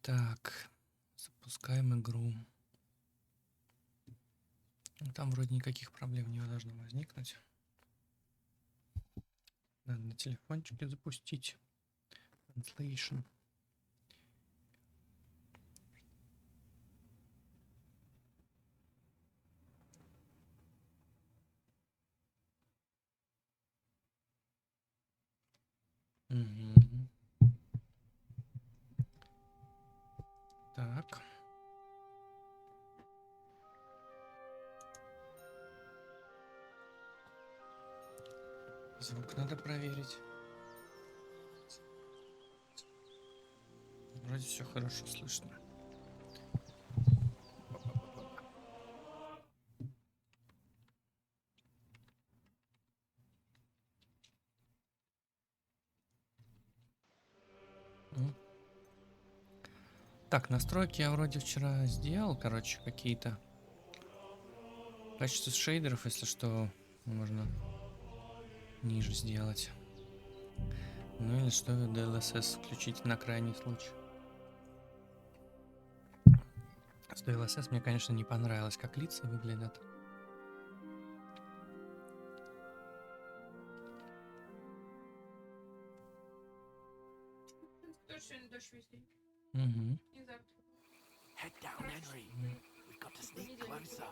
Так, запускаем игру. Там вроде никаких проблем не должно возникнуть. Надо на телефончике запустить Translation. Мгм. Так. Звук надо проверить. Вроде все хорошо слышно. М. Так, настройки я вроде вчера сделал, короче, какие-то. Качество шейдеров, если что, можно ниже сделать. Ну или что, DLSS включить на крайний случай. С DLSS мне, конечно, не понравилось, как лица выглядят. Угу. Head down, Henry. We've got to sneak closer.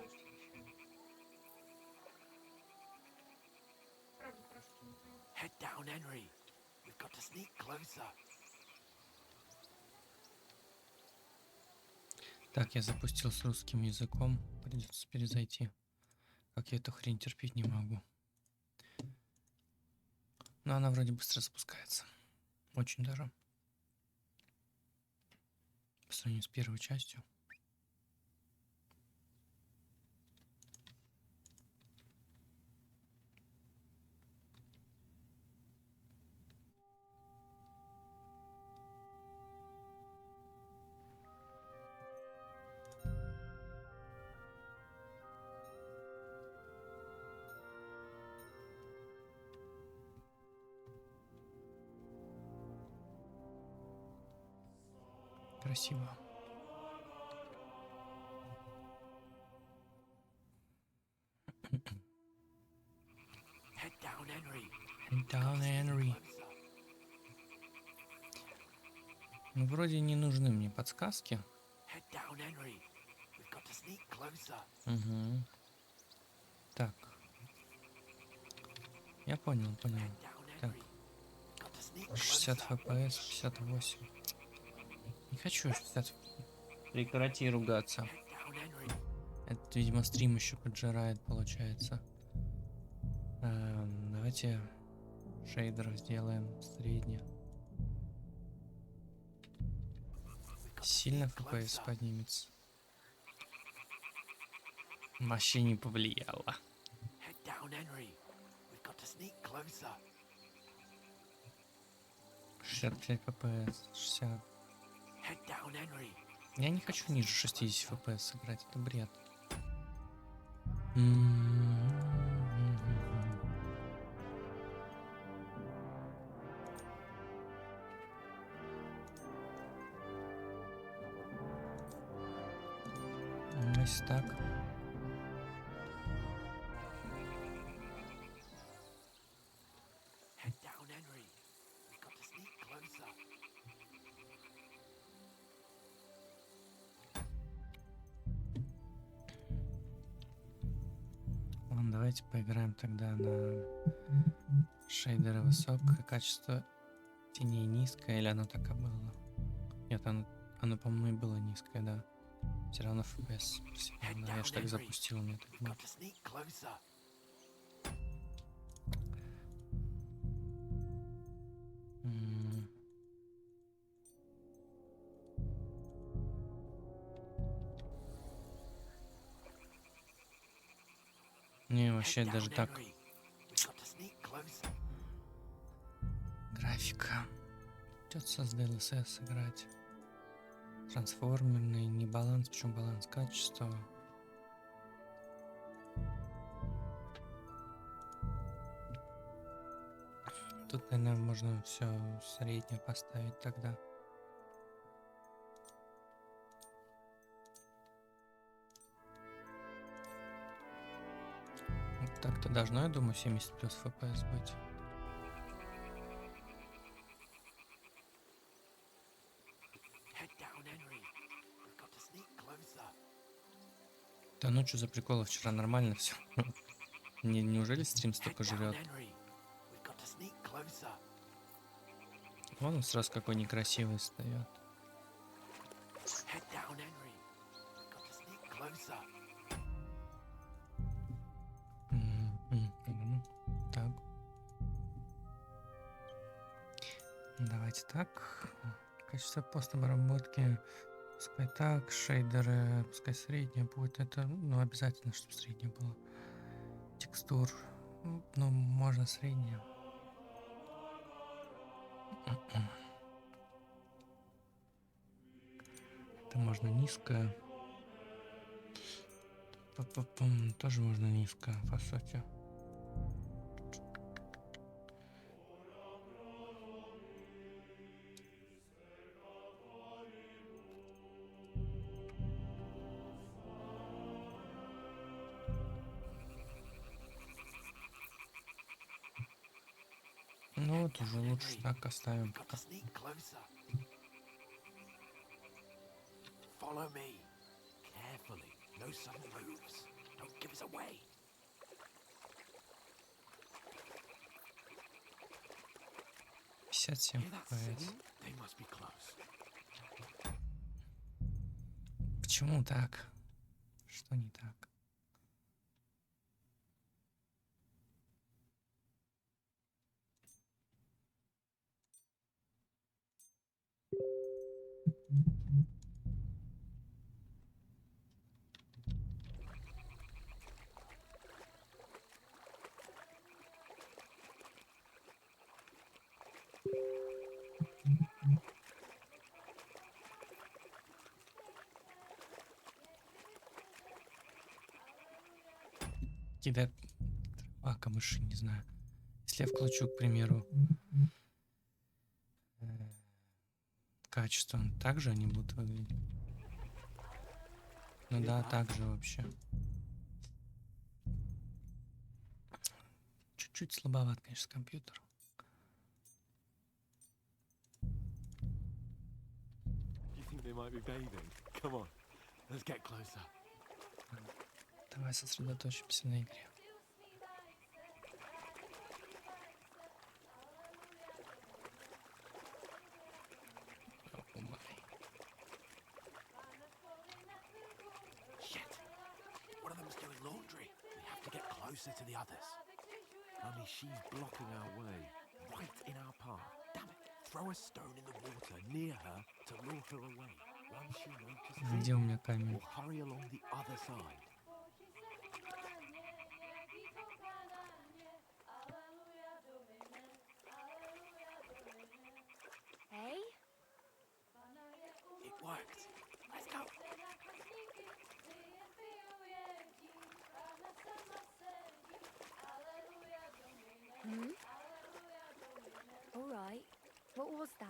Head down, Henry. We've got to sneak closer. Так, я запустил с русским языком. Придется перезайти. Как я эту хрень терпеть не могу. Но она вроде быстро запускается. Очень даже. По сравнению с первой частью. Красиво. Head down, Henry. Head down, Henry. Closer. Ну, вроде не нужны мне подсказки. Head down, Henry. We've got to sneak closer. Угу. Так. Я понял. Head down, Так. Henry. We've got to sneak 60 closer. FPS, 58. Не хочу 60. Прекрати ругаться. Head down, Henry. Это, видимо, стрим еще поджирает, получается. Давайте шейдер сделаем средний. Сильно FPS поднимется. Вообще не повлияло. Head down, Henry. We've got to sneak closer. 65 FPS, 60. Head down, Henry. Я не хочу ниже 60 FPS сыграть, это бред. Если так. Head down, Henry. We've got to sneak closer. Ладно, давайте поиграем тогда на шейдеры высокое, качество теней низкое, или оно так и было? Нет, оно по-моему, и было низкое, да. Все равно FPS. Я же так запустил, мне так We've было. got to sneak closer. Не, вообще Head даже down, так. Henry. We've got to sneak closer. Графика. Придется с DLSS играть. Трансформерный, не баланс, причем баланс качества. Тут, наверное, можно все среднее поставить тогда. Так-то должно, я думаю, 70 плюс FPS быть. Head down, Henry. We've got to sneak closer. Да ну что за приколы, вчера нормально все. Неужели стрим Head столько down, жрет? Henry. We've got to sneak closer. Вон он сразу какой некрасивый встает. Head down, Henry. We've got to sneak closer. Так. Давайте так. Качество постобработки. Пускай так. Шейдеры. Пускай среднее будет. Это, ну, обязательно, чтобы среднее было. Текстур. Ну, можно среднее. Это можно низкое. Тоже можно низкое, по сути. Ну вот уже лучше так оставим. We've got to sneak closer. Follow me. Carefully. No sudden moves. Don't give us away. Hear that singing? They must be close. Почему так? Что не так? Какие-то камыши, не знаю. Если я включу, к примеру, качество, так же они будут выглядеть. Ну да, так же вообще. Чуть-чуть слабоват, конечно, компьютер. You think they might be bathing? Come on. Let's get closer. Давай сосредоточимся на игре. Shit. One of them's doing laundry. We have to get closer to the others. Only she's blocking our way. Right in our path. Damn it. Throw a stone in the water near her to lure her away. Once she notices Где у меня камень? we'll hurry along the other side. Hey? It worked. Let's go. Hmm? All right. What was that?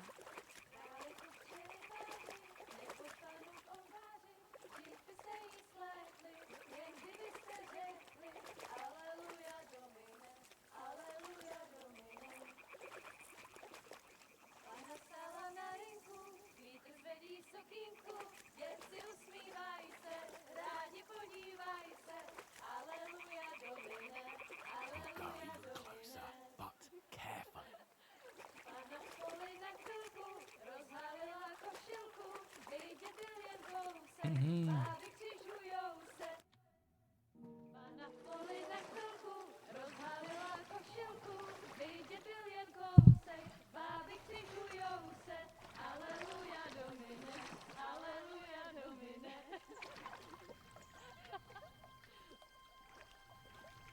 We'll go even closer, but carefully.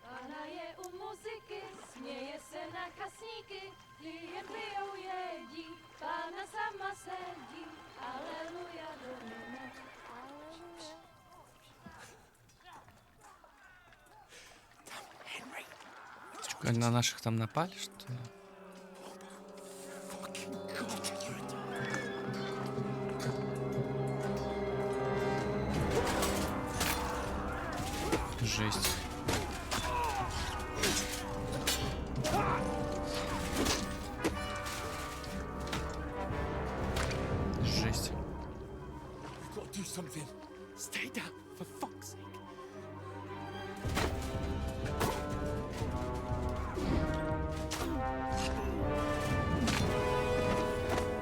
Pana je u muzyky, směje se na kasníky, jen pijou jedí, Pána sama sedí, aleluja, domine, aleluja. Чё, на наших там напали, что ли? Жесть. Жесть. We've got to do something. Stay down, for fuck's sake.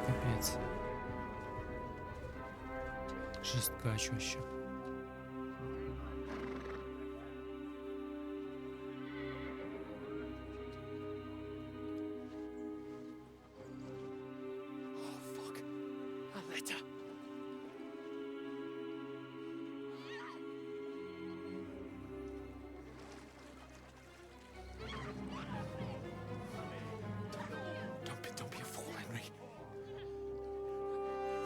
Капец. Жесткач вообще. Oh, fuck. A letter. Don't be a fool, Henry.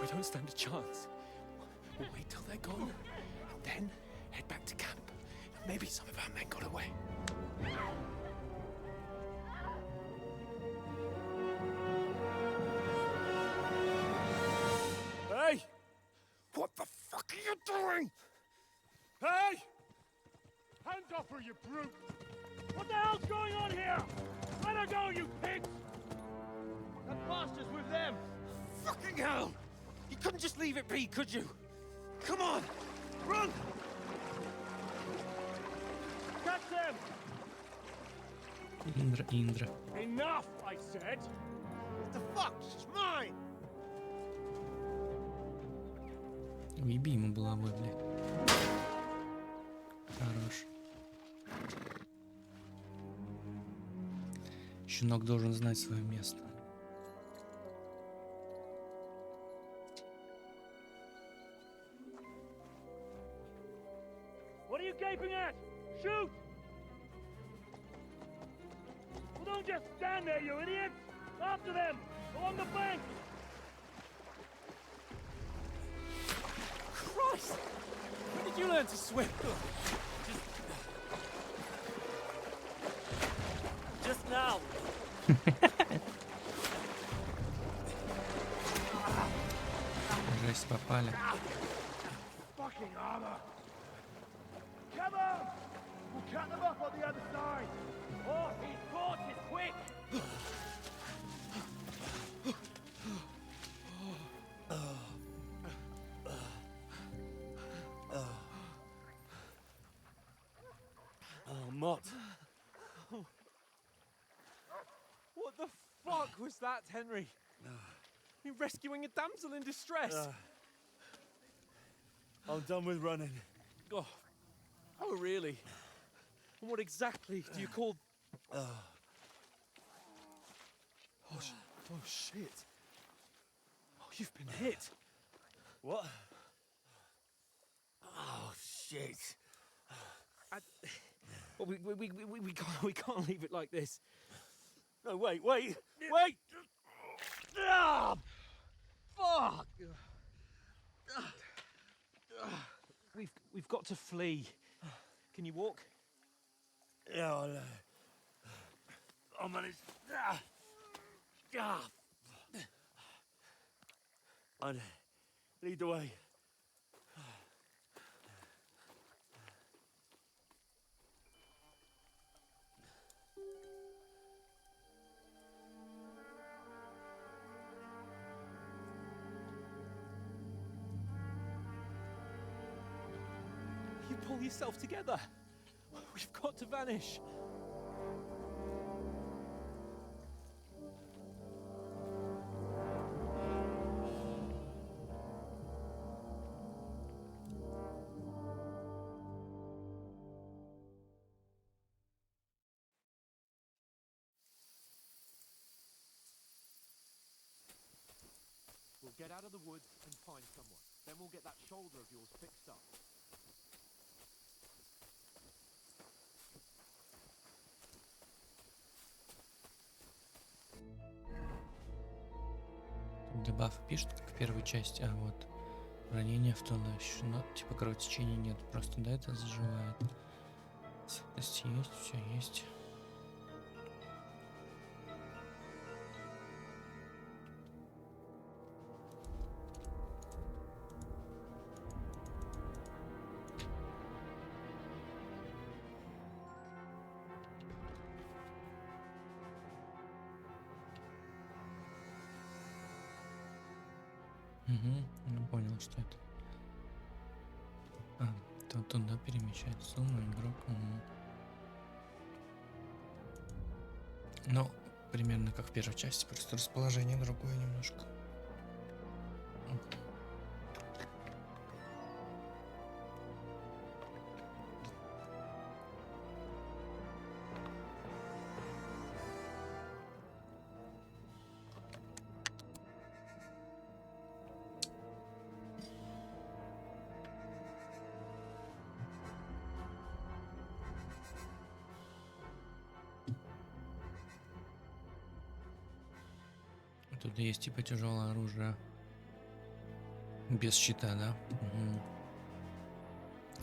We don't stand a chance. We'll wait till they're gone, and then head back to camp. Maybe some of our men got away. Hey! What the fuck are you doing? Hey! Hands off her, you brute! What the hell's going on here? Let her go, you pigs! That bastard's with them! Fucking hell! You couldn't just leave it be, could you? Come on! Run! Catch them! Индра. Enough, I said! What the fuck? She's mine! Уеби ему головой, блядь. Хорош. Щенок должен знать свое место. What are you gaping at? Shoot! Well, don't just stand there, you idiots! After them! Along the bank! Christ! When did you learn to swim? Just now! Жесть, попали. Fucking armor! Come on! We'll cut them off on the other side! Oh, he's caught! He's quick! Oh, Mott. What the fuck was that, Henry? You rescuing a damsel in distress? I'm done with running. Oh, oh, really? And what exactly do you call... Oh, oh, shit. Oh, you've been hit. What? Oh, shit. Well, we can't leave it like this. No, wait! Ah! Fuck! We've got to flee. Can you walk? Yeah, I'll manage. I'd lead the way. You pull yourself together. We've got to vanish. We'll get out of the woods and find someone. Then we'll get that shoulder of yours fixed up. Дебафы пишут, как в первой части, а вот ранение в туловище. Но типа кровотечения нет, просто да, это заживает. Сытость есть, все есть. Не понял, что это. А, туда перемещать сумму, игрок. Ну, примерно как в первой части, просто расположение другое немножко. Тут есть типа тяжелое оружие. Без щита, да?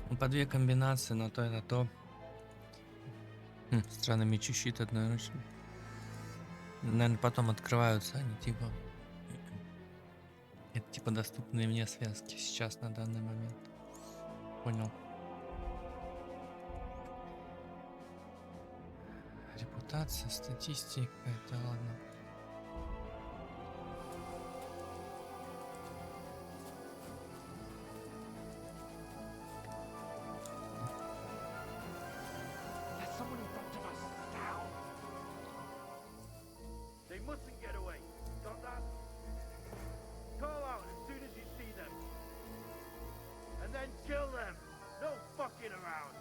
Ну, по две комбинации, на то и на то. Странно, меч и щит одноручный. Наверное, потом открываются они, типа. Это типа доступные мне связки сейчас на данный момент. Понял. Репутация, статистика, это ладно. There's someone in front of us. Down. They mustn't get away. Got that? Call out as soon as you see them. And then kill them. No fucking around.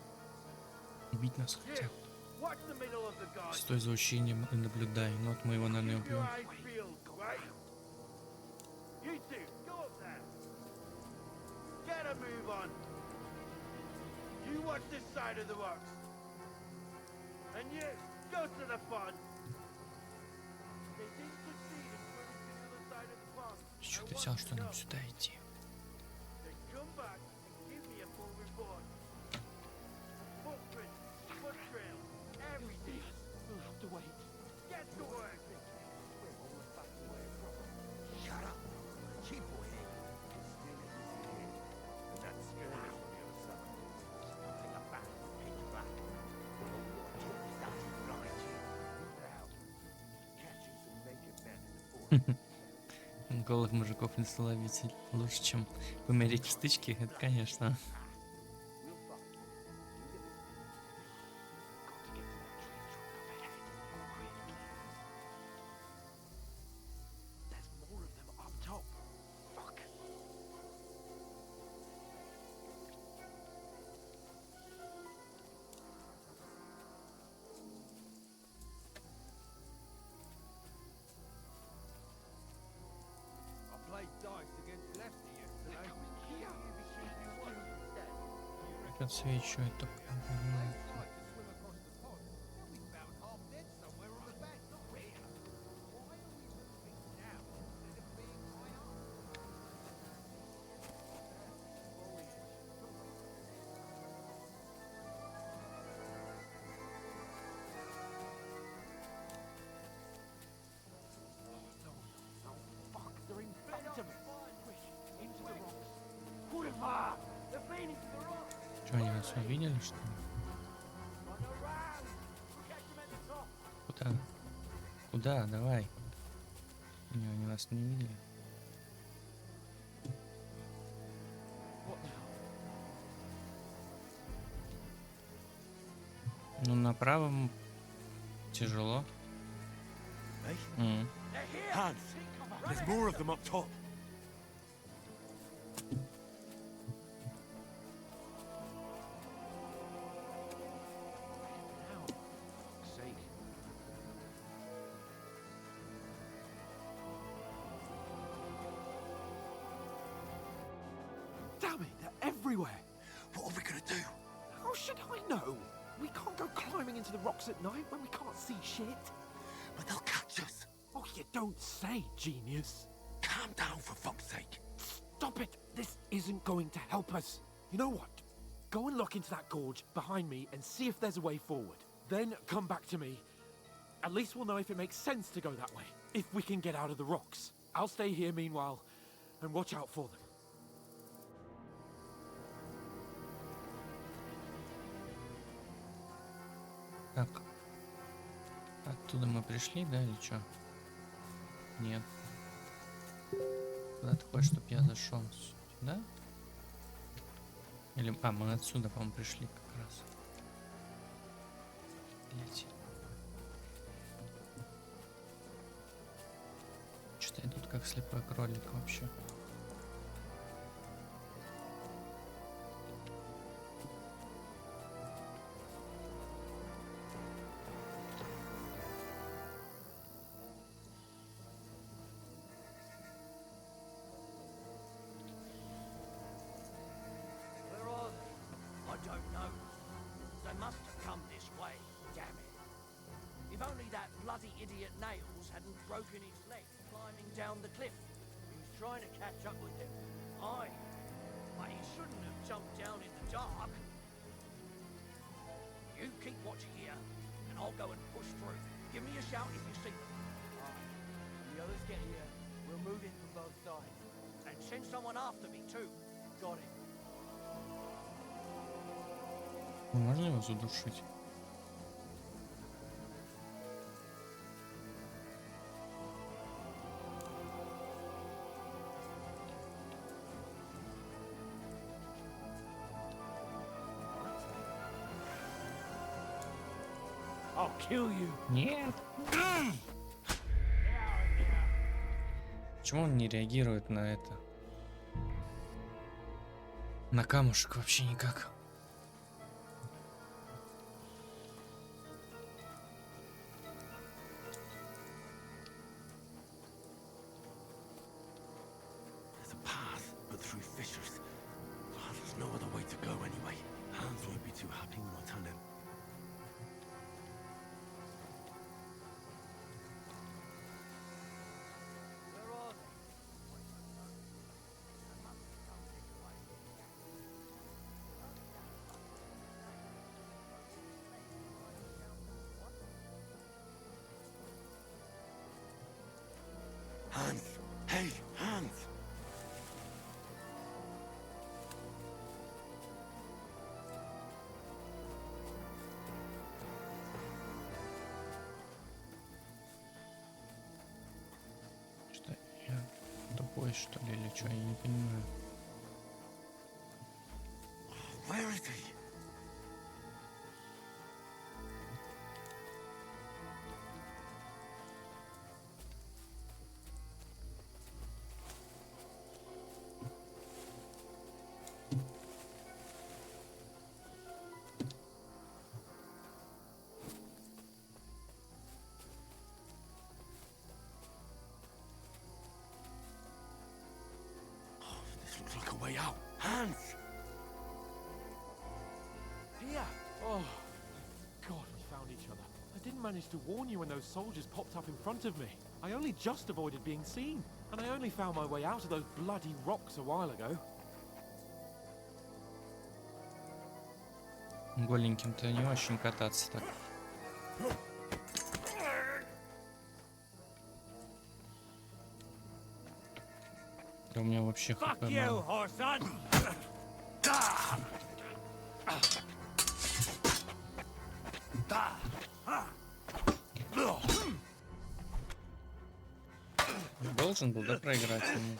Убить нас Here, хотят. watch the middle of the guard. Стой за учением и наблюдай. Ну вот мы его, наверное, Keep your убьем. eyes peeled, right? You two, go up there. Get a move on. You watch this side of the rocks. And you, go to the pond. They didn't succeed in swimming to the other side of the pond. С чего I ты want взял, to что нам know. сюда идти? Then come back and give me a full report. Footprints, foot trails, everything. We'll have to wait. Get to work. Shut up. Keep waiting. That's good. Nothing about it. Back. Голых мужиков инсталловитель лучше, чем помереть в стычке, это конечно. There's more of them up top. Fuck. I played dice against Lefty yesterday. Отсвечу это. Fuck, they're in front of us. Into the rocks. Kurva! They're feeding to the rocks. Что, они нас увидели, что ли? On around. Catch them at the top. Куда? Куда? Давай. Не, они нас не видели. What now? Ну, на правом тяжело. Hans, there's more of them up top. Now, for fuck's sake. Damn it, they're everywhere. What are we gonna do? How should I know? We can't go climbing into the rocks at night when we can't see shit. But they'll catch us. Oh, you don't say, genius. Calm down, for fuck's sake. Stop it. This isn't going to help us. You know what? Go and look into that gorge behind me and see if there's a way forward. Then come back to me. At least we'll know if it makes sense to go that way. If we can get out of the rocks. I'll stay here meanwhile and watch out for them. Так. Оттуда мы пришли, да, или что? Нет. Куда ты хочешь, чтобы я зашел? Сюда? Или... А, мы отсюда, по-моему, пришли как раз. Блять. Что-то я тут как слепой кролик вообще. Where are they? I don't know. They must have come this way, damn it. If only that bloody idiot Nails hadn't broken his leg climbing down the cliff. He was trying to catch up with them. Aye, but he shouldn't have jumped down in the dark. You keep watch here, and I'll go and push through. Give me a shout if you see them. The others get here. We'll move in from both sides. And send someone after me too. Got it. Ну, можно его задушить? I'll kill you. Нет. Почему он не реагирует на это? На камушек вообще никак. There's a path, but through fissures. Oh, there's no other way to go anyway. Hans won't be too happy when I tell him. Where are they? Hans! Hey, Hans! Что я тупой, что ли, или что? Я не понимаю. Where is he? This looks like a way out. Hans! Here. Oh, God, we found each other. I didn't manage to warn you when those soldiers popped up in front of me. I only just avoided being seen, and I only found my way out of those bloody rocks a while ago. Голеньким-то не очень кататься так. Да у меня вообще хп мало. Horson! Должен был, да, проиграть ему?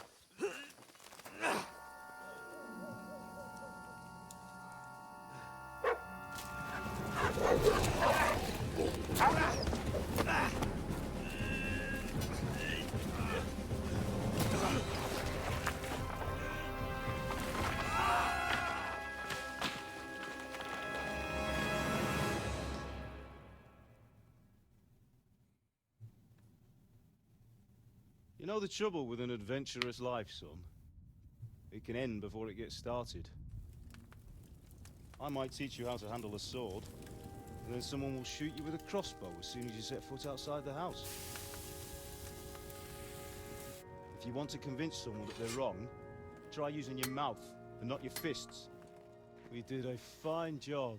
You know the trouble with an adventurous life, son? It can end before it gets started. I might teach you how to handle a sword, and then someone will shoot you with a crossbow as soon as you set foot outside the house. If you want to convince someone that they're wrong, try using your mouth and not your fists. We did a fine job.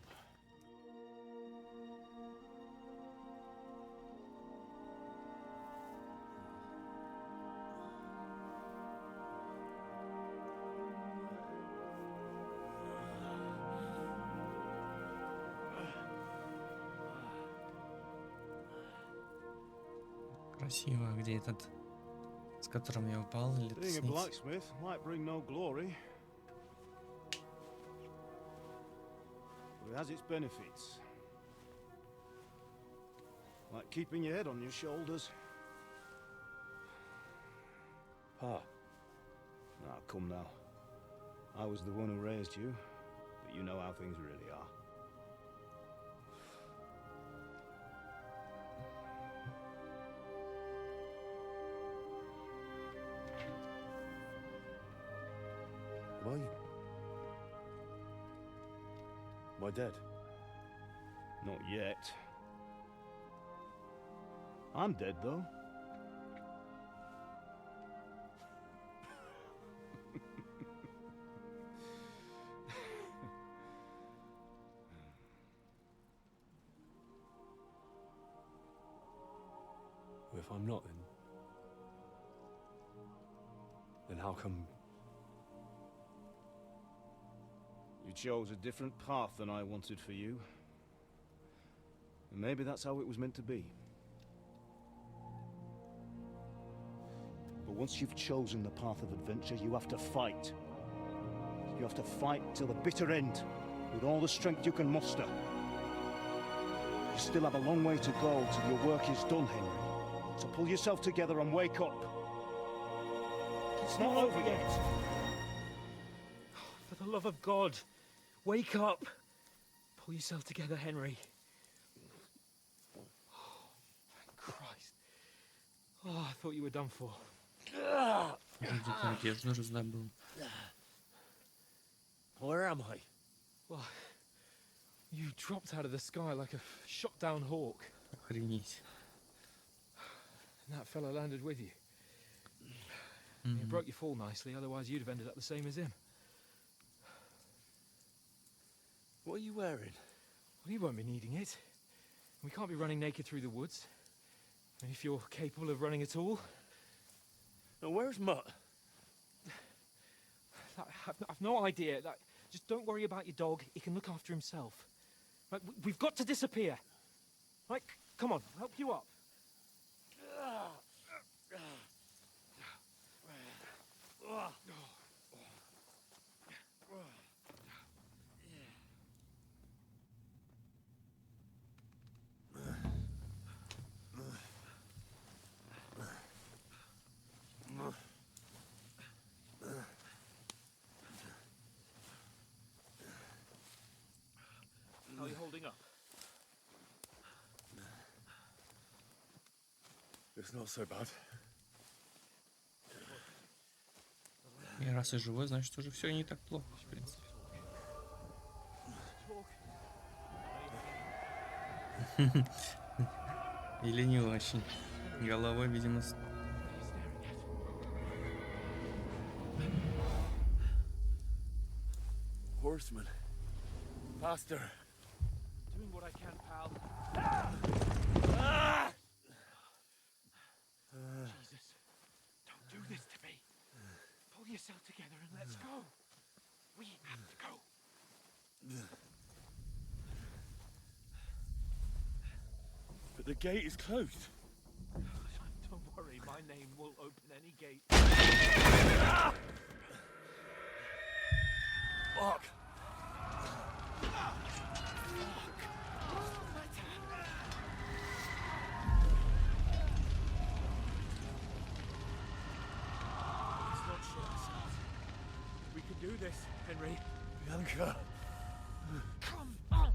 Красиво, где этот которым я упал, или это Being a снится. blacksmith might bring no glory, but it has its benefits. Like keeping your head on your shoulders. Pa. Now, come now. I was the one who raised you, but you know how things really are. Am I dead? Not yet. I'm dead, though. Well, if I'm not, then how come? You chose a different path than I wanted for you. And maybe that's how it was meant to be. But once you've chosen the path of adventure, you have to fight. You have to fight till the bitter end, with all the strength you can muster. You still have a long way to go till your work is done, Henry. So pull yourself together and wake up. It's not over yet. For the love of God, wake up! Pull yourself together, Henry. Oh, thank Christ. Oh, I thought you were done for. Я тоже забыл. Where am I? Well, you dropped out of the sky like a shot-down hawk. Охренеть. And that fella landed with you. You broke your fall nicely, otherwise you'd have ended up the same as him. What are you wearing? Well, you won't be needing it. We can't be running naked through the woods. And if you're capable of running at all... Now, where's Mutt? I've no idea. Just don't worry about your dog. He can look after himself. Right, we've got to disappear. Right, come on, I'll help you up. How are you holding up? It's not so bad. И раз я живой, значит уже все не так плохо, в принципе. Или не очень. Головой, видимо, Horseman. Faster. Doing what I can, pal. Jesus, don't do this to me. Pull yourself together and let's go. We have to go. But the gate is closed. Don't worry, my name will open any gate. Fuck. Let's not shit ourselves. We can do this, Henry. Bianca. Come on!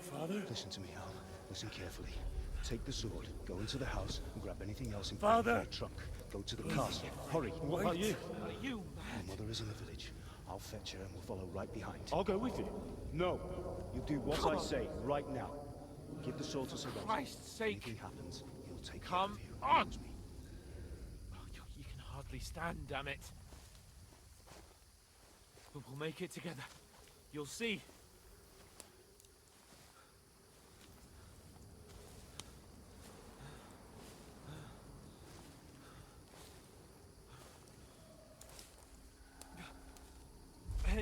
Father? Listen to me, Al. Listen carefully. Take the sword, go into the house, and grab anything else in Father! the trunk. Go to the castle. Hurry. What about you? You, My mother is in the village. I'll fetch her and we'll follow right behind. I'll go with you. No. You do what I say right now. Give the sword to Sir Roger. Christ's If sake. anything happens, he'll take Come care of you. on. Trust me. Oh, you can hardly stand, damn it. But we'll make it together. You'll see.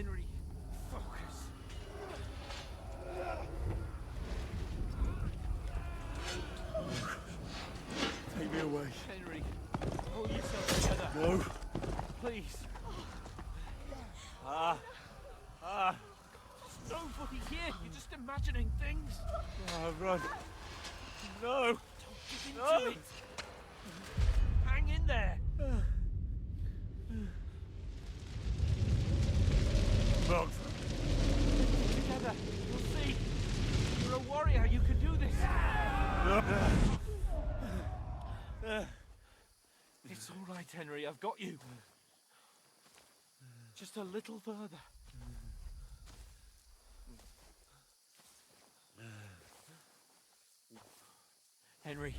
Henry, focus. Take me away. Henry, pull yourself together. No. Please. There's nobody here. You're just imagining things. Run. No. Don't give into it. Hang in there. Bugs. Together. You'll see. You're a warrior. You can do this. It's all right, Henry. I've got you. Just a little further. Henry,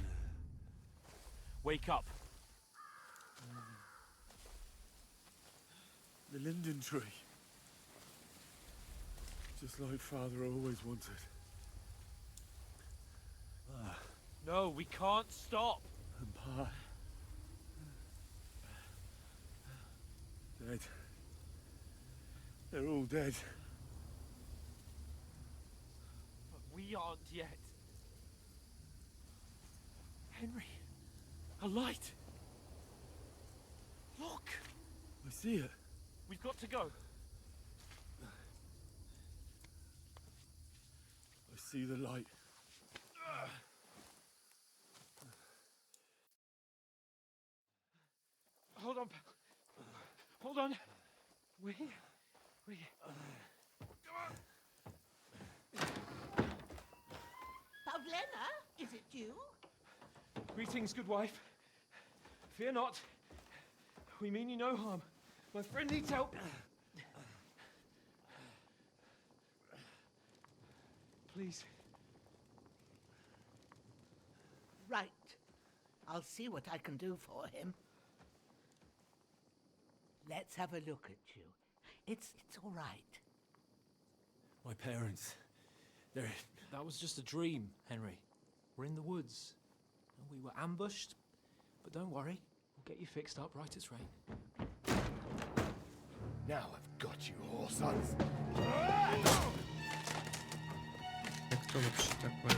wake up. The linden tree. Just like Father always wanted. No, we can't stop. And Pa. Dead. They're all dead. But we aren't yet. Henry, a light. Look, I see it. we've got to go. I see the light. Hold on, hold on. We. Pavlena, is it you? Greetings, good wife. Fear not. We mean you no harm. My friend needs help. Please. Right. I'll see what I can do for him. Let's have a look at you. It's all right. My parents, they're... That was just a dream, Henry. We're in the woods. We were ambushed, but don't worry. We'll get you fixed up right as rain. Now I've got you, whore sons. Да кто вообще такой?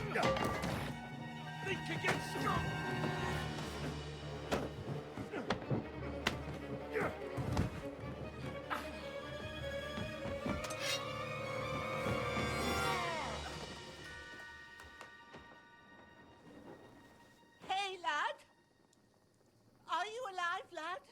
Think again, strong. Hey, lad! Are you alive, lad?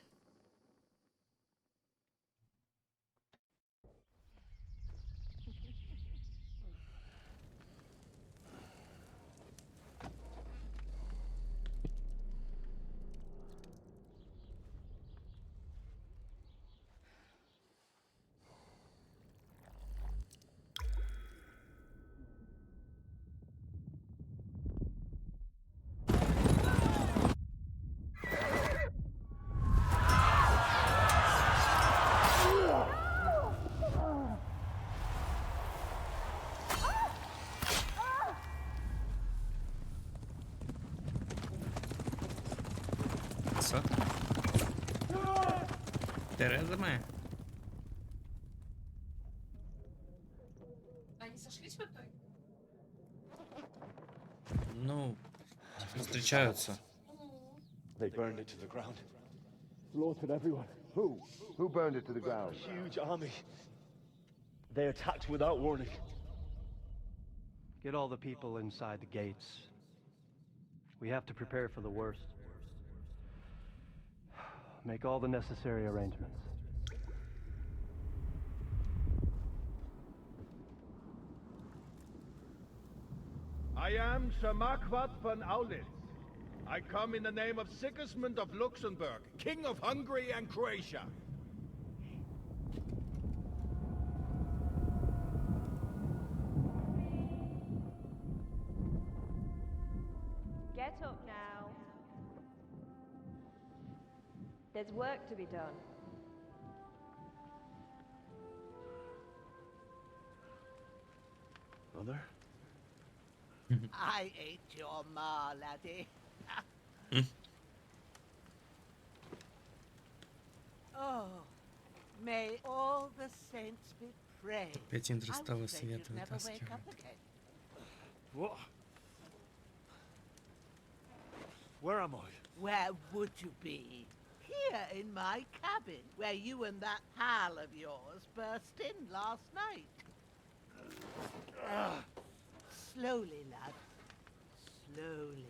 Что? Тереза моя? Они сошлись в итоге? Ну, типа встречаются. They burned it to the ground. Slaughtered everyone. Who? Who burned it to the ground? Huge army. They attacked without warning. Get all the people inside the gates. We have to prepare for the worst. Make all the necessary arrangements. I am Sir Marquardt von Aulitz. I come in the name of Sigismund of Luxembourg, King of Hungary and Croatia. Get up now. There's work to be done. Mother? I ate your ma, laddie. Oh, May all the saints be praised. Опять I интерстеллар was afraid света you'd never wake вытаскивает. up again. What? Where am I? Where would you be? Here in my cabin, where you and that pal of yours burst in last night. Slowly, lad. Slowly.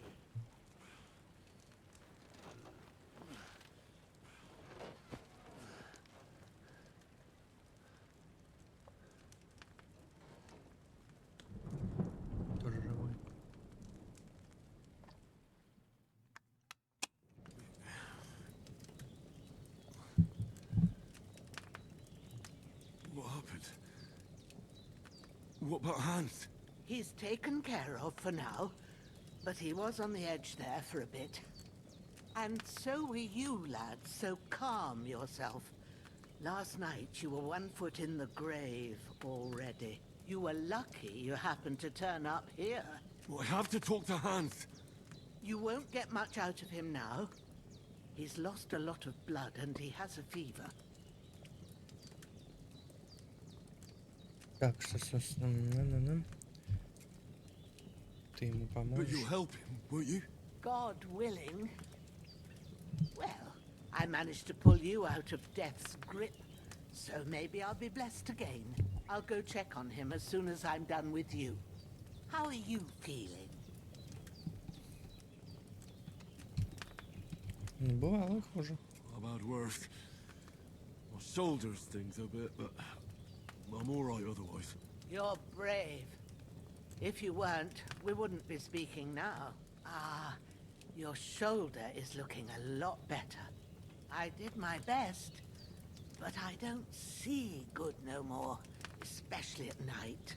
Тоже живой. What happened? What about Hans? He's taken care of for now, but he was on the edge there for a bit. And so were you, lad, so calm yourself. Last night you were 1 foot in the grave already. You were lucky you happened to turn up here. Well, I have to talk to Hans. You won't get much out of him now. He's lost a lot of blood and he has a fever. Так, что, собственно, ты ему But поможешь. you'll help him, won't you? God willing. Well, I managed to pull you out of death's grip, so maybe I'll be blessed again. I'll go check on him as soon as I'm done with you. How are you feeling? Бывало хуже. About worse. My shoulder stings a bit, but I'm all right otherwise. You're brave. If you weren't, we wouldn't be speaking now. Ah, your shoulder is looking a lot better. I did my best, but I don't see good no more, especially at night.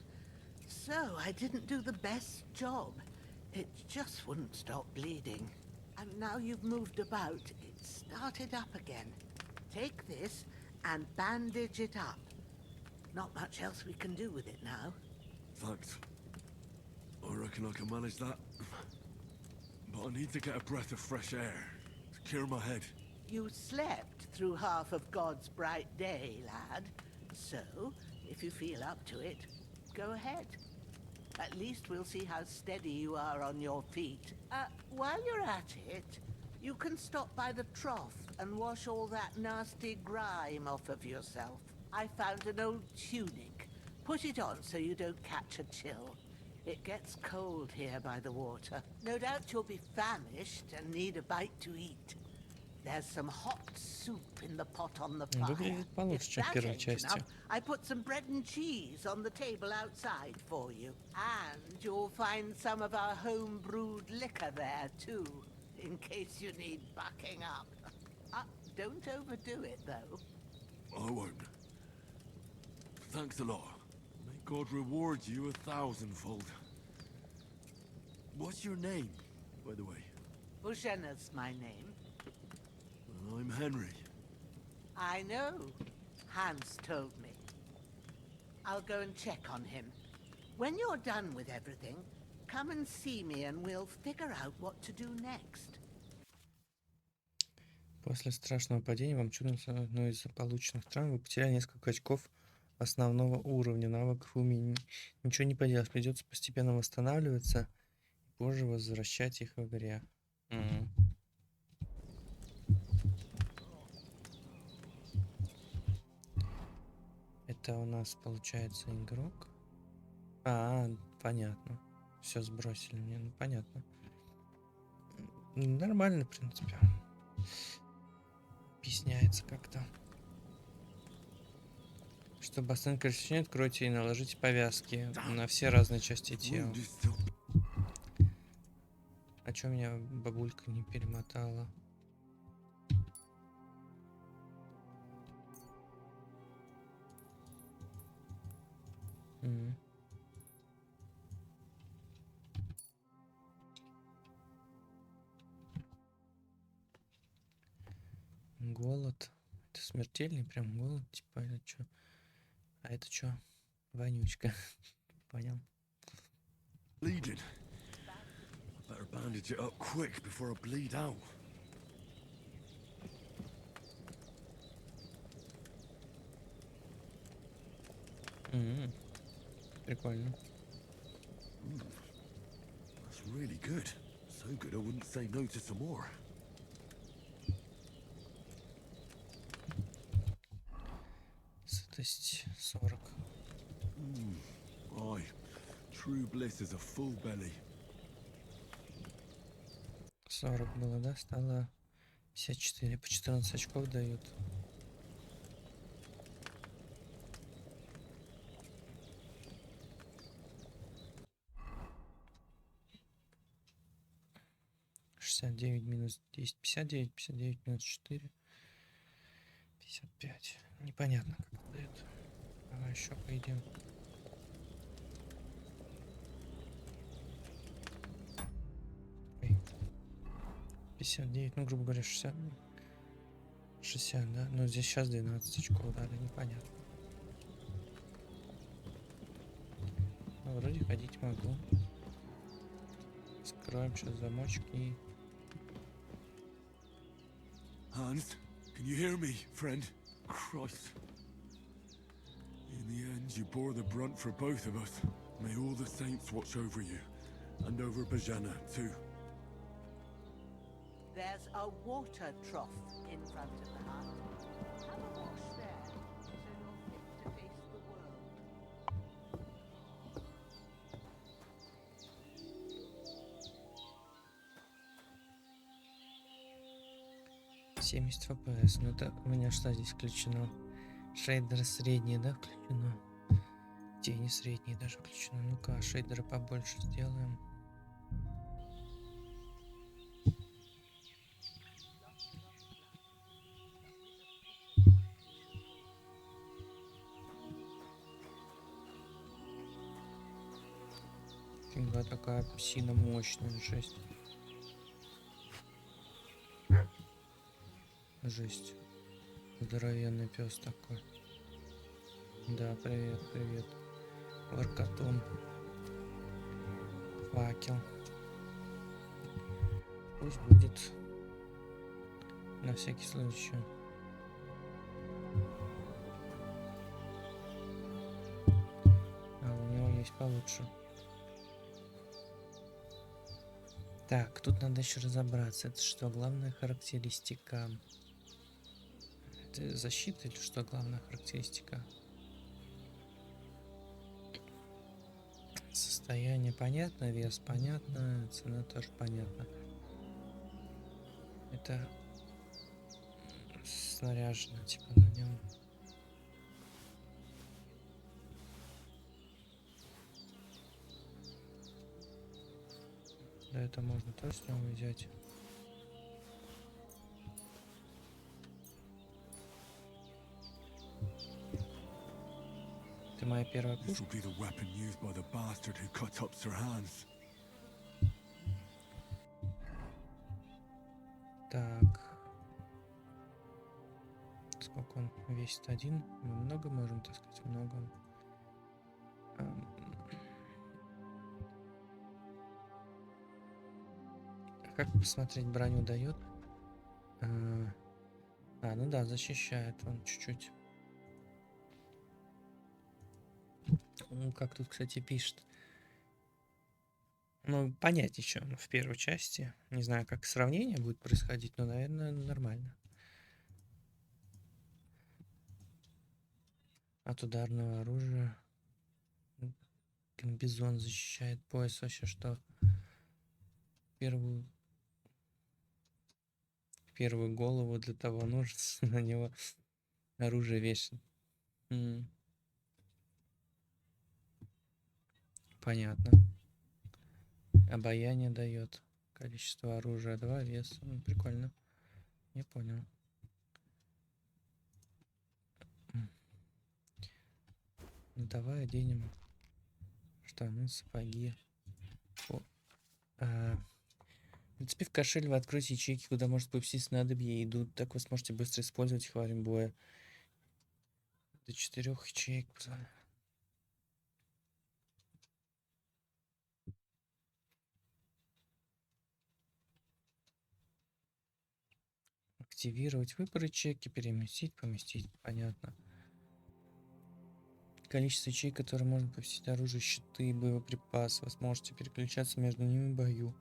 So I didn't do the best job. It just wouldn't stop bleeding. And now you've moved about, it started up again. Take this and bandage it up. Not much else we can do with it now. Thanks. I reckon I can manage that. But I need to get a breath of fresh air to clear my head. You slept through half of God's bright day, lad. So, if you feel up to it, go ahead. At least we'll see how steady you are on your feet. While you're at it, you can stop by the trough and wash all that nasty grime off of yourself. I found an old tunic. Put it on so you don't catch a chill. It gets cold here by the water. No doubt you'll be famished and need a bite to eat. There's some hot soup in the pot on the fire. Выглядит получше, If чем в that первой ain't части. enough, I put some bread and cheese on the table outside for you. And you'll find some of our home-brewed liquor there, too, in case you need bucking up. Don't overdo it, though. I won't. Thanks a lot. May God reward you 1,000-fold. What's your name, by the way? Bushena's my name. I'm Henry. I know. Hans told me. I'll go and check on him. When you're done with everything, come and see me and we'll figure out what to do next. После страшного падения вам чудом, но из-за полученных травм вы потеряли несколько очков основного уровня навыков и умений. Ничего не поделать, придется постепенно восстанавливаться и позже возвращать их в игре. Это у нас получается игрок. Понятно. Все сбросили мне, ну понятно. Нормально, в принципе. Объясняется как-то. Чтобы остановить кровотечение, откройте и наложите повязки на все разные части тела. А чё меня бабулька не перемотала? Голод. Это смертельный прям голод, типа, или что? А это что? Вонючка. Понял. Bleeding. I better bandage it up quick before I bleed out. Прикольно. That's really good. So good I wouldn't say no to some more. Сытость 40. Aye. True bliss is a full belly. 40 было, да? Стало 54. По 14 очков дают. (69 минус 10) 59, 59 минус 4. 55. Непонятно, как это дает. Давай еще пойдем. Ой. 59, ну, грубо говоря, 60. 60, да? Ну, здесь сейчас 12 очков дали, непонятно. Ну, вроде ходить могу. Скроем сейчас замочек и... Hans, can you hear me, friend? Christ. In the end, you bore the brunt for both of us. May all the saints watch over you. And over Bajana, too. There's a water trough in front of the hut. Have a wash there, so you're fit to face the world. 70 FPS. Ну это у меня что здесь включено? Шейдеры средние, да, включено? Тени средние даже включено. Ну-ка, шейдеры побольше сделаем. Фига, такая псина мощная, жесть. Жесть. Здоровенный пес такой. Да, привет, привет. Ларкатун. Факел. Пусть будет. На всякий случай. А у него есть получше. Так, тут надо еще разобраться. Это что, главная характеристика? Это защита или что главная характеристика? Состояние понятно, вес понятно, цена тоже понятна. Это снаряжено, типа на нем. Да, это можно тоже с него взять. Это моя первая пушка. Так. Сколько он весит? 1? Мы много можем таскать? Много. Как посмотреть, броню дает? Ну да, защищает он чуть-чуть. Ну, как тут, кстати, пишет. Ну, понять еще в первой части. Не знаю, как сравнение будет происходить, но, наверное, нормально. От ударного оружия. Комбизон защищает, пояс вообще что? Первую голову для того нужно на него оружие вешать. Понятно. Обаяние дает. Количество оружия 2, вес. Прикольно. Я понял. Ну давай оденем штаны, сапоги. Нацепив кошель, вы откроете ячейки, куда может попустить снадобье и идут. Так вы сможете быстро использовать их во время боя. До 4 ячеек. Активировать выбор ячейки, переместить, поместить. Понятно. количество ячеек, которые можно поместить оружие, щиты, боеприпасы. Вы сможете переключаться между ними в бою.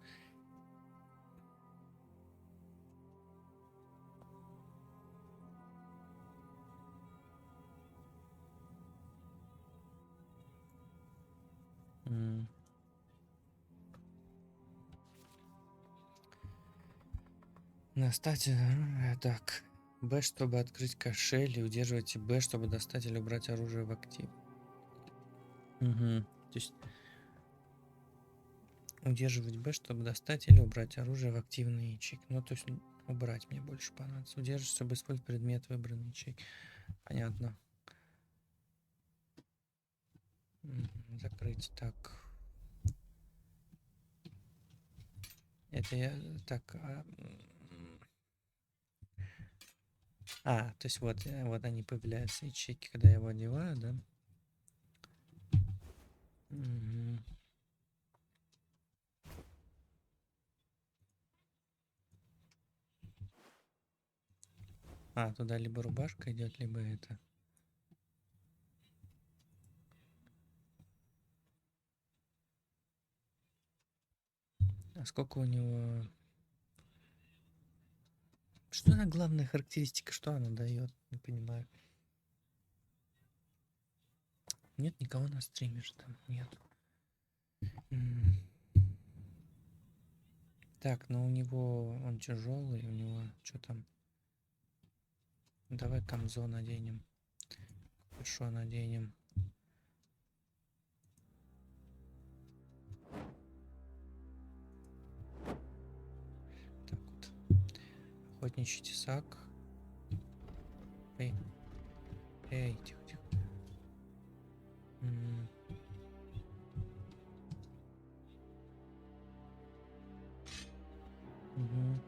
Достать оружие. Так. Б, чтобы открыть кошель, и удерживайте Б, чтобы достать или убрать оружие в актив. Угу. То есть удерживать Б, чтобы достать или убрать оружие в активный ячейки. Ну, то есть убрать мне больше понадобится. Удерживать, чтобы использовать предмет выбранный ячейки. Понятно. Закрыть. Так. Это я... Так. То есть вот они появляются, ячейки, когда я его одеваю, да? Угу. Туда либо рубашка идет, либо это. А сколько у него... Что она главная характеристика? Что она дает? Не понимаю. Нет никого на стриме же там. Нет. Так, но у него... Он тяжелый. У него... Что там? Давай камзол наденем. Что наденем? Так вот. Охотничий тесак. Эй, тихо, тихо. Угу.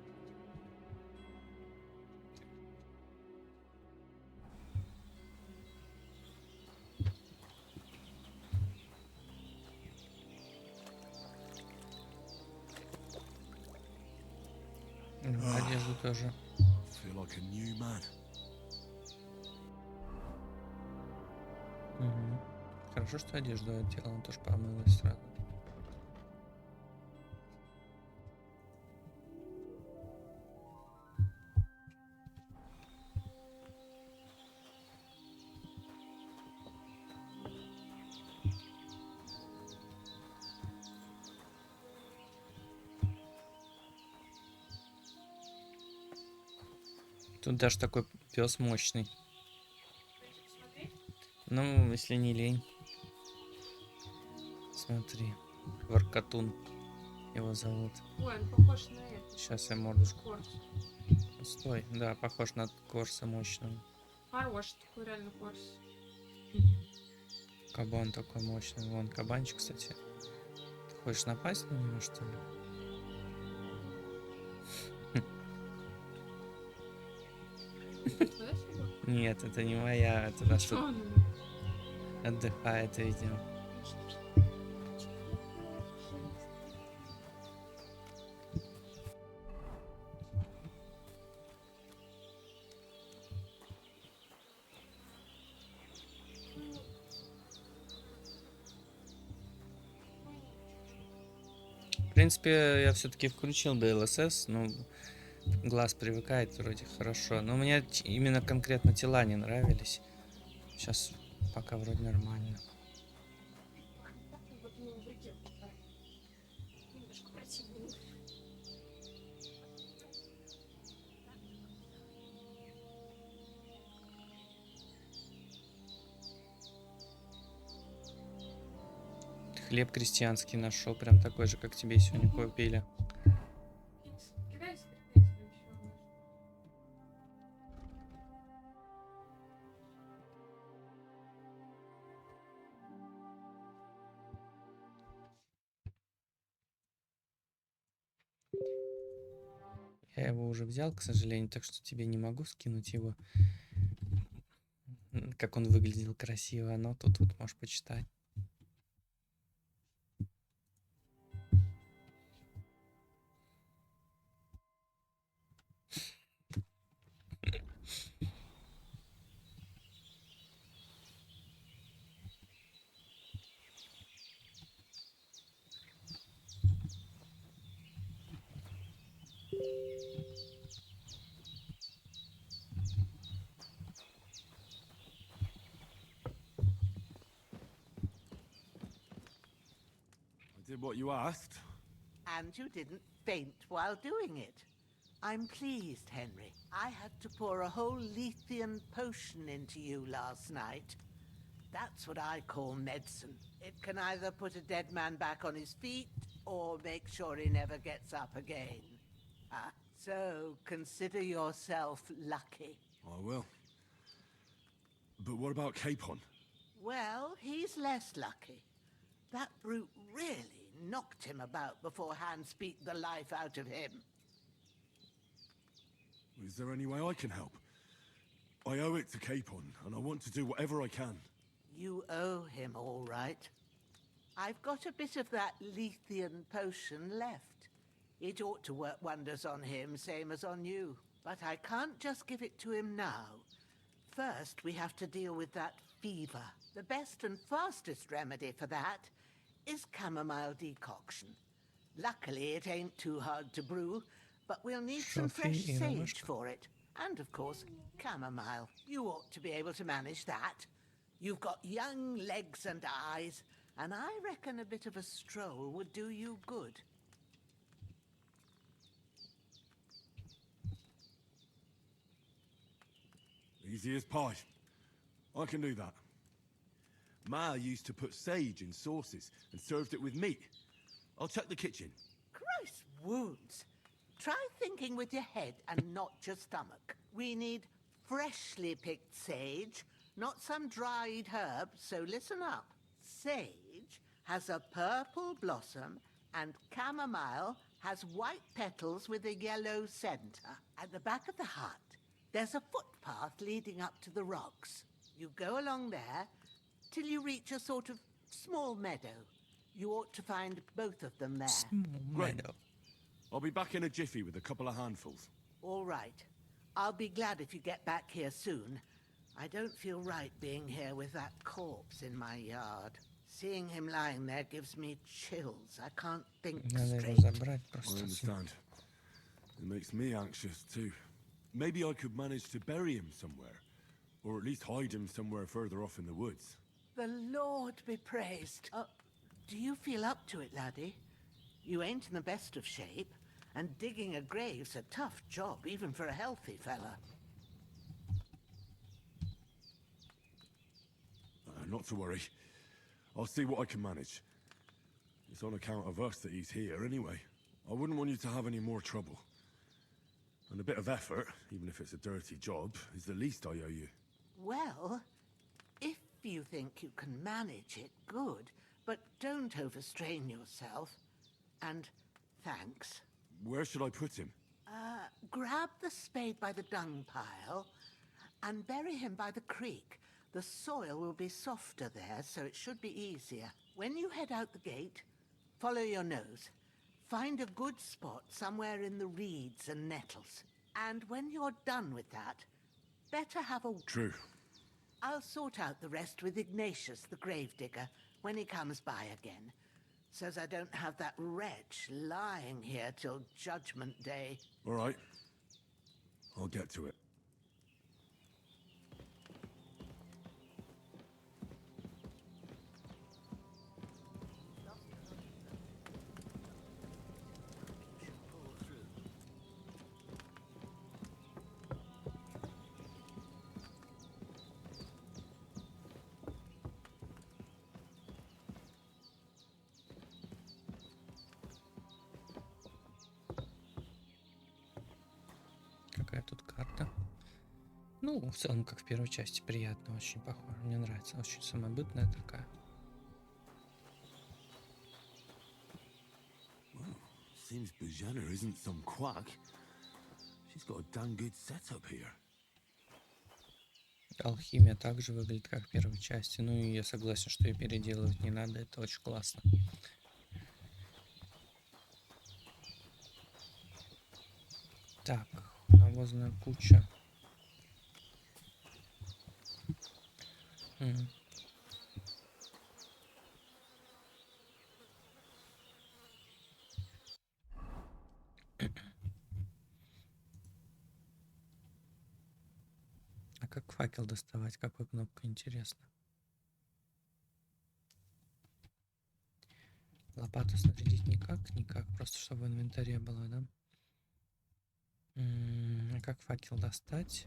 Одежду тоже. Feel like a new man. Угу. Хорошо, что одежду одела, он тоже помылась сразу. Тут даже такой пес мощный. Ну, если не лень. Смотри. Воркатун его зовут. Ой, он похож на это. Сейчас я мордочку. Корс. Стой, да, похож на корса мощного. Хороший такой реально корс. Кабан такой мощный. Вон кабанчик, кстати. Ты хочешь напасть на него, что ли? Нет, это не моя, это наша. Отдыхает, видимо. В принципе, я все-таки включил DLSS, но глаз привыкает вроде хорошо. Но мне именно конкретно тела не нравились. Сейчас пока вроде нормально. Хлеб крестьянский нашел, прям такой же, как тебе сегодня купили. Я его уже взял, к сожалению, так что тебе не могу скинуть его. Как он выглядел красиво, но тут вот можешь почитать. did what you asked. And you didn't faint while doing it. I'm pleased, Henry. I had to pour a whole Lethean potion into you last night. That's what I call medicine. It can either put a dead man back on his feet, or make sure he never gets up again. So consider yourself lucky. I will. But what about Capon? Well, he's less lucky. That brute really knocked him about before Hans beat the life out of him. Is there any way I can help? I owe it to Capon, and I want to do whatever I can. You owe him, all right. I've got a bit of that Lethean potion left. It ought to work wonders on him, same as on you. But I can't just give it to him now. First, we have to deal with that fever. The best and fastest remedy for that is chamomile decoction. Luckily, it ain't too hard to brew, but we'll need some fresh sage for it. And, of course, chamomile. You ought to be able to manage that. You've got young legs and eyes, and I reckon a bit of a stroll would do you good. Easy as pie. I can do that. Ma used to put sage in sauces and served it with meat. I'll check the kitchen. Christ wounds. Try thinking with your head and not your stomach. We need freshly picked sage, not some dried herb, so listen up. Sage has a purple blossom and chamomile has white petals with a yellow center. At the back of the hut, there's a footpath leading up to the rocks. You go along there till you reach a sort of small meadow. You ought to find both of them there. Small meadow. I'll be back in a jiffy with a couple of handfuls. All right. I'll be glad if you get back here soon. I don't feel right being here with that corpse in my yard. Seeing him lying there gives me chills. I can't think straight. I understand. It makes me anxious too. Maybe I could manage to bury him somewhere. Or at least hide him somewhere further off in the woods. The Lord be praised. Do you feel up to it, laddie? You ain't in the best of shape, and digging a grave's a tough job, even for a healthy fella. Not to worry. I'll see what I can manage. It's on account of us that he's here anyway. I wouldn't want you to have any more trouble. And a bit of effort, even if it's a dirty job, is the least I owe you. Well, if you think you can manage it, good. But don't overstrain yourself. And thanks. Where should I put him? Grab the spade by the dung pile and bury him by the creek. The soil will be softer there, so it should be easier. When you head out the gate, follow your nose. Find a good spot somewhere in the reeds and nettles. And when you're done with that, better have a... True. I'll sort out the rest with Ignatius, the gravedigger, when he comes by again. Says I don't have that wretch lying here till Judgment Day. All right. I'll get to it. Какая тут карта? Ну, в целом, как в первой части, приятно, очень похоже. Мне нравится, очень самобытная такая. Well, seems Bujana isn't some quack. She's got a damn good setup here. Алхимия также выглядит как в первой части. Ну и я согласен, что ее переделывать не надо. Это очень классно. Так, навозная куча. А как факел доставать? Какой кнопкой, интересно? Лопату снарядить никак, просто чтобы в инвентаре было, да? А как факел достать?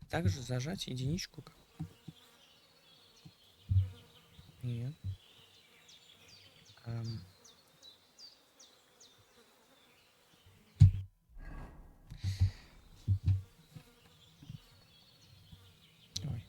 Также зажать единичку. Нет. Ой. Ой.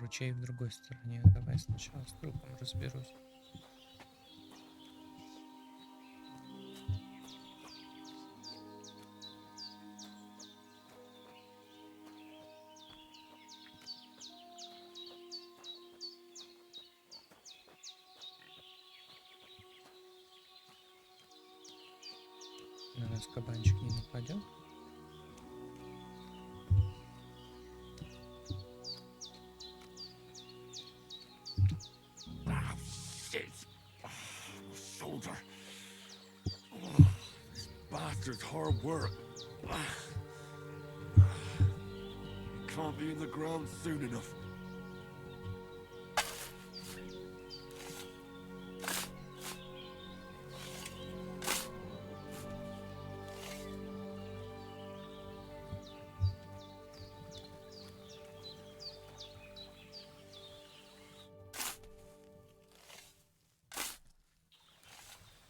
Ручей в другой стороне. Давай сначала с трупом разберусь. На нас кабанчик не нападет. Shoulder. This bastard's hard work. It can't be in the ground soon enough.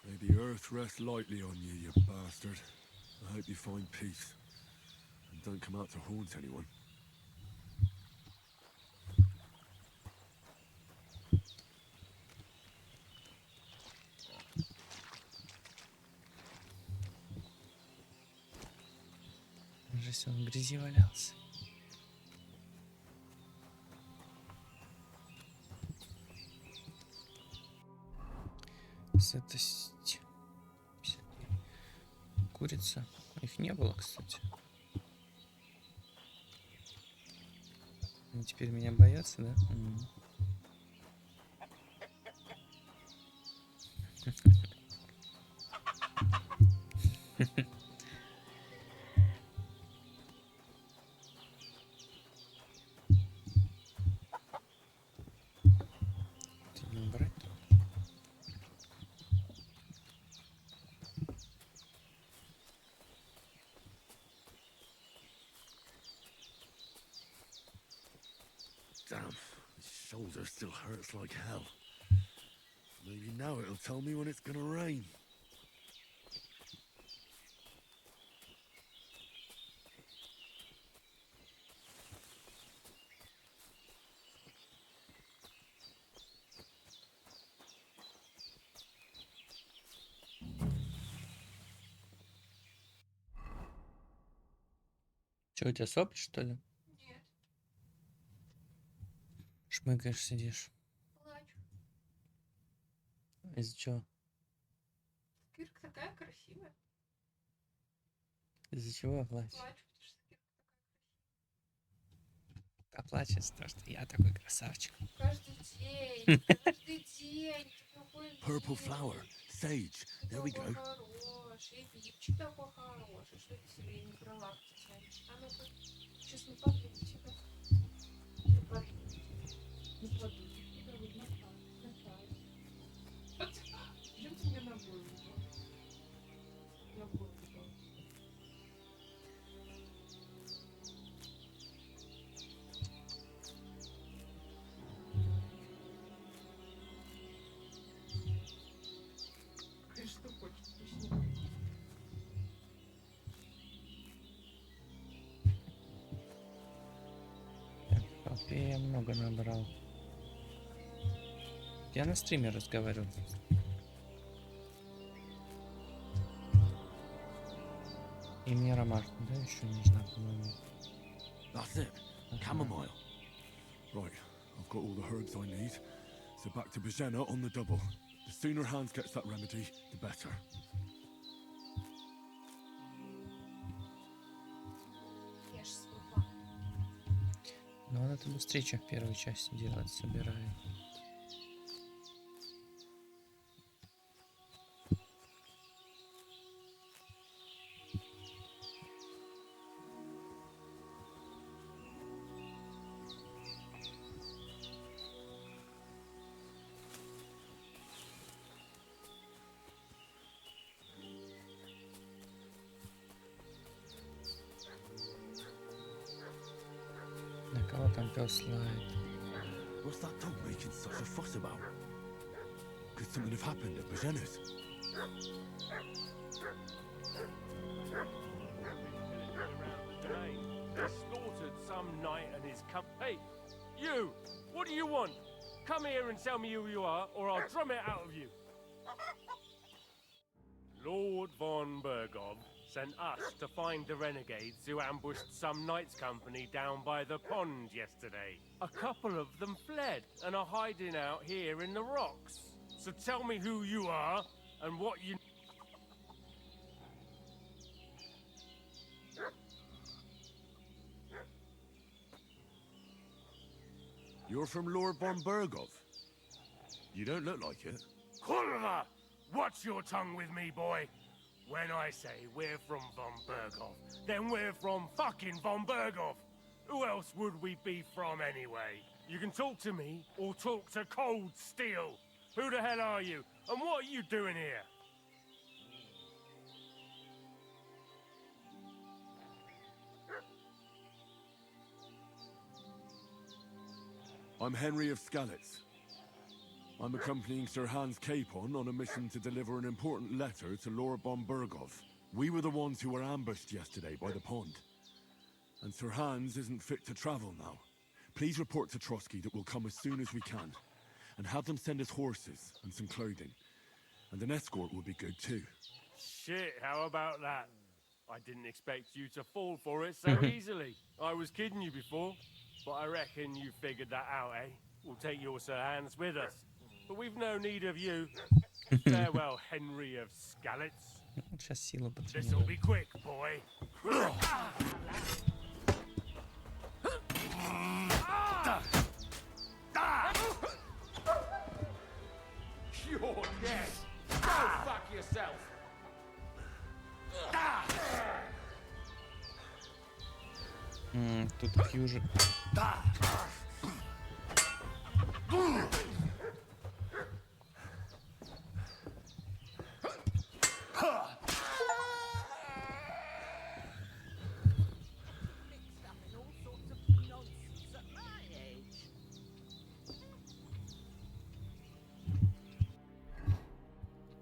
May the earth rest lightly on you, you bastard. I hope you find peace. And don't come out to haunt anyone. Кажется, он в грязи валялся. Сытость. Курица. Их не было, кстати. Они теперь меня боятся, да? Damn, his shoulder still hurts like hell. Maybe now it'll tell me when it's gonna rain. Че, у тебя сопли, что ли? Нет, Шмыгаешь, сидишь. плачу. Из-за чего? Кирка такая красивая. Из-за чего плачешь? Плачу, потому что Кирка А плачешь, то, что я такой красавчик. такая красивая. Каждый день. Ты такой Purple милый, flower, sage. ты There we такой go. хороший, пипчик такой хороший. Что ты себе не крылах тянешь? А ну-ка, сейчас не подумай тебя. Не подумай. Не подумай. Тебя вот не так. Зачем ты мне на голову? На голову. Что хочешь, пусть не. XP я много набрал. Я на стриме разговаривал. И мне ромашка, да, еще нужна, по-моему. That's it. Chamomile. Right, I've got all the herbs I need. So back to Bajena on the double. The sooner Hans gets that remedy, the better. Но он это быстрее, чем в первой части делать, собираю. На кого там пес лает? What's that dog making such a fuss about? Could something have happened at Bajena's? He slaughtered some knight and his Hey, you! What do you want? Come here and tell me who you are, or I'll drum it out of you. Lord von Bergov sent us to find the renegades who ambushed some knights' company down by the pond yesterday. A couple of them fled and are hiding out here in the rocks. So tell me who you are and what you... You're from Lord von Bergov? You don't look like it. Kurva! Watch your tongue with me, boy. When I say we're from von Bergov, then we're from fucking von Bergov. Who else would we be from anyway? You can talk to me or talk to cold steel. Who the hell are you? And what are you doing here? I'm Henry of Skalitz. I'm accompanying Sir Hans Capon on a mission to deliver an important letter to Lord von Bergov. We were the ones who were ambushed yesterday by the pond. And Sir Hans isn't fit to travel now. Please report to Trotsky that we'll come as soon as we can. And have them send us horses and some clothing. And an escort would be good too. Shit, how about that? I didn't expect you to fall for it so easily. I was kidding you before, but I reckon you figured that out, eh? We'll take your Sir Hans with us. But we've no need of you. Farewell, Henry of Skalitz. Сейчас силу This'll потренирую. be quick, boy. You're dead. Go fuck yourself. Тут Q же... Mixed up in all sorts of nonsense at my age.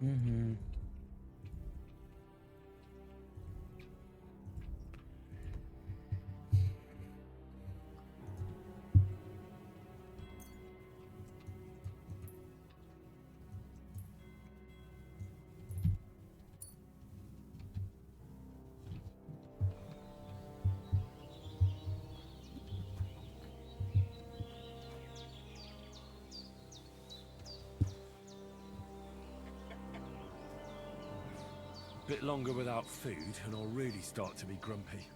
Угу. Bit longer without food, and I'll really start to be grumpy.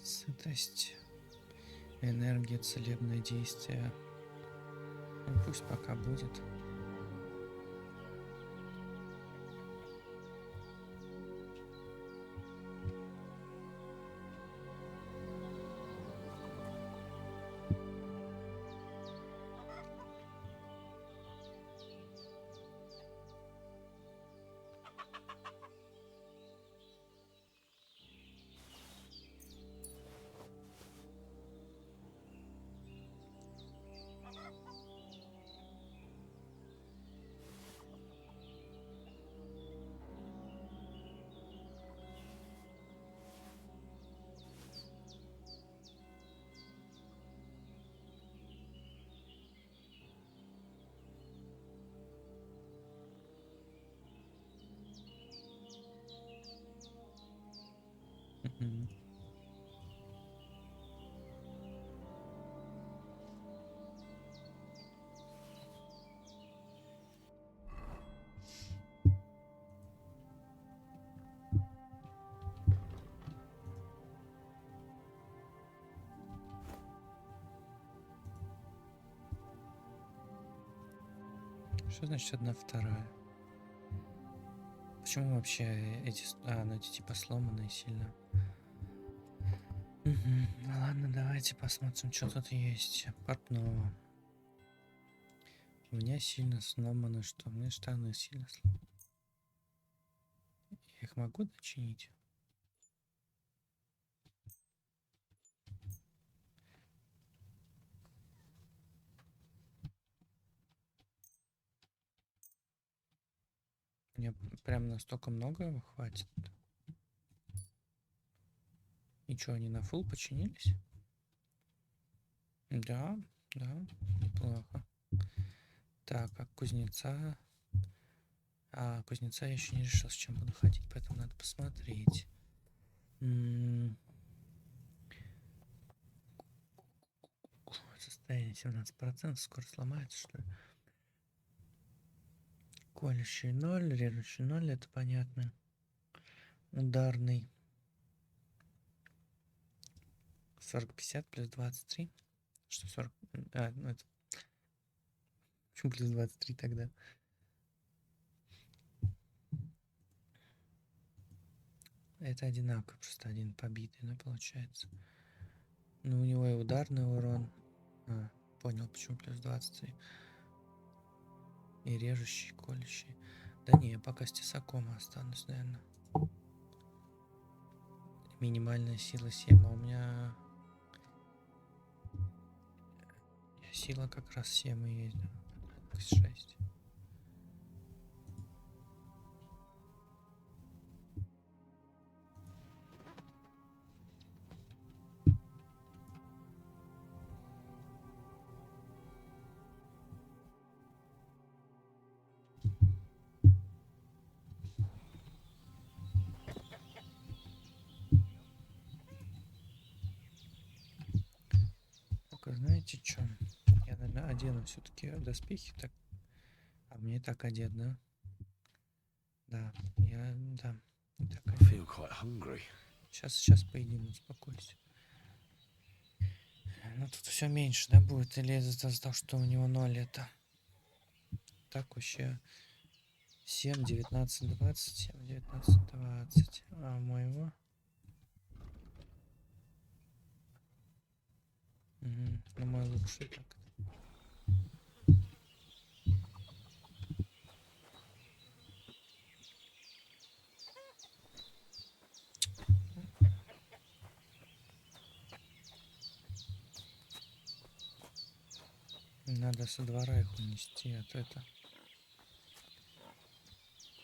Сытость, энергия, целебное действие. Ну, пусть пока будет. Что значит одна вторая? Почему вообще эти... ну эти типа сломанные сильно. Мгм. Ну ладно, давайте посмотрим, что тут есть. Портного. У меня сильно сломано, что? У меня штаны сильно сломаны. Я их могу дочинить? Мне прям настолько много его хватит. И что, они на фул починились? Да, да, неплохо. Так, а кузнеца... кузнеца я еще не решил, с чем буду ходить, поэтому надо посмотреть. Состояние 17%, скоро сломается, что ли? Колющий 0, режущий 0, это понятно. Ударный. 40-50 плюс 23. Что 40? Ну это... Почему плюс 23 тогда? Это одинаково, просто один побитый, но получается. Ну, у него и ударный урон. Понял, почему плюс 23. И режущий, и колющий. Да не, я пока с тесаком останусь, наверное. Минимальная сила 7, а у меня... Сила как раз 7 и есть. 6. Только знаете что? Я, наверное, одену все-таки доспехи так. А мне так одет, да? Да, да. Так одет. Сейчас поедим, успокойся. Ну тут все меньше, да, будет? Или из-за того, что у него 0 это? Так вообще 7, 19, 20, 7, 19, 20. А у моего? Ну мой лучший так. Надо со двора их унести, а то это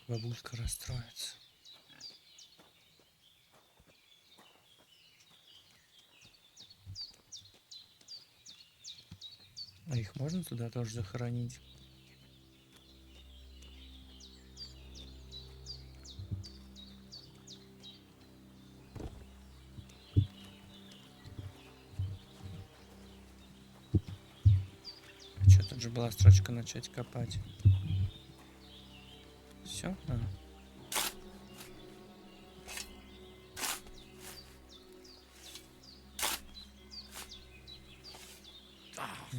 бабулька расстроится. А их можно туда тоже захоронить? Что, тут же была строчка начать копать. Все?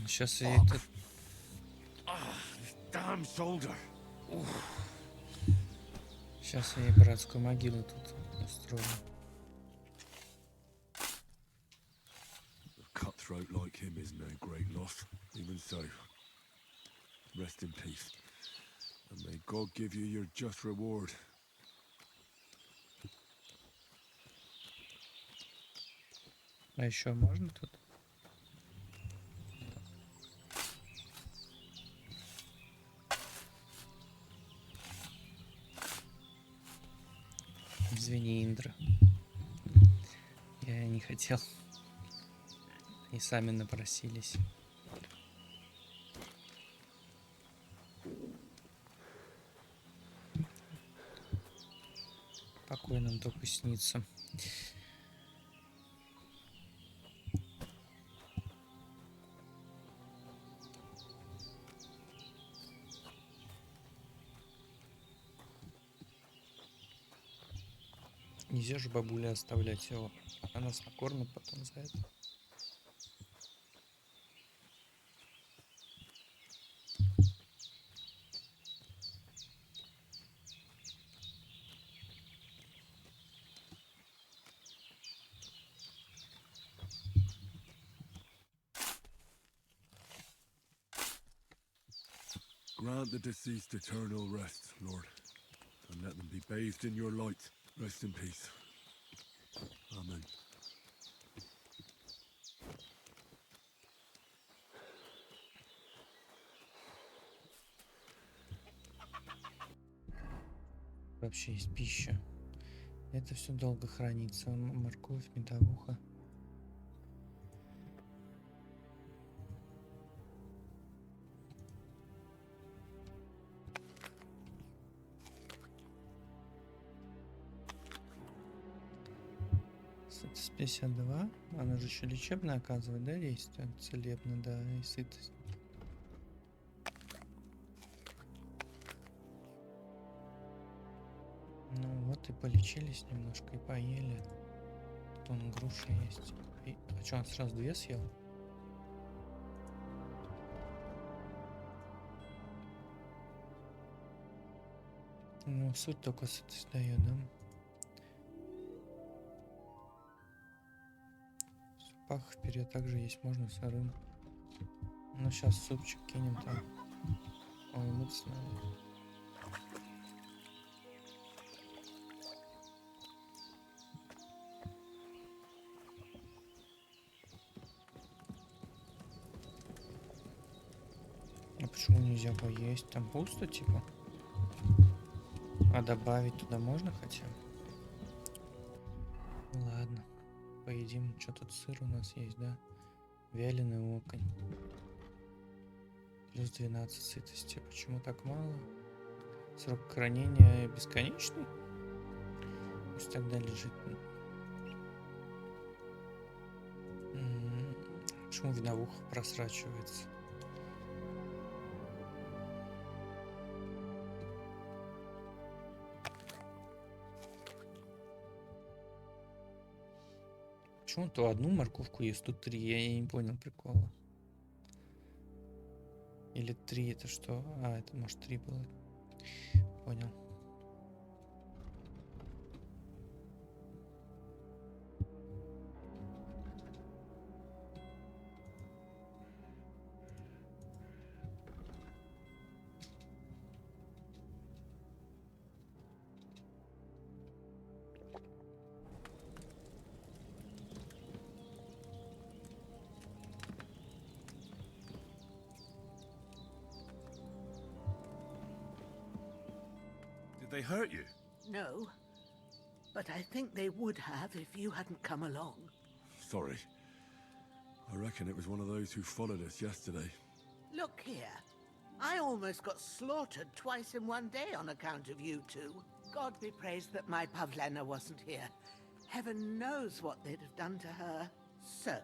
Сейчас я этот... Сейчас я ей братскую могилу тут устрою. Cutthroat like him is no great loss. Even so, rest in peace. And may God give you your just reward. А еще можно тут? Извини, Индра. Я не хотел. И сами напросились. Покойным только снится. Нельзя же бабуле оставлять его. Она нас накормит потом за это. Grant the deceased eternal rest, Lord, and let them be bathed in your light. Rest in peace. Amen. Вообще есть пища. Это все долго хранится. Морковь, медовуха. Сытость 52. Она же еще лечебная, оказывает, да, действие? Целебно, да, и сытость. Ну вот и полечились немножко, и поели. Тут вон груши есть. А что, он сразу 2 съел? Ну, суть только сытость дает, да? В супах вперед также есть, можно сырым. Ну, сейчас супчик кинем там. Ой, мыться надо. А почему нельзя поесть? Там пусто, типа? А добавить туда можно хотя бы? Ладно. Поедим. Что тут сыр у нас есть, да? Вяленый окунь. Плюс 12 сытости. Почему так мало? Срок хранения бесконечный? Пусть тогда лежит. Почему виновуха просрачивается? Почему то одну морковку ест, тут 3? Я не понял прикола. Или 3 это что? А, это может 3 было. Понял. Did they hurt you? No, but I think they would have if you hadn't come along. Sorry. I reckon it was one of those who followed us yesterday. Look here. I almost got slaughtered twice in one day on account of you two. God be praised that my Pavlena wasn't here. Heaven knows what they'd have done to her. So,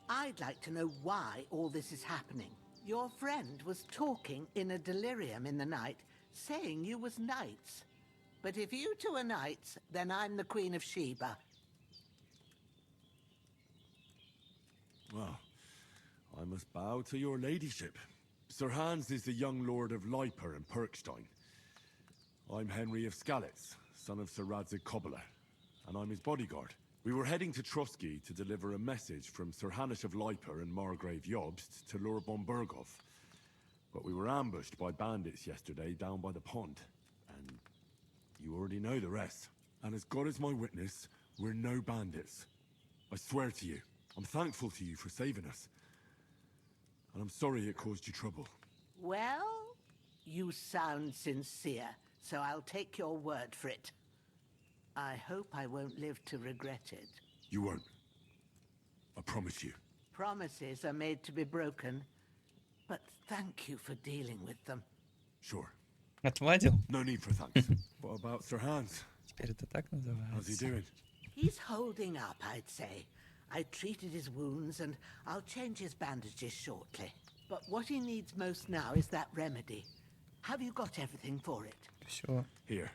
I'd like to know why all this is happening. Your friend was talking in a delirium in the night, saying you was knights. But if you two are knights, then I'm the Queen of Sheba. Well, I must bow to your ladyship. Sir Hans is the young lord of Leiper and Perkstein. I'm Henry of Skalitz, son of Sir Radzig Cobbler, and I'm his bodyguard. We were heading to Trusky to deliver a message from Sir Hanish of Leiper and Margrave Jobst to Lord Bombergov. But we were ambushed by bandits yesterday down by the pond, and you already know the rest. And as God is my witness, we're no bandits. I swear to you, I'm thankful to you for saving us. And I'm sorry it caused you trouble. Well, you sound sincere, so I'll take your word for it. I hope I won't live to regret it. You won't. I promise you. Promises are made to be broken, but thank you for dealing with them. Sure. Отвадил? No need for thanks. What about Sir Hans? Теперь это так How's he называется. doing? He's holding up, I'd say. I treated his wounds, and I'll change his bandages shortly. But what he needs most now is that remedy. Have you got everything for it? Все. Here.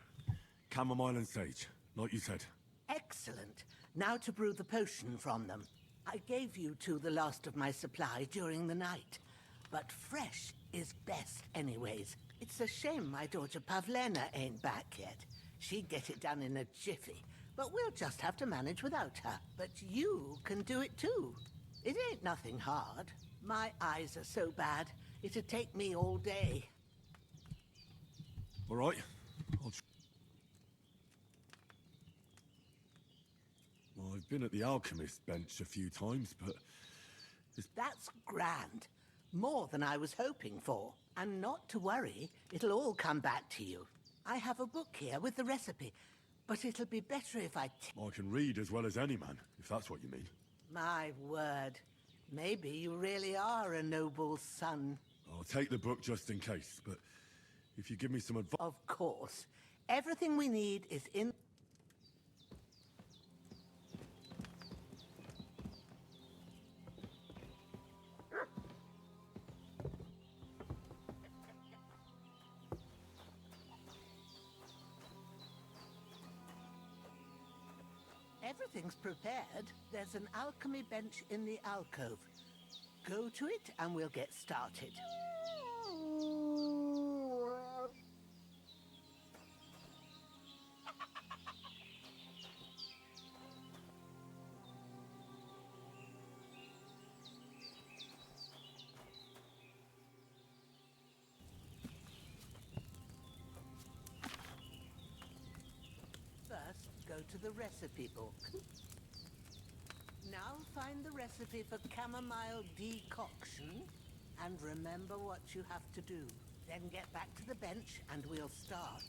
Chamomile and sage, like you said. Excellent. Now to brew the potion from them. I gave you two the last of my supply during the night. But fresh is best anyways. It's a shame my daughter Pavlena ain't back yet. She'd get it done in a jiffy. But we'll just have to manage without her. But you can do it too. It ain't nothing hard. My eyes are so bad, it'd take me all day. All right. Well, I've been at the alchemist bench a few times, but That's grand. More than I was hoping for. And not to worry, it'll all come back to you. I have a book here with the recipe, but it'll be better if I can read as well as any man, if that's what you mean. My word. Maybe you really are a noble son. I'll take the book just in case, but if you give me some advice... Of course. Everything we need is in... Everything's prepared. There's an alchemy bench in the alcove. Go to it and we'll get started. First, go to the recipe book. Now find the recipe for chamomile decoction and remember what you have to do. Then get back to the bench and we'll start.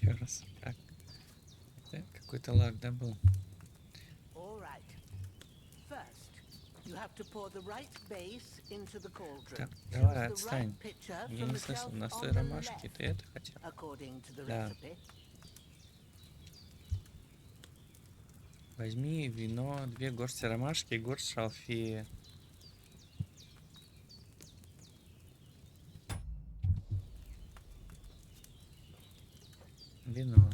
Еще раз. Так. Это какой-то лаг, да, был? All right. First, you have to pour the right base into the cauldron. Так, давай, Choose the отстань. right pitcher Я from не the слышал. shelf Настой on the ромашки. left, Ты это хотел? according to the Да. recipe. Возьми вино, 2 горсти ромашки и горсть шалфея. Вино.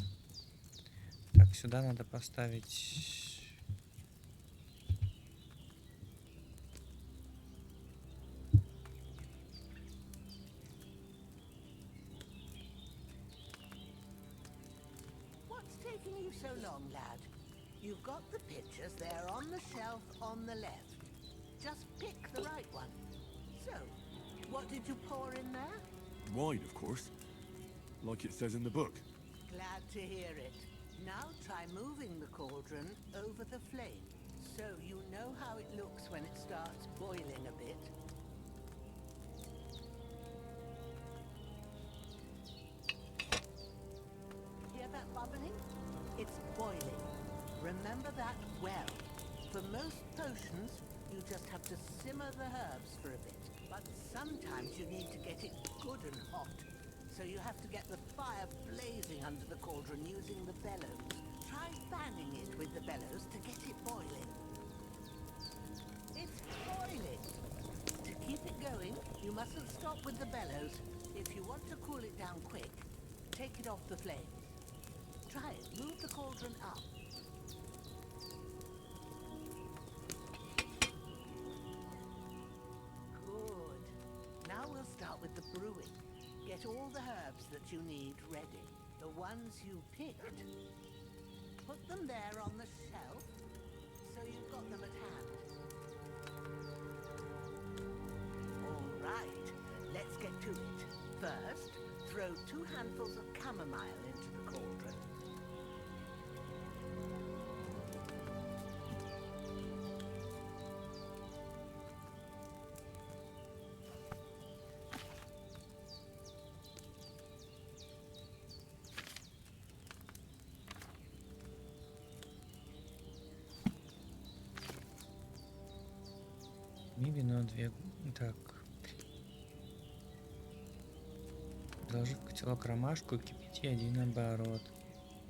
Так, сюда надо поставить... What's taking you so long, lad? You've got the pitchers there on the shelf on the left. Just pick the right one. So, what did you pour in there? Wine, of course. Like it says in the book. Glad to hear it. Now try moving the cauldron over the flame, so you know how it looks when it starts boiling a bit. Hear that bubbling? It's boiling. Remember that well. For most potions, you just have to simmer the herbs for a bit. But sometimes you need to get it good and hot. So you have to get the fire blazing under the cauldron using the bellows. Try fanning it with the bellows to get it boiling. It's boiling! To keep it going, you mustn't stop with the bellows. If you want to cool it down quick, take it off the flames. Try it. Move the cauldron up. Good. Now we'll start with the brewing. Get all the herbs that you need ready. The ones you picked. Put them there on the shelf, so you've got them at hand. All right, let's get to it. First, throw 2 handfuls of chamomile into the cauldron. Возьми вино, 2... Так. Заложи в котелок ромашку и кипяти 1 оборот.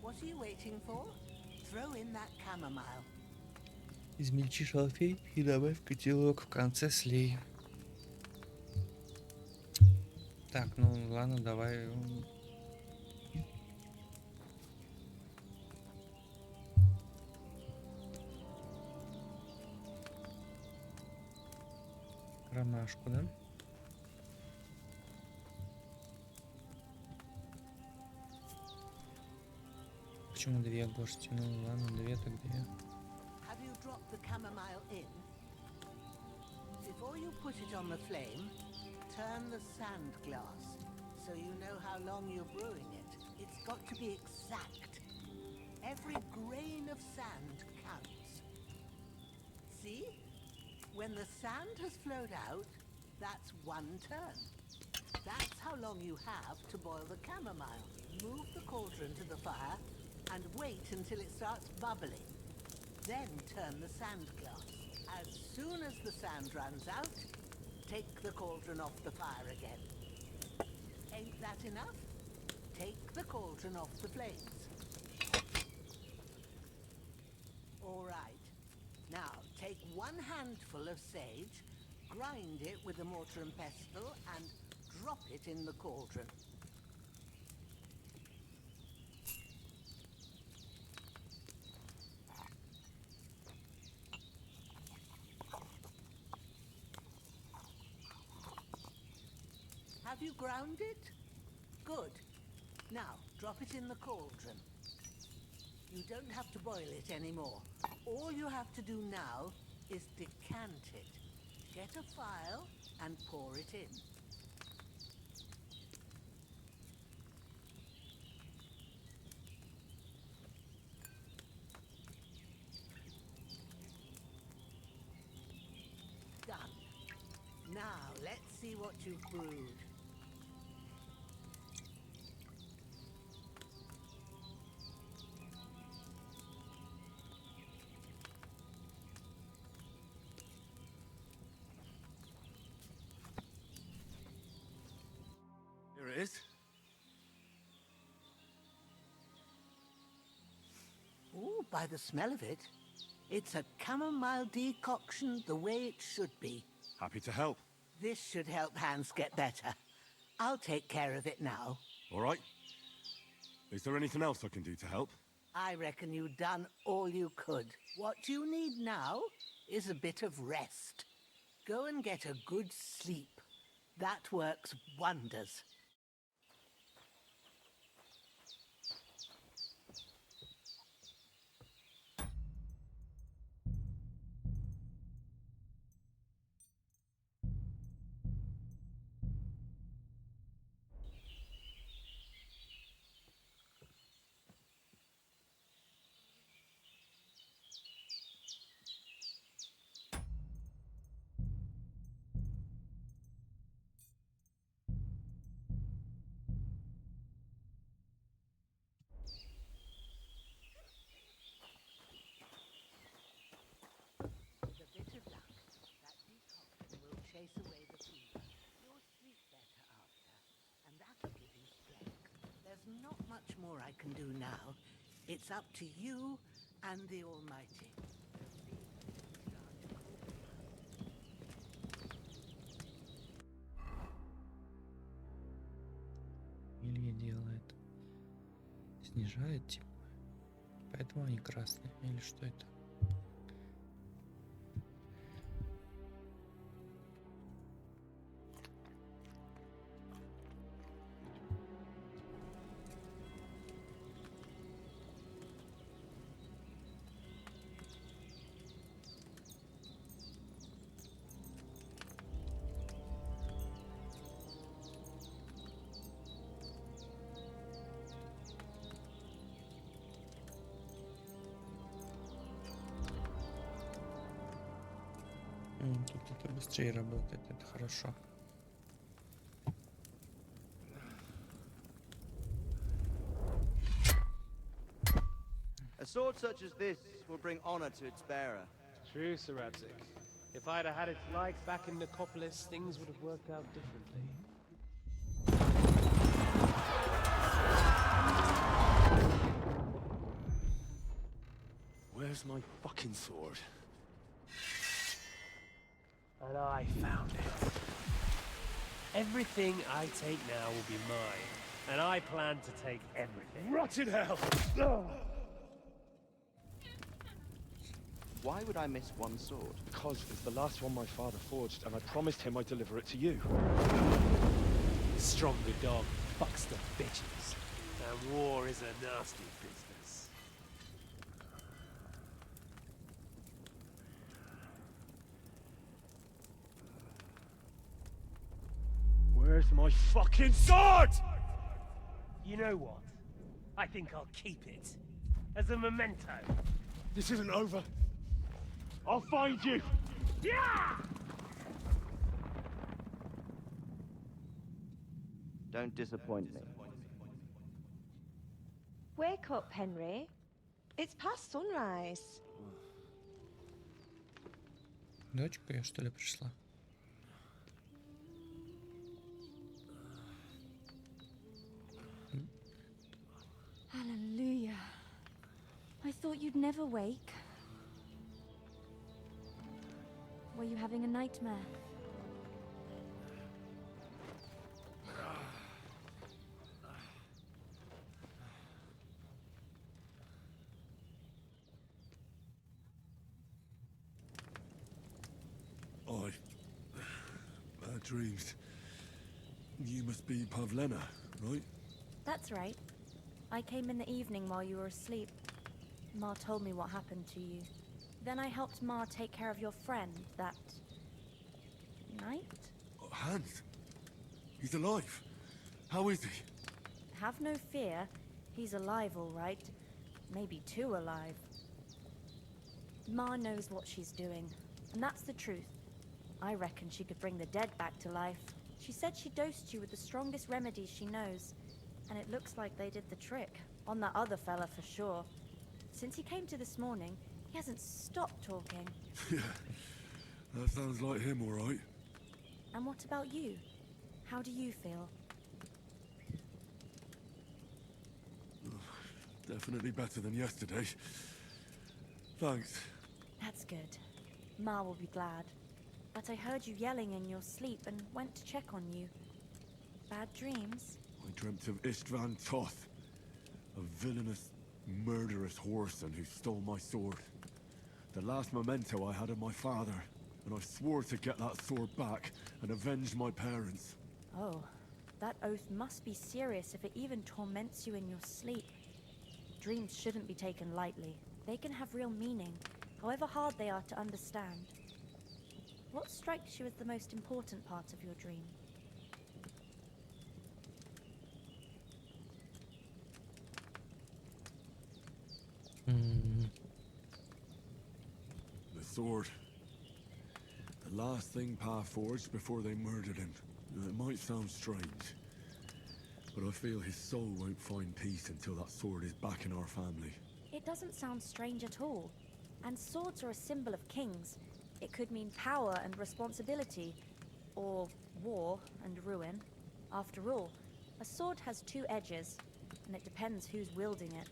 What are you waiting for? Throw in that chamomile. Измельчи шалфей и добавь в котелок. В конце слей. Так, ну ладно, давай. Ромашку, да? почему две Гош тянул? Ладно, две так две. Have you dropped the chamomile in? Before you put it on the flame, turn the sand glass so you know how long you're brewing it. It's got to be exact. Every grain of sand counts. See? When the sand has flowed out, that's 1 turn. That's how long you have to boil the chamomile. Move the cauldron to the fire and wait until it starts bubbling. Then turn the sand glass. As soon as the sand runs out, take the cauldron off the fire again. Ain't that enough? Take the cauldron off the flames. All right. Now, take 1 handful of sage, grind it with a mortar and pestle, and drop it in the cauldron. Have you ground it? Good. Now, drop it in the cauldron. You don't have to boil it anymore. All you have to do now is decant it. Get a phial and pour it in. Done. Now, let's see what you've brewed. Here it is. Ooh, by the smell of it, it's a chamomile decoction the way it should be. Happy to help. This should help Hans get better. I'll take care of it now. All right. Is there anything else I can do to help? I reckon you've done all you could. What you need now is a bit of rest. Go and get a good sleep. That works wonders. Chase away the fever. You'll sleep better after, and that'll give you strength. There's not much more I can do now. It's up to you and the Almighty. Илья делает. Снижает типа. Поэтому они красные. Или что это? Тут это быстрее работает, это хорошо. A sword such as this will bring honor to its bearer. True, Sir Abzik. If I'd have had its like back in Nicopolis, things would have worked out differently. Where's my fucking sword? And I found it. Everything I take now will be mine, and I plan to take everything. Rotted hell! Why would I miss one sword? Because it's the last one my father forged, and I promised him I'd deliver it to you. Stronger dog fucks the bitches, and war is a nasty business. Where's my fucking sword? You know what? I think I'll keep it. As a memento. This isn't over. I'll find you! Yeah! Don't disappoint me. Wake up, Henry. It's past sunrise. Дочка я, что ли, пришла? Hallelujah. I thought you'd never wake. Were you having a nightmare? Bad dreams. You must be Pavlena, right? That's right. I came in the evening while you were asleep. Ma told me what happened to you. Then I helped Ma take care of your friend that night? Hans? He's alive. How is he? Have no fear. He's alive, all right. Maybe too alive. Ma knows what she's doing, and that's the truth. I reckon she could bring the dead back to life. She said she dosed you with the strongest remedies she knows, and it looks like they did the trick. On that other fella for sure. Since he came to this morning, he hasn't stopped talking. Yeah, that sounds like him, all right. And what about you? How do you feel? Definitely better than yesterday. Thanks. That's good. Ma will be glad. But I heard you yelling in your sleep and went to check on you. Bad dreams? I dreamt of Istvan Toth, a villainous, murderous whoreson who stole my sword. The last memento I had of my father, and I swore to get that sword back and avenge my parents. Oh, that oath must be serious if it even torments you in your sleep. Dreams shouldn't be taken lightly. They can have real meaning, however hard they are to understand. What strikes you as the most important part of your dream? The sword. The last thing Pa forged before they murdered him. It might sound strange, but I feel his soul won't find peace until that sword is back in our family. It doesn't sound strange at all. And swords are a symbol of kings. It could mean power and responsibility, or war and ruin. After all, a sword has two edges, and it depends who's wielding it.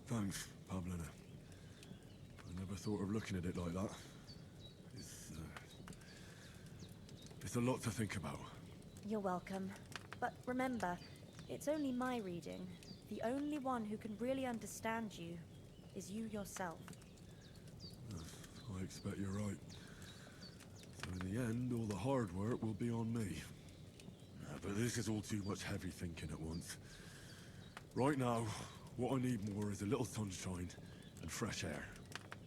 Thanks, Pavlena. I never thought of looking at it like that. It's a lot to think about. You're welcome. But remember, it's only my reading. The only one who can really understand you is you yourself. I expect you're right. So in the end, all the hard work will be on me. But this is all too much heavy thinking at once. Right now, what I need more is a little sunshine and fresh air.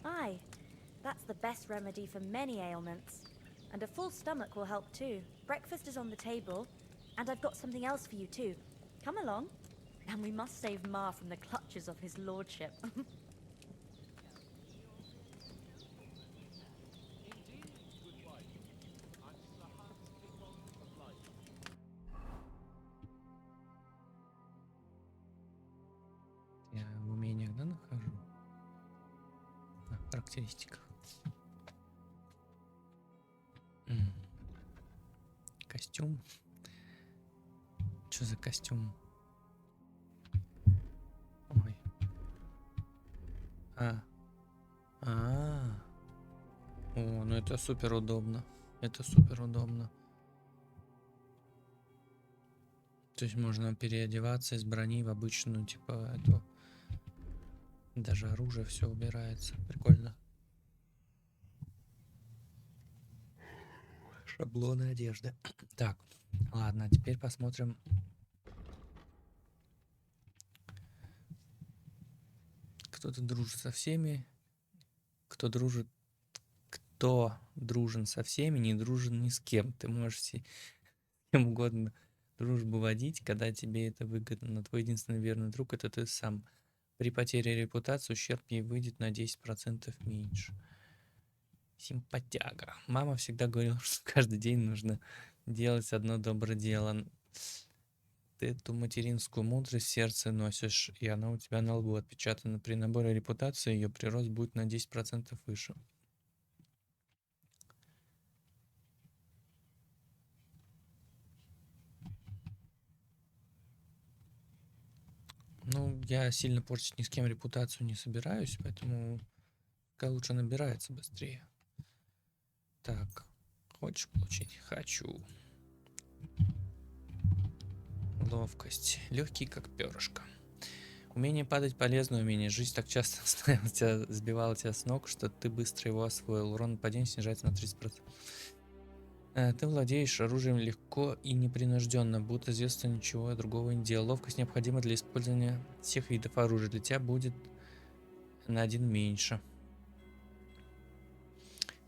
Aye, that's the best remedy for many ailments. And a full stomach will help too. Breakfast is on the table, and I've got something else for you too. Come along. And we must save Ma from the clutches of his lordship. Я в умениях, да, нахожу? В характеристиках. Костюм. Что за костюм? Ой. О, ну это супер удобно. Это супер удобно. То есть можно переодеваться из брони в обычную, типа, эту. Даже оружие все убирается. Прикольно. Шаблоны одежды. Так, ладно, теперь посмотрим. Кто-то дружит со всеми. Кто кто дружен со всеми, не дружен ни с кем. Ты можешь с кем угодно дружбу водить, когда тебе это выгодно. Но твой единственный верный друг — это ты сам. При потере репутации ущерб ей выйдет на 10% меньше. Симпатяга. Мама всегда говорила, что каждый день нужно делать одно доброе дело. Ты эту материнскую мудрость в сердце носишь, и она у тебя на лбу отпечатана. При наборе репутации ее прирост будет на 10% выше. Ну, я сильно портить ни с кем репутацию не собираюсь, поэтому пускай лучше набирается быстрее. Так, хочешь получить? Хочу. Ловкость. Легкий, как перышко. Умение падать — полезное умение. Жизнь так часто сбивала тебя с ног, что ты быстро его освоил. Урон нападения снижается на 30%. Ты владеешь оружием легко и непринужденно, будто с детства ничего другого не делал. Ловкость необходима для использования всех видов оружия. Для тебя будет на 1 меньше.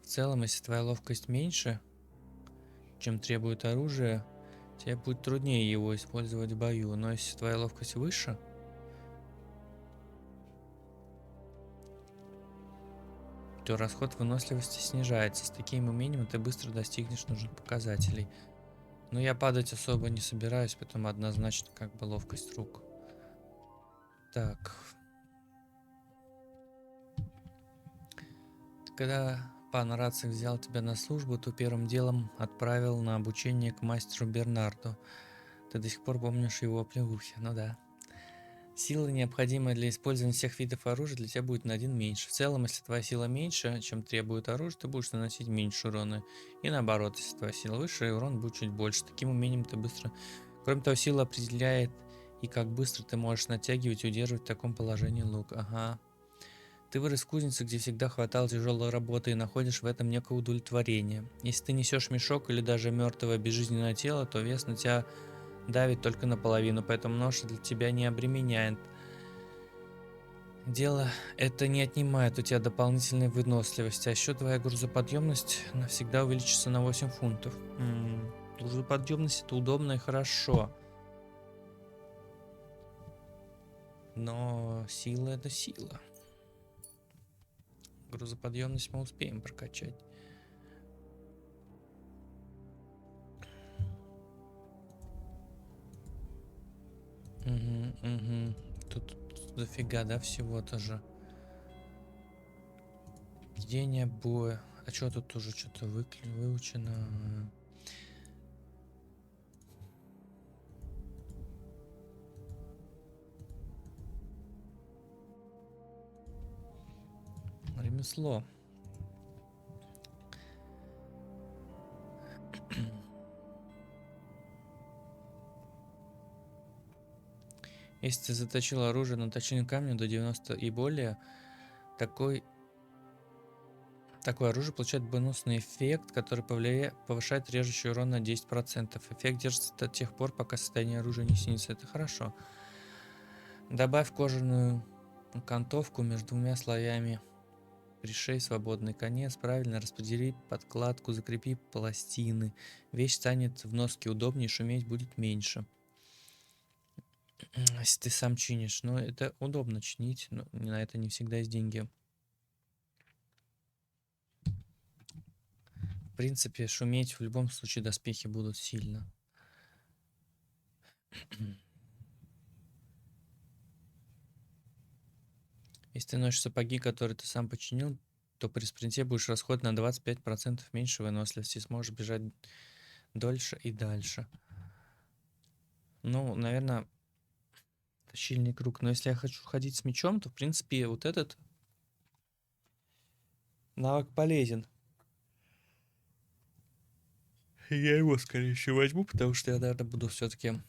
В целом, если твоя ловкость меньше, чем требует оружие, тебе будет труднее его использовать в бою. Но если твоя ловкость выше, то расход выносливости снижается. С таким умением ты быстро достигнешь нужных показателей. Но я падать особо не собираюсь, поэтому однозначно как бы ловкость рук. Так. Когда пан Рацик взял тебя на службу, то первым делом отправил на обучение к мастеру Бернарду. Ты до сих пор помнишь его оплеухи, ну да. Сила, необходимая для использования всех видов оружия, для тебя будет на 1 меньше. В целом, если твоя сила меньше, чем требует оружие, ты будешь наносить меньше урона. И наоборот, если твоя сила выше, урон будет чуть больше. Таким умением ты быстро... Кроме того, сила определяет и как быстро ты можешь натягивать и удерживать в таком положении лук. Ага. Ты вырос в кузнице, где всегда хватало тяжелой работы, и находишь в этом некое удовлетворение. Если ты несешь мешок или даже мертвое безжизненное тело, то вес на тебя давит только наполовину, поэтому ноша для тебя не обременяет. Дело это не отнимает у тебя дополнительной выносливости, а еще твоя грузоподъемность навсегда увеличится на 8 фунтов. Грузоподъемность — это удобно и хорошо. Но сила — это сила. Грузоподъемность мы успеем прокачать. Угу. Тут дофига, да, всего тоже. Ведение боя. А что тут уже что-то выучено? Ремесло. Если ты заточил оружие на точильном камне до 90 и более, такое оружие получает бонусный эффект, который повышает режущий урон на 10%. Эффект держится до тех пор, пока состояние оружия не снизится. Это хорошо. Добавь кожаную окантовку между 2 слоями. Пришей свободный конец, правильно распредели подкладку, закрепи пластины. Вещь станет в носке удобнее, шуметь будет меньше. Если ты сам чинишь, но это удобно чинить, но на это не всегда есть деньги. В принципе, шуметь в любом случае доспехи будут сильно. Если ты носишь сапоги, которые ты сам починил, то при спринте будешь расходовать на 25% меньше выносливости и сможешь бежать дольше и дальше. Ну, наверное, щильный круг. Но если я хочу ходить с мечом, то, в принципе, вот этот навык полезен. Я его, скорее всего, возьму, потому что я, наверное, буду все-таки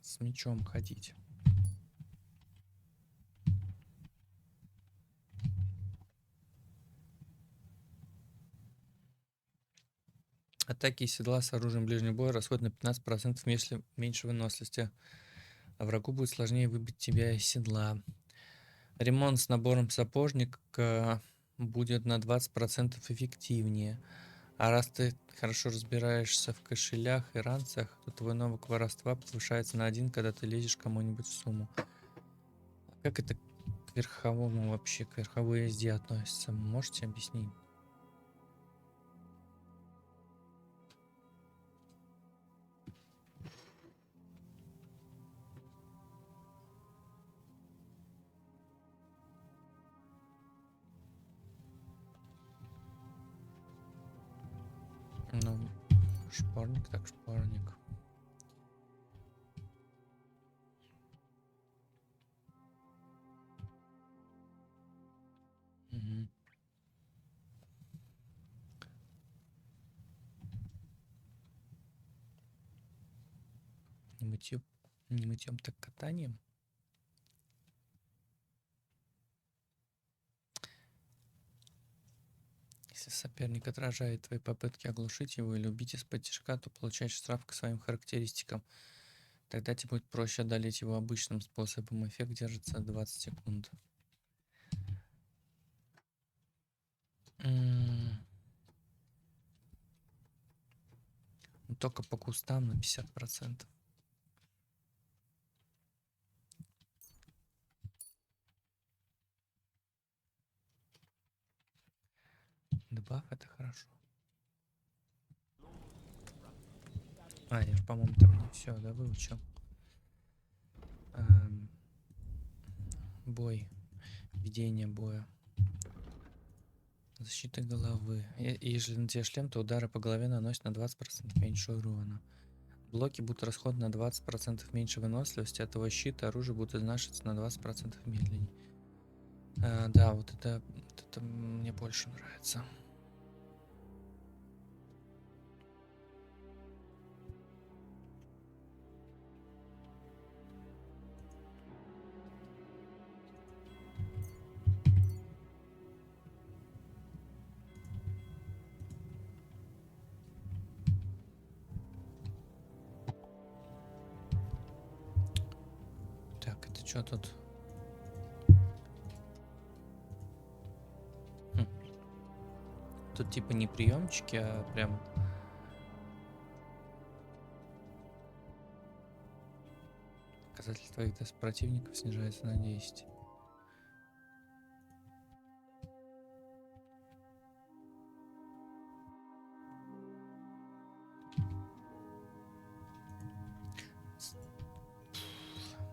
с мечом ходить. Атаки из седла с оружием ближнего боя расходят на 15%, если меньше выносливости. А врагу будет сложнее выбить тебя из седла. Ремонт с набором сапожника будет на 20% эффективнее. А раз ты хорошо разбираешься в кошелях и ранцах, то твой навык воровства повышается на 1, когда ты лезешь кому-нибудь в сумму. Как это к верховому вообще, к верховой езде относится? Можете объяснить? Ну, шпорник так шпорник. Мгм. Не мытьем, так катанием. Если соперник отражает твои попытки оглушить его или убить из-под тишка, то получаешь штраф к своим характеристикам. Тогда тебе будет проще одолеть его обычным способом. Эффект держится 20 секунд. Только по кустам на 50%. Дебаф это хорошо. А, я, по-моему, там не все, да, выучил. Бой. Ведение боя. Защита головы. Если на тебе шлем, то удары по голове наносят на 20% меньше урона. Блоки будут расходованы на 20% меньше выносливости, а твой щит и оружие будут изнашиваться на 20% медленнее. Да, вот это мне больше нравится. Так, это что тут? Тут типа не приемчики, а прям показатель твоих противников снижается на 10.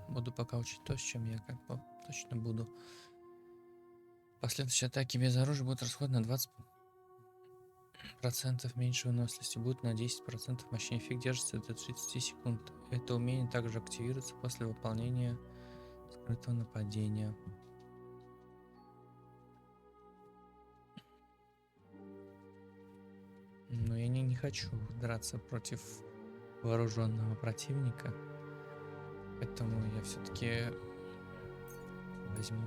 Буду пока учить то, с чем я как бы точно буду. Последующие атаки без оружия будут расходованы на 20% меньше выносливости, будет на 10% мощнее. Эффект держится до 30 секунд. Это умение также активируется после выполнения скрытого нападения. Но я не хочу драться против вооруженного противника, поэтому я все-таки возьму.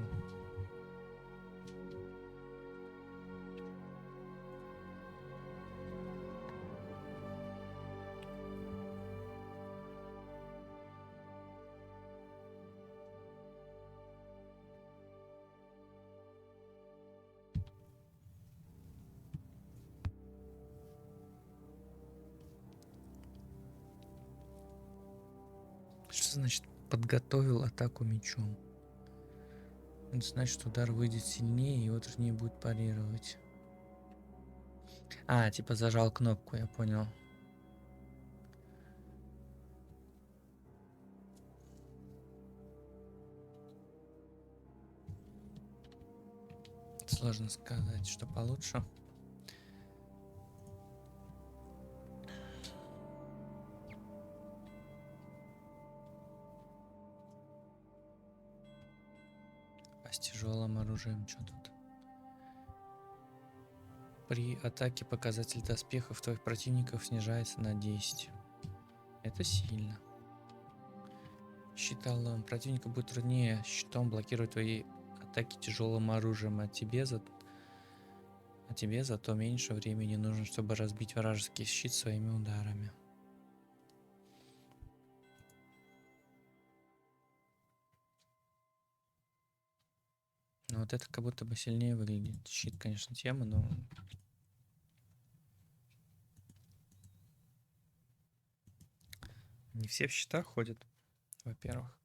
Что значит подготовил атаку мечом? Это значит, удар выйдет сильнее, и утренний будет парировать. А, типа зажал кнопку, я понял. Сложно сказать, что получше. А с тяжелым оружием что тут? При атаке показатель доспехов твоих противников снижается на 10. Это сильно. Щитолом. Противнику будет труднее щитом блокировать твои атаки тяжелым оружием, а тебе зато меньше времени нужно, чтобы разбить вражеский щит своими ударами. Но вот это как будто бы сильнее выглядит. Щит, конечно, тема, но... Не все в щитах ходят, во-первых.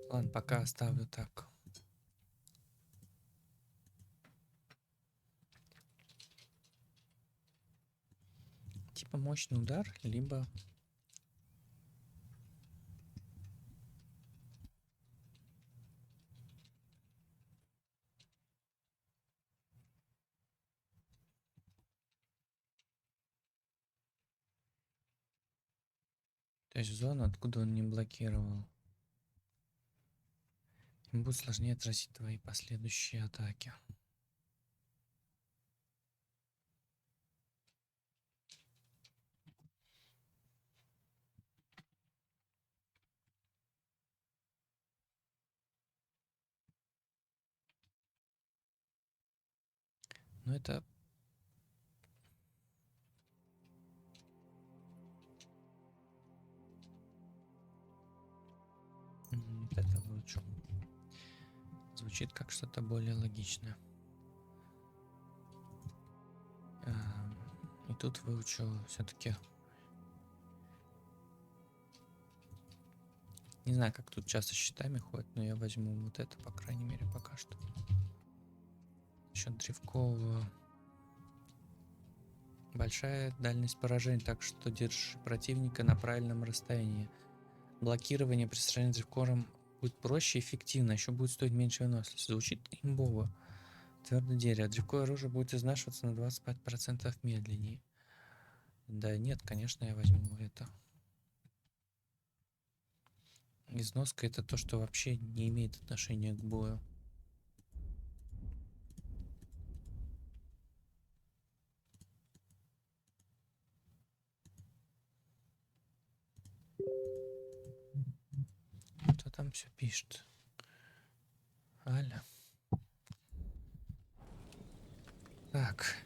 Ладно, пока оставлю так. Типа мощный удар, либо... То есть зону, откуда он не блокировал. Им будет сложнее отразить твои последующие атаки. Но это... Вот это выучу. Звучит как что-то более логичное. И тут выучу все-таки... Не знаю, как тут часто щитами ходят, но я возьму вот это, по крайней мере, пока что. Еще древкового. Большая дальность поражения, так что держи противника на правильном расстоянии. Блокирование при сражении с древкором будет проще и эффективно, еще будет стоить меньше выносливости. Звучит имбово. Твердое дерево. Древкое оружие будет изнашиваться на 25% медленнее. Да нет, конечно, я возьму это. Износка это то, что вообще не имеет отношения к бою. Кто там все пишет? Аля. Так.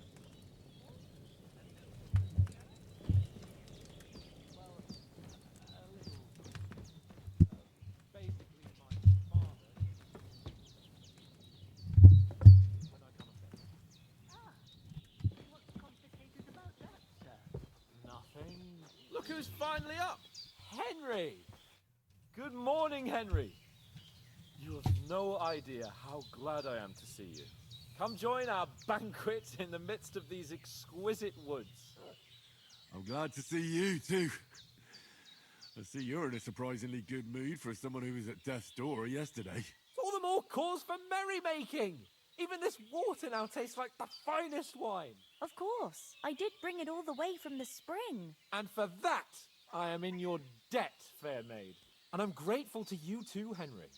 Nothing. Look who's finally up! Henry! Good morning, Henry! You have no idea how glad I am to see you. Come join our banquet in the midst of these exquisite woods. I'm glad to see you too. I see you're in a surprisingly good mood for someone who was at death's door yesterday. All the more cause for merrymaking! Even this water now tastes like the finest wine. Of course. I did bring it all the way from the spring. And for that, I am in your debt, fair maid. And I'm grateful to you too, Henry.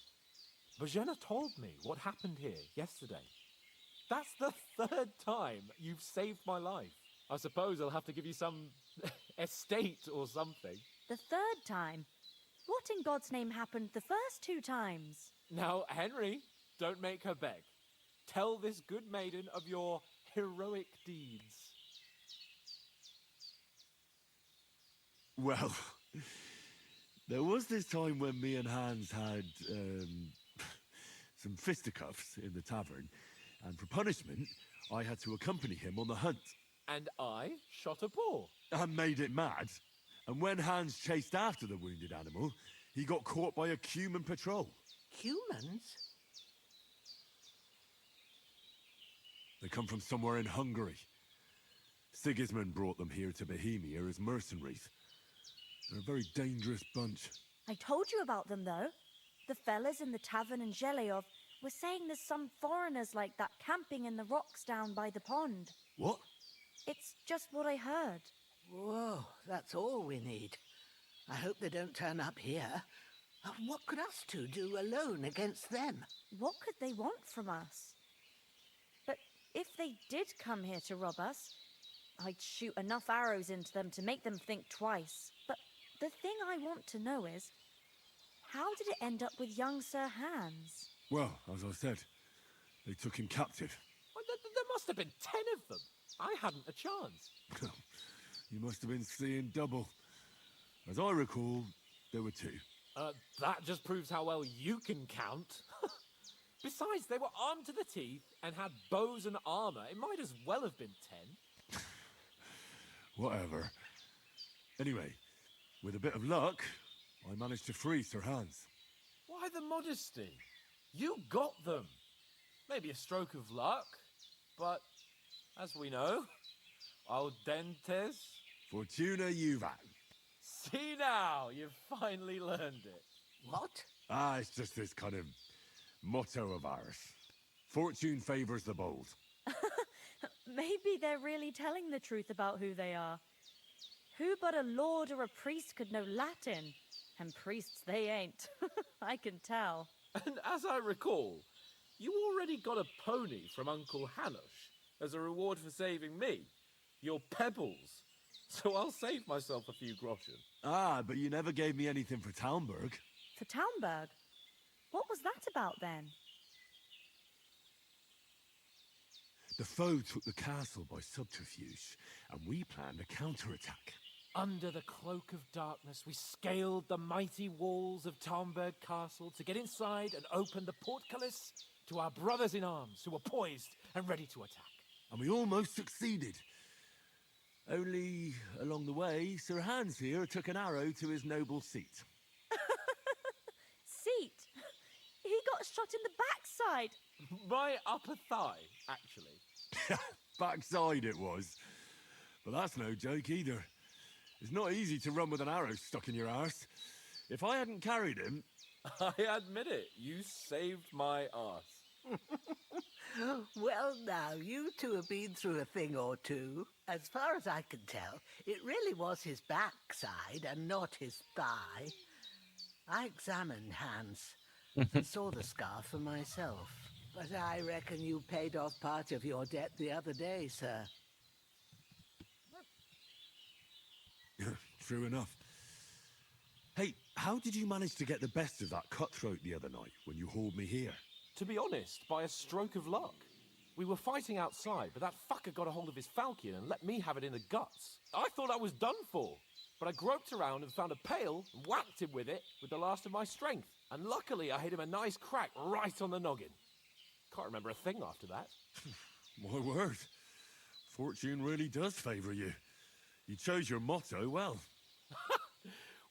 Bojena told me what happened here yesterday. That's the third time you've saved my life. I suppose I'll have to give you some estate or something. The third time? What in God's name happened the first 2 times? Now, Henry, don't make her beg. Tell this good maiden of your heroic deeds. Well, there was this time when me and Hans had some fisticuffs in the tavern, and for punishment, I had to accompany him on the hunt. And I shot a boar. And made it mad. And when Hans chased after the wounded animal, he got caught by a human patrol. Humans? They come from somewhere in Hungary. Sigismund brought them here to Bohemia as mercenaries. They're a very dangerous bunch. I told you about them, though. The fellas in the tavern in Zheleov were saying there's some foreigners like that camping in the rocks down by the pond. What? It's just what I heard. Whoa, that's all we need. I hope they don't turn up here. What could us two do alone against them? What could they want from us? But if they did come here to rob us, I'd shoot enough arrows into them to make them think twice. But the thing I want to know is, how did it end up with young Sir Hans? Well, as I said, they took him captive. Well, there must have been 10 of them. I hadn't a chance. You must have been seeing double. As I recall, there were 2. That just proves how well you can count. Besides, they were armed to the teeth and had bows and armor. It might as well have been 10. Whatever. Anyway, with a bit of luck, I managed to free Sir Hans. Why the modesty? You got them. Maybe a stroke of luck, but as we know, al dentes. Fortuna juvat. See now, you've finally learned it. What? Ah, it's just this kind of motto of ours. Fortune favors the bold. Maybe they're really telling the truth about who they are. Who but a lord or a priest could know Latin? And priests they ain't. I can tell. And as I recall, you already got a pony from Uncle Hanush as a reward for saving me. Your pebbles. So I'll save myself a few groschen. Ah, but you never gave me anything for Talmberg. For Talmberg? What was that about then? The foe took the castle by subterfuge, and we planned a counterattack. Under the cloak of darkness, we scaled the mighty walls of Talmberg Castle to get inside and open the portcullis to our brothers in arms who were poised and ready to attack. And we almost succeeded. Only, along the way, Sir Hans here took an arrow to his noble seat. Seat? He got shot in the backside. My upper thigh, actually. Backside it was. But that's no joke either. It's not easy to run with an arrow stuck in your arse. If I hadn't carried him... I admit it, you saved my arse. Well, now, you two have been through a thing or two. As far as I can tell, it really was his backside and not his thigh. I examined Hans and saw the scar for myself. But I reckon you paid off part of your debt the other day, sir. True enough. Hey, how did you manage to get the best of that cutthroat the other night when you hauled me here? To be honest, by a stroke of luck. We were fighting outside, but that fucker got a hold of his falchion and let me have it in the guts. I thought I was done for, but I groped around and found a pail and whacked him with it with the last of my strength. And luckily, I hit him a nice crack right on the noggin. Can't remember a thing after that. My word. Fortune really does favor you. You chose your motto well.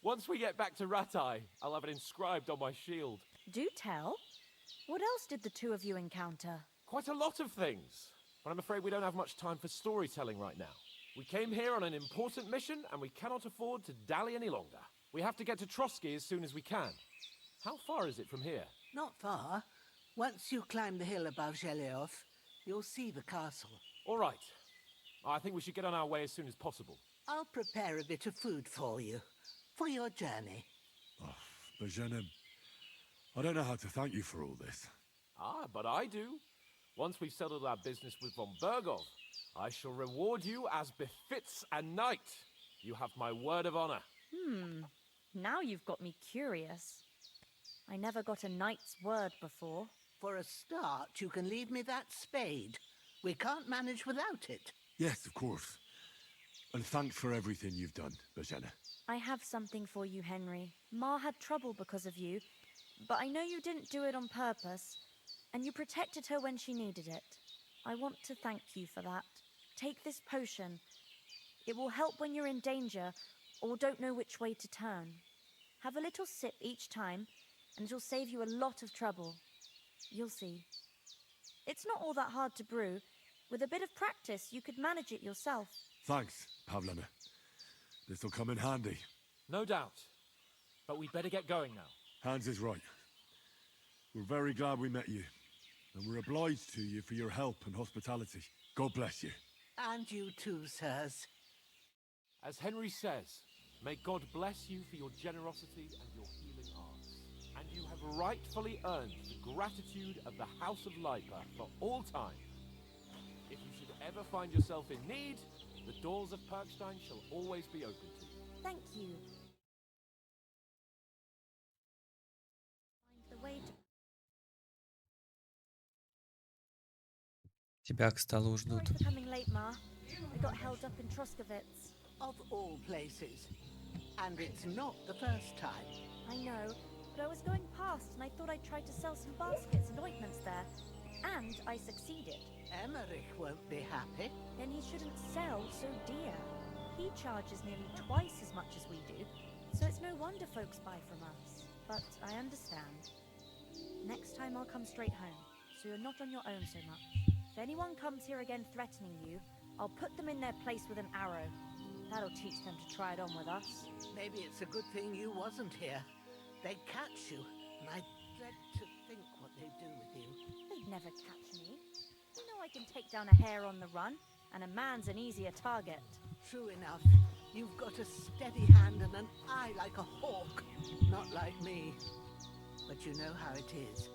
Once we get back to Ratai, I'll have it inscribed on my shield. Do tell. What else did the two of you encounter? Quite a lot of things, but I'm afraid we don't have much time for storytelling right now. We came here on an important mission, and we cannot afford to dally any longer. We have to get to Trotsky as soon as we can. How far is it from here? Not far. Once you climb the hill above Zhelioth, you'll see the castle. All right. I think we should get on our way as soon as possible. I'll prepare a bit of food for you, for your journey. Oh, Bajana, I don't know how to thank you for all this. Ah, but I do. Once we've settled our business with von Bergov, I shall reward you as befits a knight. You have my word of honor. Now you've got me curious. I never got a knight's word before. For a start, you can leave me that spade. We can't manage without it. Yes, of course. And thanks for everything you've done, Bajana. I have something for you, Henry. Ma had trouble because of you, but I know you didn't do it on purpose, and you protected her when she needed it. I want to thank you for that. Take this potion. It will help when you're in danger or don't know which way to turn. Have a little sip each time, and it'll save you a lot of trouble. You'll see. It's not all that hard to brew. With a bit of practice, you could manage it yourself. Thanks, Pavlana. This'll come in handy. No doubt. But we'd better get going now. Hans is right. We're very glad we met you. And we're obliged to you for your help and hospitality. God bless you. And you too, sirs. As Henry says, may God bless you for your generosity and your healing arts. And you have rightfully earned the gratitude of the House of Lipa for all time. If you should ever find yourself in need, the doors of Perkstein shall always be open to you. Thank you. Find the way to... Тебя к столу ждут. Sorry for coming late, Ma. I got held up in Of all places. And it's not the first time. I know, but I was going past and I thought I'd try to sell some baskets and ointments there. And I succeeded. Emmerich won't be happy. Then he shouldn't sell so dear. He charges nearly twice as much as we do, so it's no wonder folks buy from us. But I understand. Next time I'll come straight home, so you're not on your own so much. If anyone comes here again threatening you, I'll put them in their place with an arrow. That'll teach them to try it on with us. Maybe it's a good thing you wasn't here. They'd catch you, and I dread to think what they'd do with you. They'd never catch me. You know I can take down a hare on the run, and a man's an easier target. True enough. You've got a steady hand and an eye like a hawk. Not like me. But you know how it is.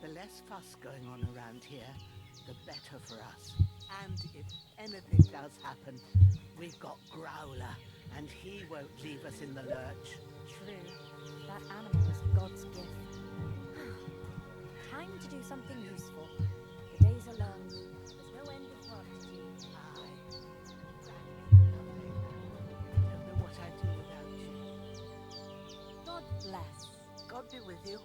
The less fuss going on around here, the better for us. And if anything does happen, we've got Growler, and he won't leave us in the lurch. True. That animal is God's gift. Time to do something useful. The days are long. There's no end of work to do. I don't know what I'd do without you. God bless. God be with you.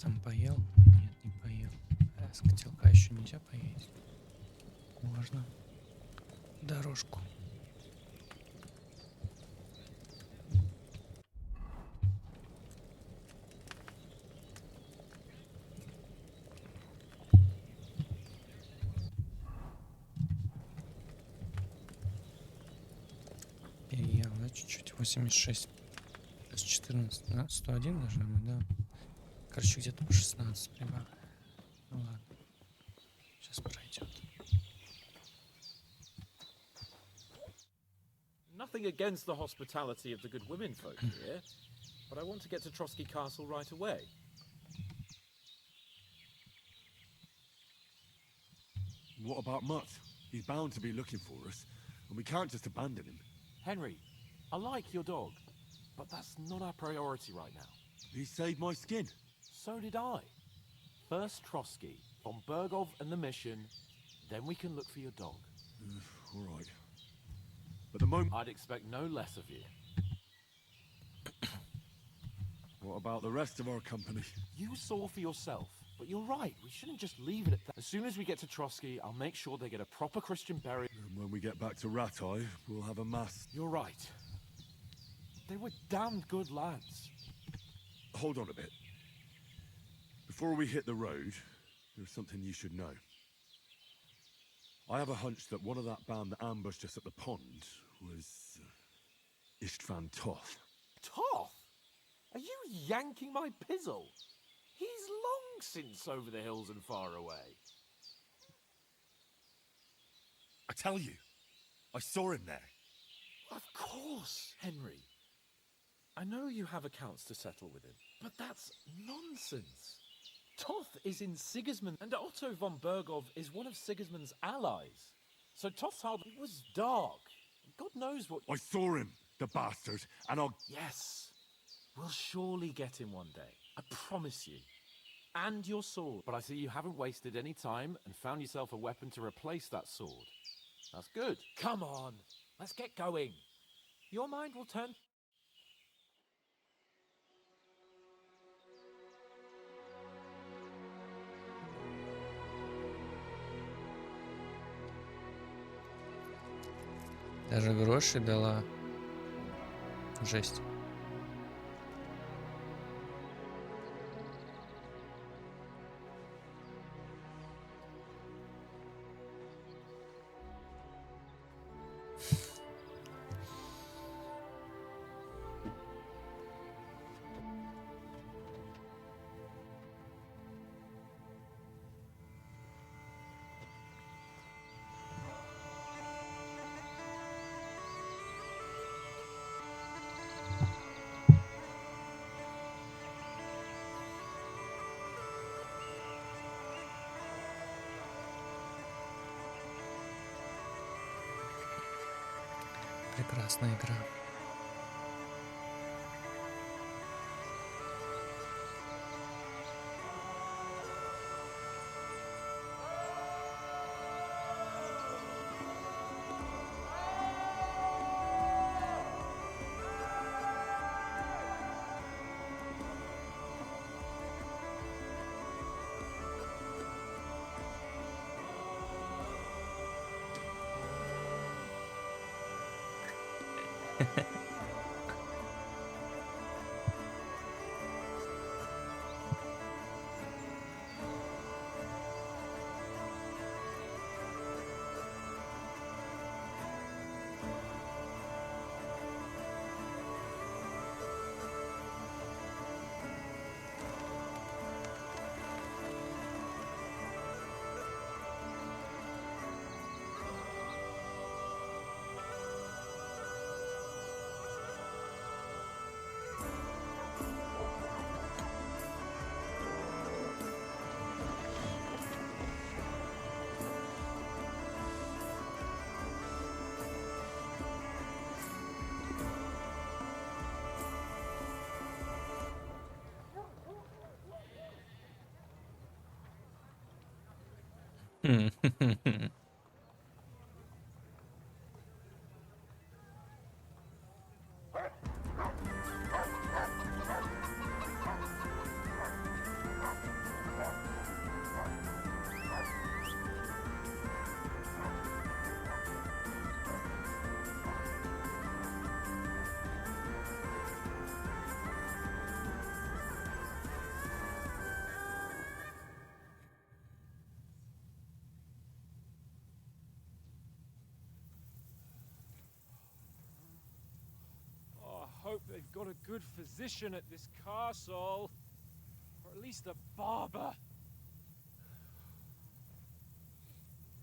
Там поел? Нет, не поел. А с котелка еще нельзя поесть? Можно. Дорожку. Переел, да, чуть-чуть. 86 плюс 14, да? 101 должно быть, да? Короче, где-то по 16 прибавлю. Ну ладно. Сейчас пройдет. Nothing against the hospitality of the good women folk here, but I want to get to Trotsky Castle right away. What about Mutt? He's bound to be looking for us, and we can't just abandon him. Henry, I like your dog, but that's not our priority right now. He saved my skin. So did I. First Trotsky, von Bergov and the mission, then we can look for your dog. All right. But the moment... I'd expect no less of you. What about the rest of our company? You saw for yourself, but you're right. We shouldn't just leave it at that. As soon as we get to Trotsky, I'll make sure they get a proper Christian burial. And when we get back to Ratai, we'll have a mass. You're right. They were damned good lads. Hold on a bit. Before we hit the road, there's something you should know. I have a hunch that one of that band that ambushed us at the pond was Istvan Toth. Toth? Are you yanking my pizzle? He's long since over the hills and far away. I tell you, I saw him there. Of course, Henry. I know you have accounts to settle with him, but that's nonsense. Toth is in Sigismund, and Otto von Bergov is one of Sigismund's allies. So Toth's hard. It was dark. God knows what... I saw him, the bastard, and I'll... Yes. We'll surely get him one day. I promise you. And your sword. But I see you haven't wasted any time and found yourself a weapon to replace that sword. That's good. Come on. Let's get going. Your mind will turn... Даже гроши дала. Жесть. Прекрасная игра. Hope they've got a good physician at this castle. Or at least a barber.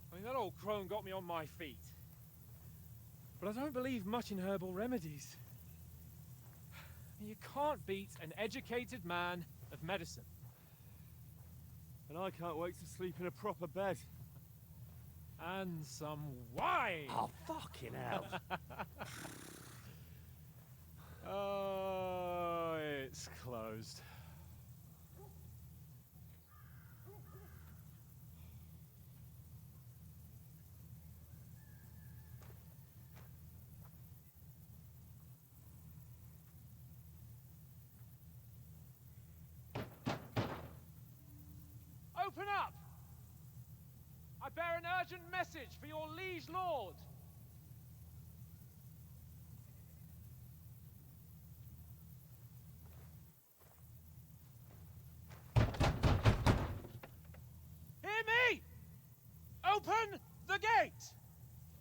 I mean, that old crone got me on my feet. But I don't believe much in herbal remedies. You can't beat an educated man of medicine. And I can't wait to sleep in a proper bed. And some wine! Oh, fucking hell. Oh, it's closed. Open up! I bear an urgent message for your liege lord. Hear me! Open the gate!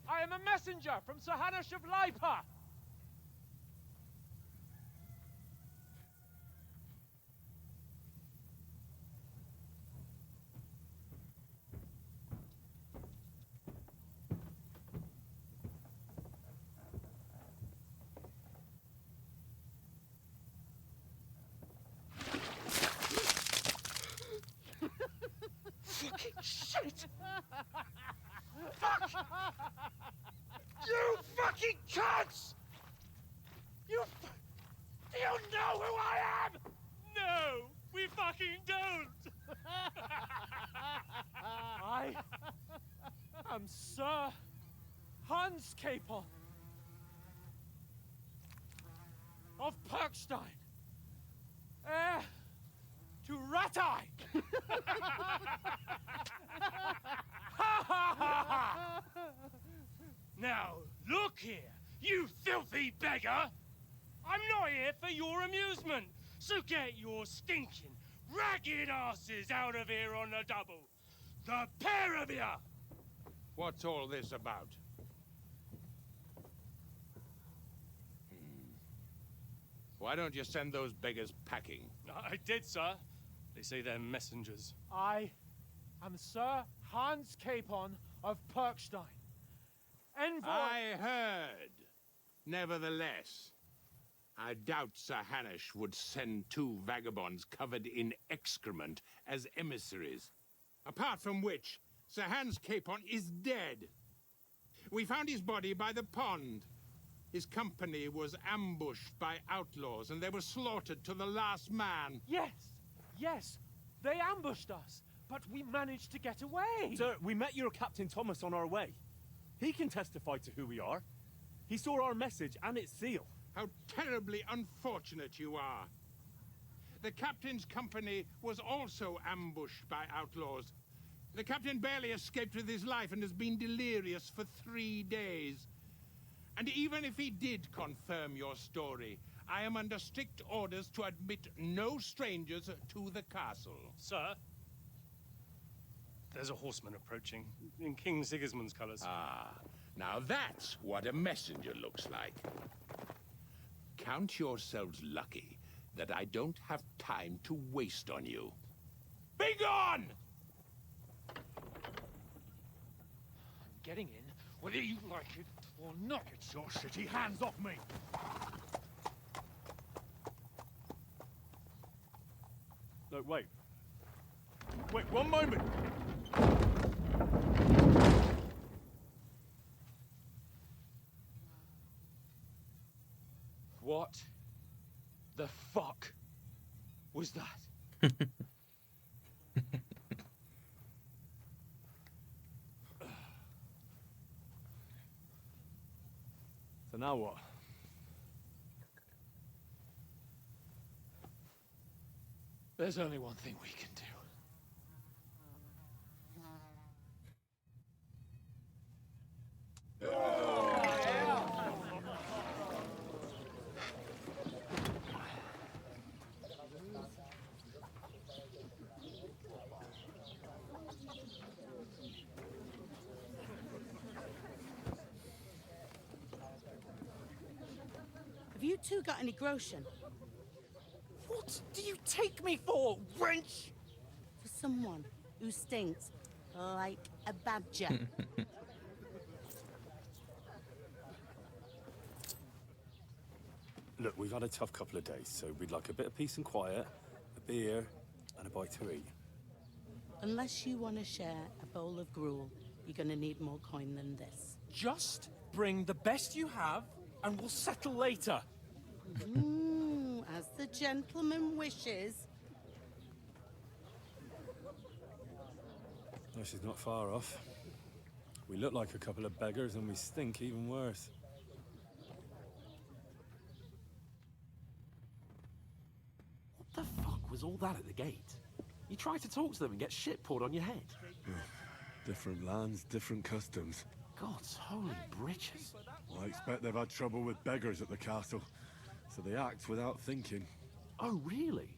I am a messenger from Sir Hanush of Lipa. Fucking shit! Fuck! You fucking cunts! Do you know who I am? No, we fucking don't! I am Sir Hans Capel of Perkstein, heir to Ratai! Now, look here, you filthy beggar! I'm not here for your amusement, so get your stinking, ragged asses out of here on the double. The pair of you! What's all this about? Why don't you send those beggars packing? I did, sir. They say they're messengers. I am Sir Hans Capon of Perkstein. Envoy... I heard. Nevertheless, I doubt Sir Hanush would send two vagabonds covered in excrement as emissaries. Apart from which, Sir Hans Capon is dead. We found his body by the pond. His company was ambushed by outlaws, and they were slaughtered to the last man. Yes, they ambushed us, but we managed to get away. Sir, we met your Captain Thomas on our way. He can testify to who we are. He saw our message and its seal. How terribly unfortunate you are. The captain's company was also ambushed by outlaws. The captain barely escaped with his life and has been delirious for 3 days. And even if he did confirm your story, I am under strict orders to admit no strangers to the castle. Sir, there's a horseman approaching, in King Sigismund's colours. Ah, now that's what a messenger looks like. Count yourselves lucky that I don't have time to waste on you. Be gone! I'm getting in, whether you like it or not. Get your shitty hands off me! No, wait. Wait, one moment! What the fuck was that? So now what? There's only one thing we can do. Have you two got any groschen? What do you take me for, wench? For someone who stinks like a badger. Look, we've had a tough couple of days, so we'd like a bit of peace and quiet, a beer, and a bite to eat. Unless you want to share a bowl of gruel, you're going to need more coin than this. Just bring the best you have, and we'll settle later. As the gentleman wishes. No, she's not far off. We look like a couple of beggars, and we stink even worse. What the fuck was all that at the gate? You try to talk to them and get shit poured on your head. Different lands, different customs. God's holy britches. I expect they've had trouble with beggars at the castle, so they act without thinking. Oh, really?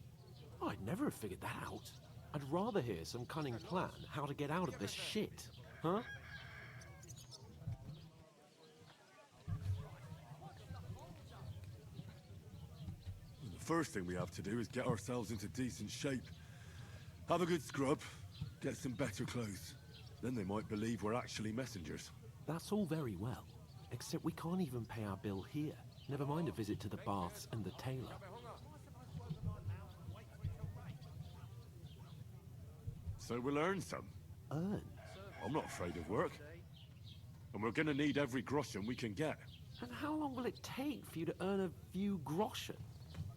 I'd never have figured that out. I'd rather hear some cunning plan how to get out of this shit. Huh? The first thing we have to do is get ourselves into decent shape. Have a good scrub, get some better clothes. Then they might believe we're actually messengers. That's all very well, except we can't even pay our bill here. Never mind a visit to the baths and the tailor. So we'll earn some. Earn? I'm not afraid of work. And we're gonna need every groschen we can get. And how long will it take for you to earn a few groschen?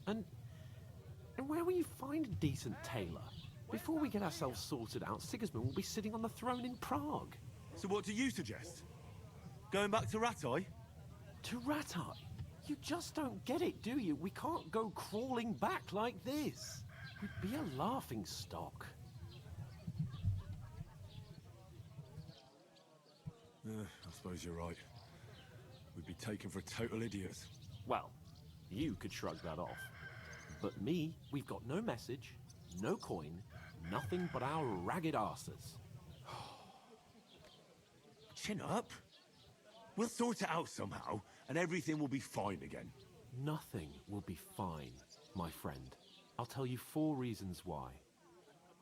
And where will you find a decent tailor? Before we get ourselves sorted out, Sigismund will be sitting on the throne in Prague. So what do you suggest? Going back to Ratai? To Ratai? You just don't get it, do you? We can't go crawling back like this. We'd be a laughing stock. I suppose you're right. we'd be taken for total idiots. Well, you could shrug that off. But me, we've got no message, no coin, nothing but our ragged arses. Chin up. We'll sort it out somehow, and everything will be fine again. Nothing will be fine, my friend. I'll tell you 4 reasons why.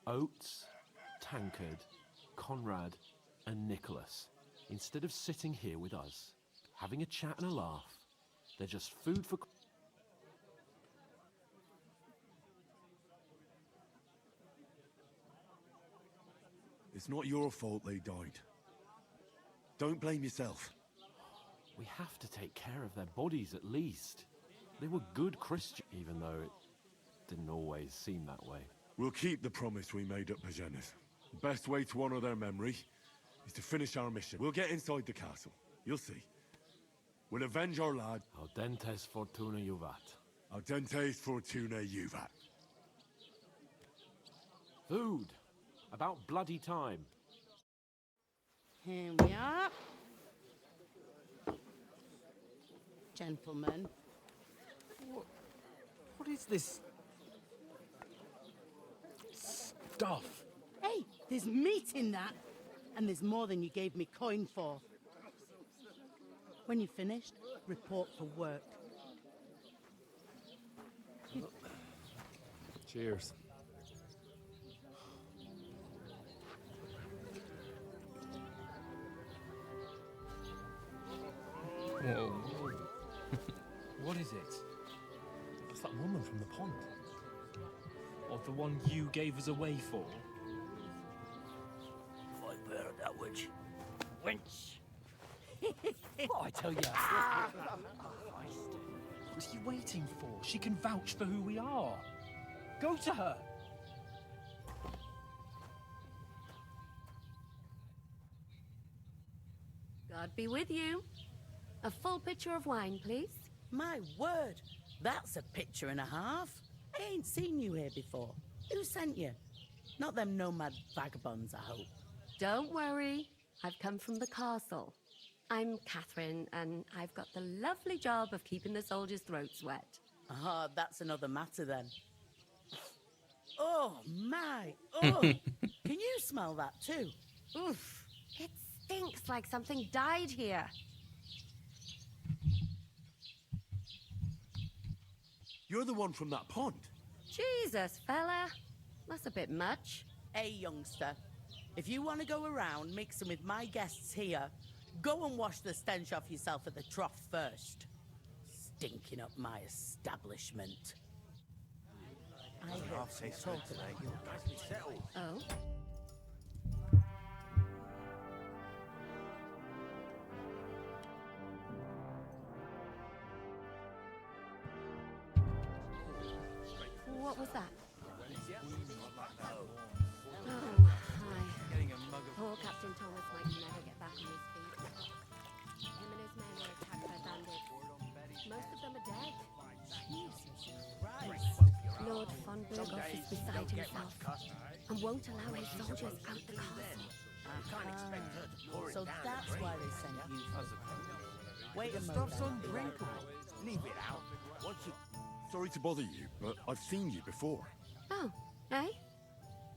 Oates, Tankard, Conrad, and Nicholas, instead of sitting here with us, having a chat and a laugh, they're just food for... It's not your fault they died. Don't blame yourself. We have to take care of their bodies at least. They were good Christians, even though it didn't always seem that way. We'll keep the promise we made at Pagenes. The best way to honor their memory is to finish our mission. We'll get inside the castle. You'll see. We'll avenge our lad. Audentes fortuna juvat. Audentes fortuna juvat. Food. About bloody time. Here we are. Gentlemen. What is this stuff? Hey, there's meat in that. And there's more than you gave me coin for. When you're finished, report for work. Cheers. Whoa. What is it? It's that woman from the pond. Or the one you gave us away for? If I bear that witch. Wench! What I tell you? What are you waiting for? She can vouch for who we are. Go to her. God be with you. A full pitcher of wine, please. My word, that's a picture and a half. I ain't seen you here before. Who sent you? Not them nomad vagabonds, I hope. Don't worry. I've come from the castle. I'm Catherine, and I've got the lovely job of keeping the soldiers' throats wet. Ah, that's another matter then. Oh, my. Oh, can you smell that too? Oof. It stinks like something died here. You're the one from that pond. Jesus, fella. That's a bit much. Hey, youngster. If you want to go around mixing with my guests here, go and wash the stench off yourself at the trough first. Stinking up my establishment. I heard some talk about you. Oh? What was that? Oh, hi. Poor Captain Thomas might never get back on his feet. Him and his men were attacked by bandits. Most of them are dead. Jesus Christ. Lord von Burghoff is beside himself and won't allow his soldiers out the castle. So that's why they sent you. Wait a The moment. stuff's undrinkable. Leave it out. Sorry to bother you, but I've seen you before. Oh, eh?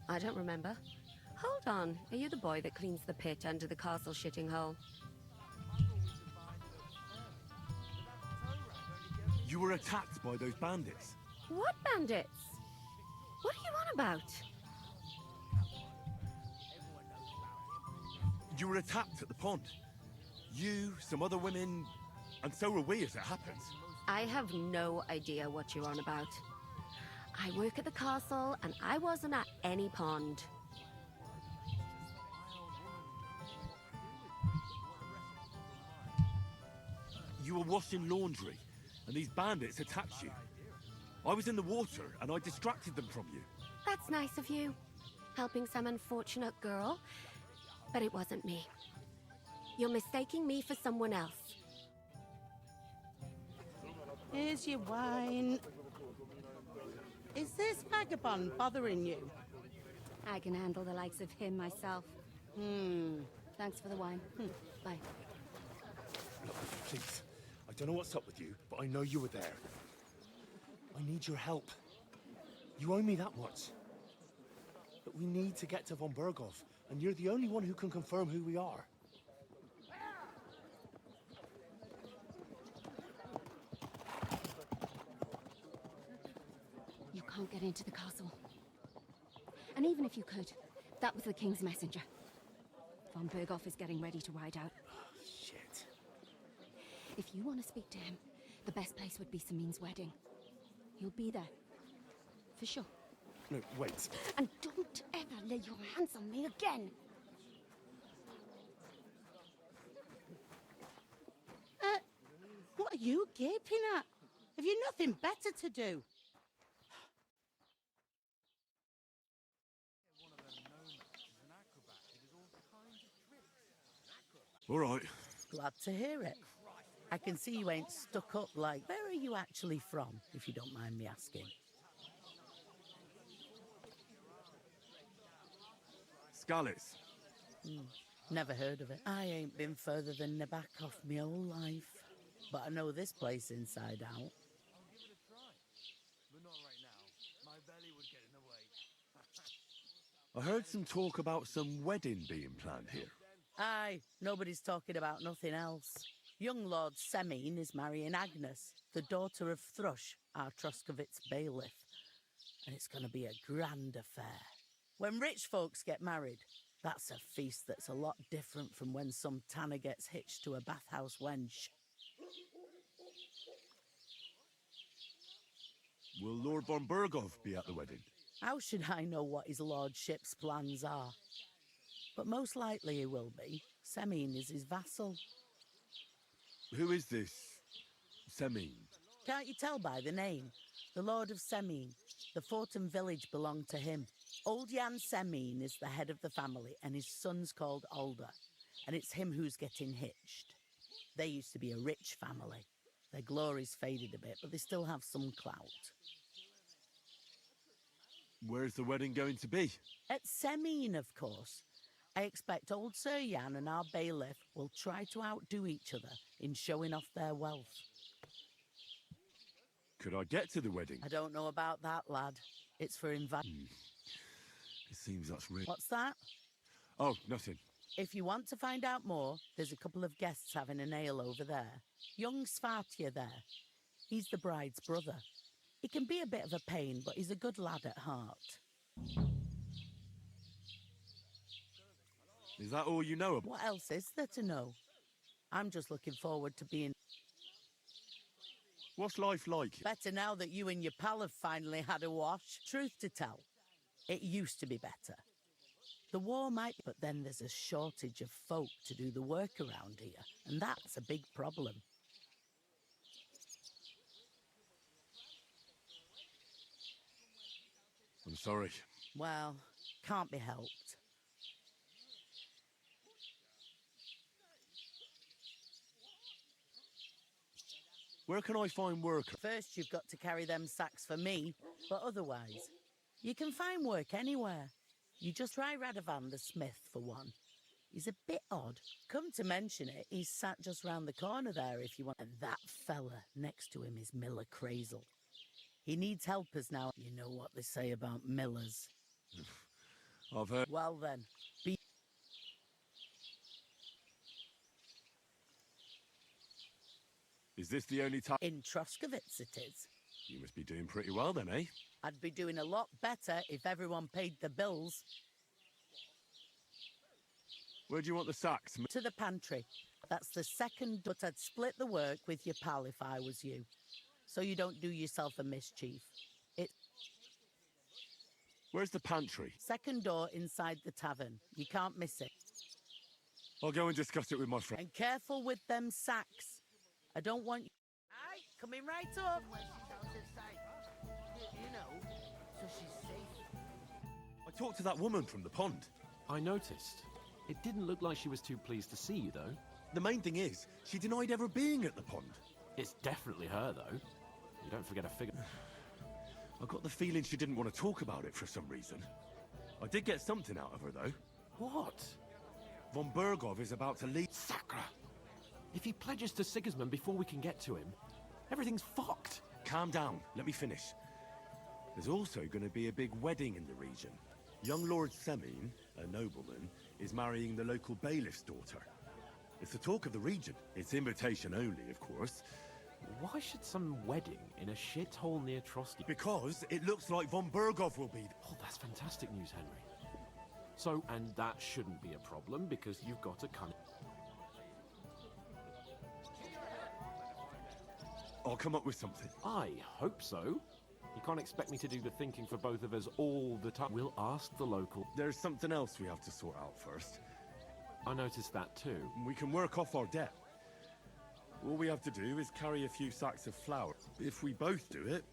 I don't remember. Hold on. Are you the boy that cleans the pit under the castle shitting hole? You were attacked by those bandits. What bandits? What are you on about? You were attacked at the pond. You, some other women, and so were we, as it happens. I have no idea what you're on about. I work at the castle, and I wasn't at any pond. You were washing laundry, and these bandits attacked you. I was in the water, and I distracted them from you. That's nice of you, helping some unfortunate girl, but it wasn't me. You're mistaking me for someone else. Here's your wine. Is this vagabond bothering you? I can handle the likes of him myself. Thanks for the wine. Bye. please. I don't know what's up with you, but I know you were there. I need your help. You owe me that much. But we need to get to von Berghoff, and you're the only one who can confirm who we are. You can't get into the castle. And even if you could, that was the King's messenger. Von Berghoff is getting ready to ride out. Shit. If you want to speak to him, the best place would be Samin's wedding. He'll be there. For sure. No, wait. And don't ever lay your hands on me again! What are you gaping at? Have you nothing better to do? All right. Glad to hear it. I can see you ain't stuck up like... Where are you actually from, if you don't mind me asking? Skalitz. Never heard of it. I ain't been further than Nabakov my whole life. But I know this place inside out. I heard some talk about some wedding being planned here. Aye, nobody's talking about nothing else. Young Lord Semin is marrying Agnes, the daughter of Thrush, our Troskovitz bailiff. And it's going to be a grand affair. When rich folks get married, that's a feast that's a lot different from when some tanner gets hitched to a bathhouse wench. Will Lord von Berghoff be at the wedding? How should I know what his lordship's plans are? But most likely he will be. Semin is his vassal. Who is this Semin? Can't you tell by the name? The Lord of Semin. The fort and village belong to him. Old Jan Semin is the head of the family, and his son's called Alder. And it's him who's getting hitched. They used to be a rich family. Their glory's faded a bit, but they still have some clout. Where's the wedding going to be? At Semin, of course. I expect old Sir Jan and our bailiff will try to outdo each other in showing off their wealth. Could I get to the wedding? I don't know about that, lad. It's for It seems that's real. What's that? Oh, nothing. If you want to find out more, there's a couple of guests having an ale over there. Young Svartje there. He's the bride's brother. He can be a bit of a pain, but he's a good lad at heart. Is that all you know about? What else is there to know? I'm just looking forward to being... What's life like? Better now that you and your pal have finally had a wash. Truth to tell, it used to be better. The war might... But then there's a shortage of folk to do the work around here, and that's a big problem. I'm sorry. Well, can't be helped. Where can I find work? First, you've got to carry them sacks for me, but otherwise, you can find work anywhere. You just try Radovan the smith for one. He's a bit odd. Come to mention it, he's sat just round the corner there if you want. And that fella next to him is Miller Crazel. He needs helpers now. You know what they say about millers. I've heard. Well then, be... Is this the only time? In Troskovitz it is. You must be doing pretty well then, eh? I'd be doing a lot better if everyone paid the bills. Where do you want the sacks? To the pantry. That's the second, but I'd split the work with your pal if I was you. So you don't do yourself a mischief. Where's the pantry? Second door inside the tavern. You can't miss it. I'll go and discuss it with my friend. And careful with them sacks. I don't want you... Aye, coming right up. You know, so she's safe. I talked to that woman from the pond. I noticed. It didn't look like she was too pleased to see you, though. The main thing is, she denied ever being at the pond. It's definitely her, though. You don't forget a figure. I got the feeling she didn't want to talk about it for some reason. I did get something out of her, though. What? Von Berghoff is about to leave. Sakra! If he pledges to Sigismund before we can get to him, everything's fucked. Calm down, let me finish. There's also going to be a big wedding in the region. Young Lord Semin, a nobleman, is marrying the local bailiff's daughter. It's the talk of the region. It's invitation only, of course. Why should some wedding in a shithole near Trotsky? Because it looks like von Bergov will be there. Oh, that's fantastic news, Henry. So, and that shouldn't be a problem because you've got a cunning... I'll come up with something. I hope so. You can't expect me to do the thinking for both of us all the time. We'll ask the local... There's something else we have to sort out first. I noticed that too. We can work off our debt. All we have to do is carry a few sacks of flour. If we both do it,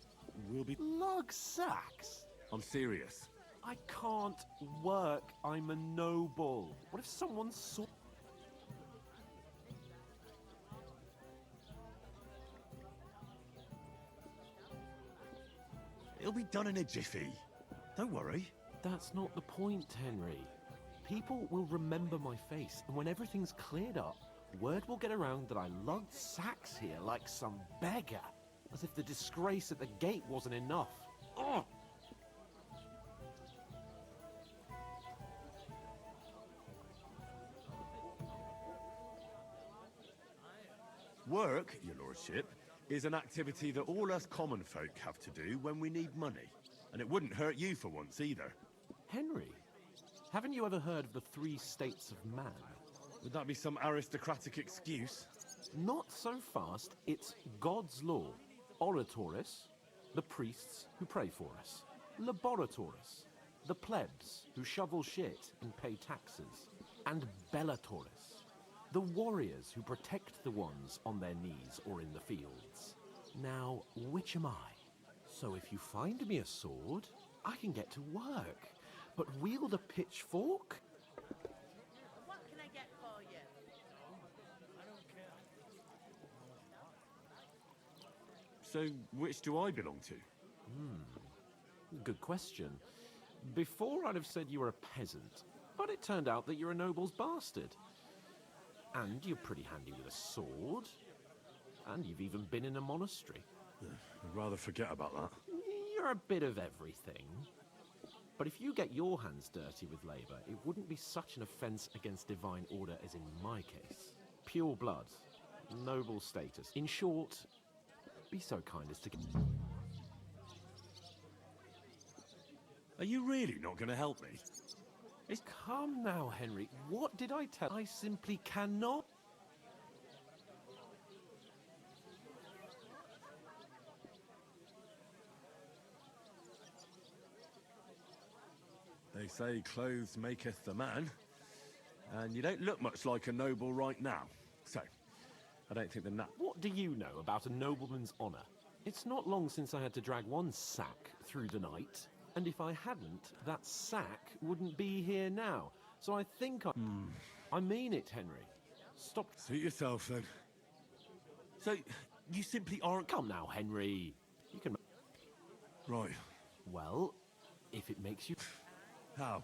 we'll be... Lug sacks? I'm serious. I can't work. I'm a noble. What if someone saw... It'll be done in a jiffy. Don't worry. That's not the point, Henry. People will remember my face, and when everything's cleared up, word will get around that I lugged sacks here like some beggar. As if the disgrace at the gate wasn't enough. Ugh! Work, your lordship, is an activity that all us common folk have to do when we need money. And it wouldn't hurt you for once either. Henry, haven't you ever heard of the 3 states of man? Would that be some aristocratic excuse? Not so fast. It's God's law. Oratoris, the priests who pray for us. Laboratoris, the plebs who shovel shit and pay taxes. And Bellatoris, the warriors who protect the ones on their knees or in the fields. Now, which am I? So if you find me a sword, I can get to work. But wield a pitchfork? What can I get for you? So, which do I belong to? Good question. Before I'd have said you were a peasant, but it turned out that you're a noble's bastard. And you're pretty handy with a sword. And you've even been in a monastery. I'd rather forget about that. You're a bit of everything. But if you get your hands dirty with labour, it wouldn't be such an offence against divine order as in my case. Pure blood. Noble status. In short, be so kind as to... Are you really not going to help me? Come now, Henry. What did I tell? I simply cannot... They say clothes maketh the man, and you don't look much like a noble right now. So, I don't think the What do you know about a nobleman's honour? It's not long since I had to drag one sack through the night, and if I hadn't, that sack wouldn't be here now. So I think I mean it, Henry. Stop. Suit yourself, then. So, you simply aren't... Come now, Henry. You can... Right. Well, if it makes you... How?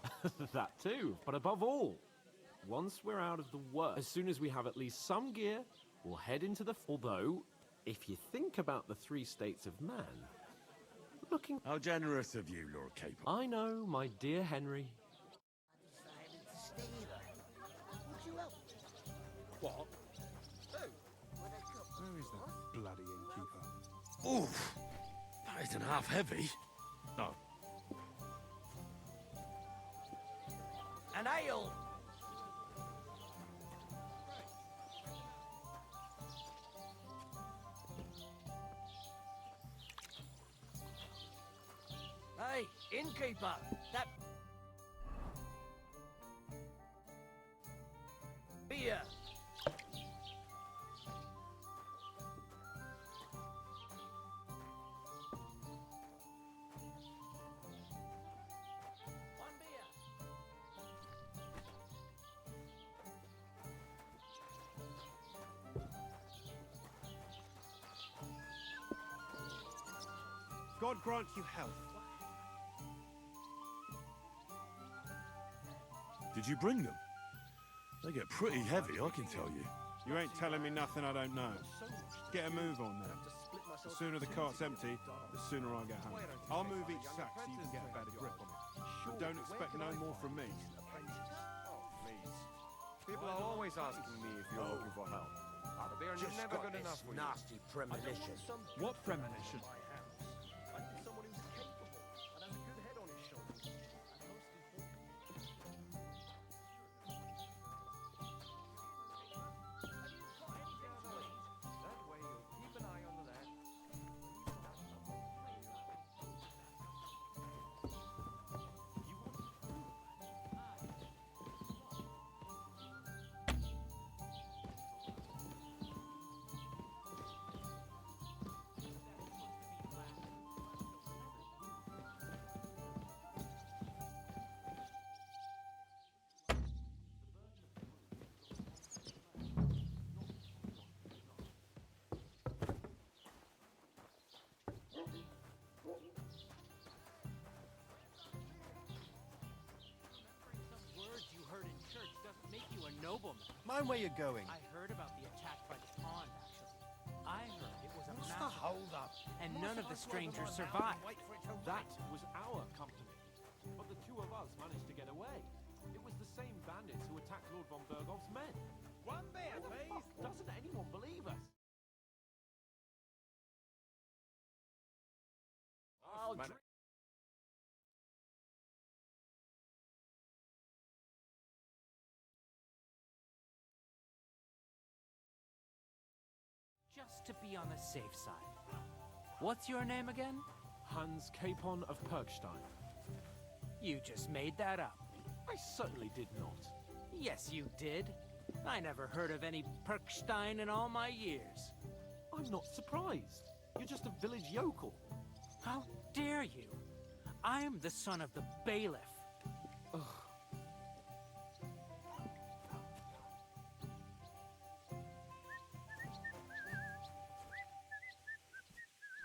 That too, but above all, once we're out of the work, as soon as we have at least some gear, we'll head into the... Although, if you think about the 3 states of man, looking... How generous of you, Lord Caper. I know, my dear Henry. What? Where is that bloody innkeeper? Oof! That isn't half heavy. Oh. An ale! Hey, innkeeper! That... beer! God grant you health. Did you bring them? They get pretty heavy, I can tell you. You ain't telling me nothing I don't know. Get a move on then. The sooner the cart's empty, the sooner I get home. I'll move each sack so you can get a better grip on it. But don't expect no more from me. People are always asking me if you're looking for help. But they're Just never got good this enough for you. nasty premonition. What premonition? I need someone who's capable and has a good head on his shoulders. And most that way you'll keep an eye on the lad. Words you heard in church doesn't make you a nobleman. Mind where you're going. I heard about the attack by the pond, actually. I heard it was a What's the massacre. hold up? And none of the strangers survived. That was our company. But the two of us managed to get away. It was the same bandits who attacked Lord von Bergov's men. One beer, please. Doesn't anyone believe us? I'll drink. Just to be on the safe side. What's your name again? Hans Capon of Perkstein. You just made that up. I certainly did not. Yes, you did. I never heard of any Perkstein in all my years. I'm not surprised. You're just a village yokel. How dare you? I am the son of the bailiff. Ugh.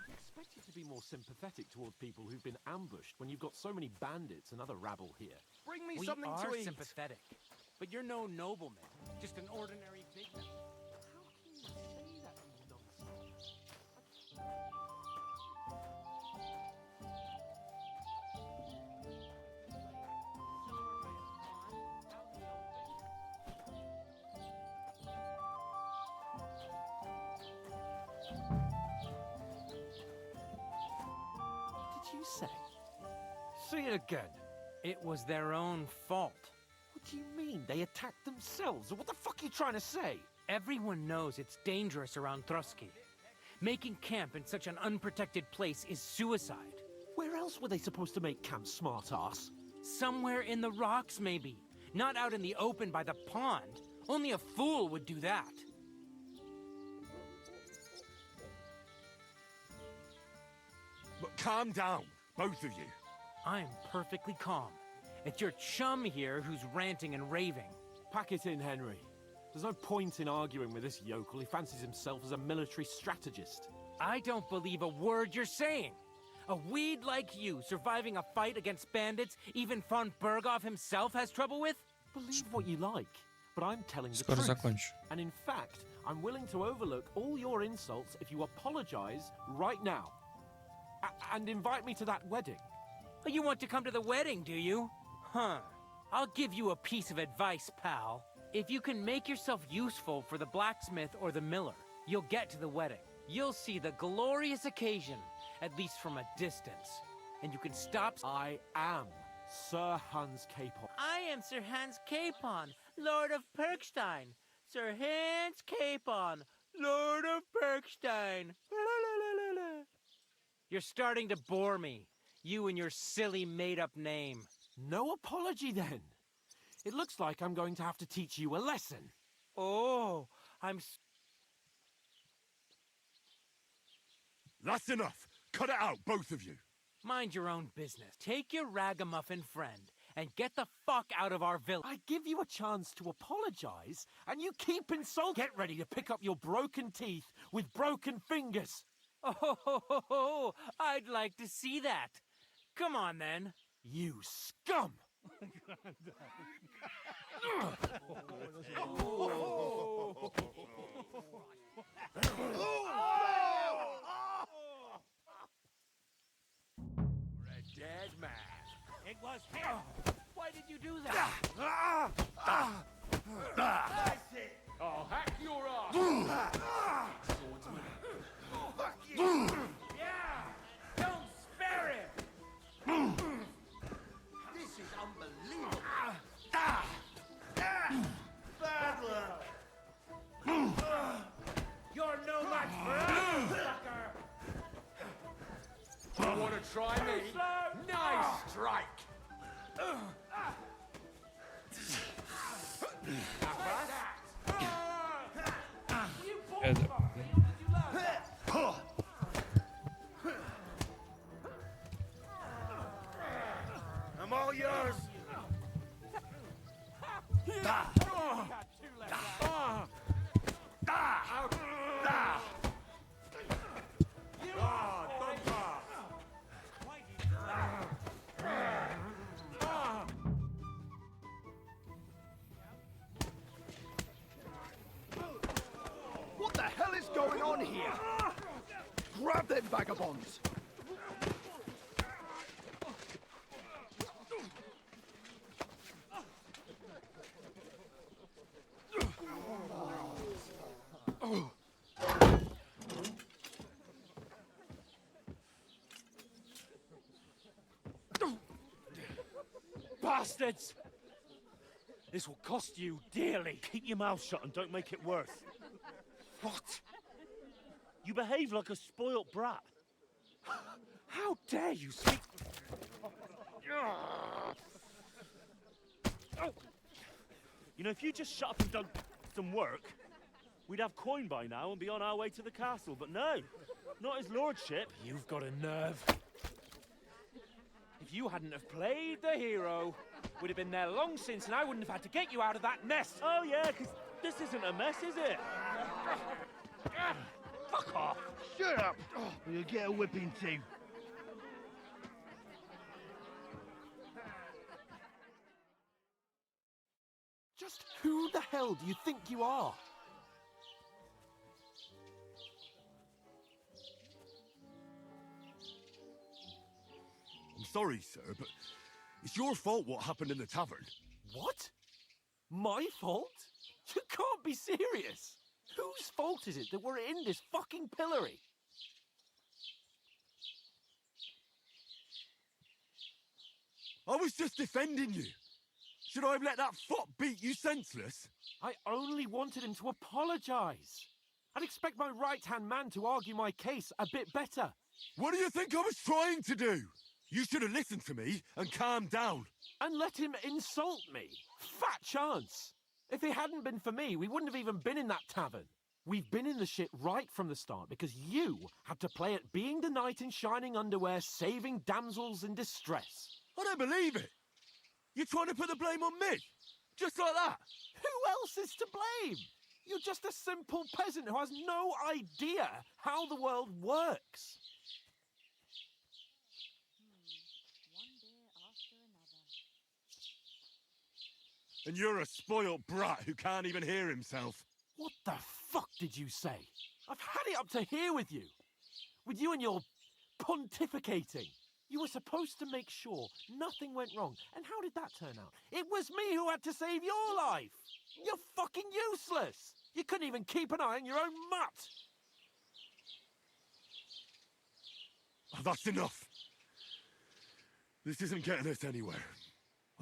I expect you to be more sympathetic towards people who've been ambushed when you've got so many bandits and other rabble here. Bring me We something are to eat. sympathetic, but you're no nobleman, just an ordinary bigman. How can you say that nonsense? What did you say? Say it again. It was their own fault. What do you mean? They attacked themselves? What the fuck are you trying to say? Everyone knows it's dangerous around Trotsky. Making camp in such an unprotected place is suicide. Where else were they supposed to make camp, smartass? Somewhere in the rocks, maybe. Not out in the open by the pond. Only a fool would do that. But calm down, both of you. I'm perfectly calm. It's your chum here who's ranting and raving. Pack it in, Henry. There's no point in arguing with this yokel. He fancies himself as a military strategist. I don't believe a word you're saying. A weed like you surviving a fight against bandits even von Berghoff himself has trouble with? Believe what you like, but I'm telling the Скоро truth. закончу. And in fact, I'm willing to overlook all your insults if you apologize right now. And invite me to that wedding. You want to come to the wedding, do you? Huh. I'll give you a piece of advice, pal. If you can make yourself useful for the blacksmith or the miller, you'll get to the wedding. You'll see the glorious occasion, at least from a distance. And you can stop... I am Sir Hans Capon. I am Sir Hans Capon, Lord of Perkstein. Sir Hans Capon, Lord of Perkstein. You're starting to bore me. You and your silly made-up name. No apology, then. It looks like I'm going to have to teach you a lesson. Oh, That's enough. Cut it out, both of you. Mind your own business. Take your ragamuffin friend and get the fuck out of our village. I give you a chance to apologize, and you keep insulting. Get ready to pick up your broken teeth with broken fingers. Oh, I'd like to see that. Come on, then. You scum! We're a dead man. It was him! Why did you do that? That's it! I'll hack your ass! Swordsman. Fuck you! Yeah! Don't spare him! This is unbelievable! Bad luck! You're no match for us, sucker! You want to try me? Nice strike! I'm all yours. What the hell is going on here? Grab them vagabonds! Bastards! This will cost you dearly. Keep your mouth shut and don't make it worse. What? You behave like a spoilt brat. How dare you speak? You know, if you just shut up and done some work, we'd have coin by now and be on our way to the castle. But no, not his lordship. You've got a nerve. If you hadn't have played the hero, we'd have been there long since and I wouldn't have had to get you out of that nest. Oh yeah, because this isn't a mess, is it? Fuck off! Shut up, or you'll get a whipping too. Just who the hell do you think you are? I'm sorry, sir, but it's your fault what happened in the tavern. What? My fault? You can't be serious. Whose fault is it that we're in this fucking pillory? I was just defending you. Should I have let that fop beat you senseless? I only wanted him to apologise. I'd expect my right-hand man to argue my case a bit better. What do you think I was trying to do? You should have listened to me and calmed down. And let him insult me. Fat chance. If it hadn't been for me, we wouldn't have even been in that tavern. We've been in the shit right from the start because you had to play at being the knight in shining underwear, saving damsels in distress. I don't believe it. You're trying to put the blame on me? Just like that? Who else is to blame? You're just a simple peasant who has no idea how the world works. And you're a spoilt brat who can't even hear himself. What the fuck did you say? I've had it up to here with you. With you and your pontificating. You were supposed to make sure nothing went wrong. And how did that turn out? It was me who had to save your life. You're fucking useless. You couldn't even keep an eye on your own mutt. Oh, that's enough. This isn't getting us anywhere.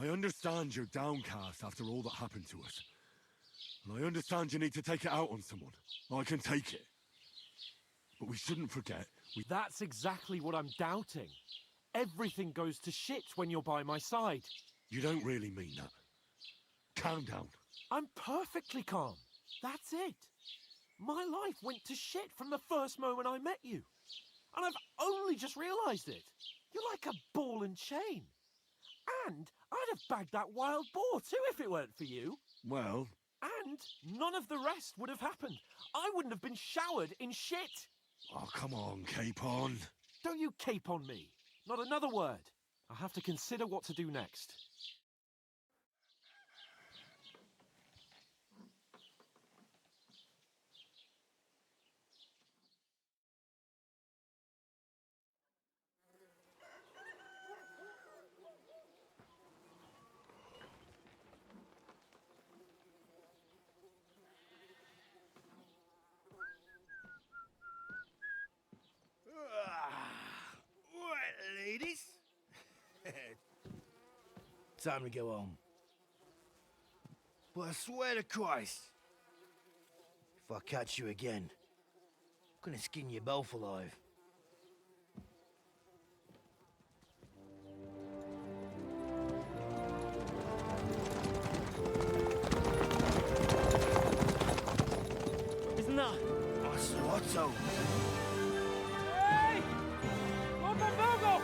I understand you're downcast after all that happened to us. And I understand you need to take it out on someone. I can take it. But we shouldn't forget... That's exactly what I'm doubting. Everything goes to shit when you're by my side. You don't really mean that. Calm down. I'm perfectly calm. That's it. My life went to shit from the first moment I met you. And I've only just realised it. You're like a ball and chain. And I'd have bagged that wild boar too if it weren't for you. Well... And none of the rest would have happened. I wouldn't have been showered in shit. Oh, come on, Capon. Don't you cape on me. Not another word. I'll have to consider what to do next. Time to go home. But I swear to Christ, if I catch you again, I'm gonna skin you both alive. Isn't that? Otto! Hey! Lord von Berghoff!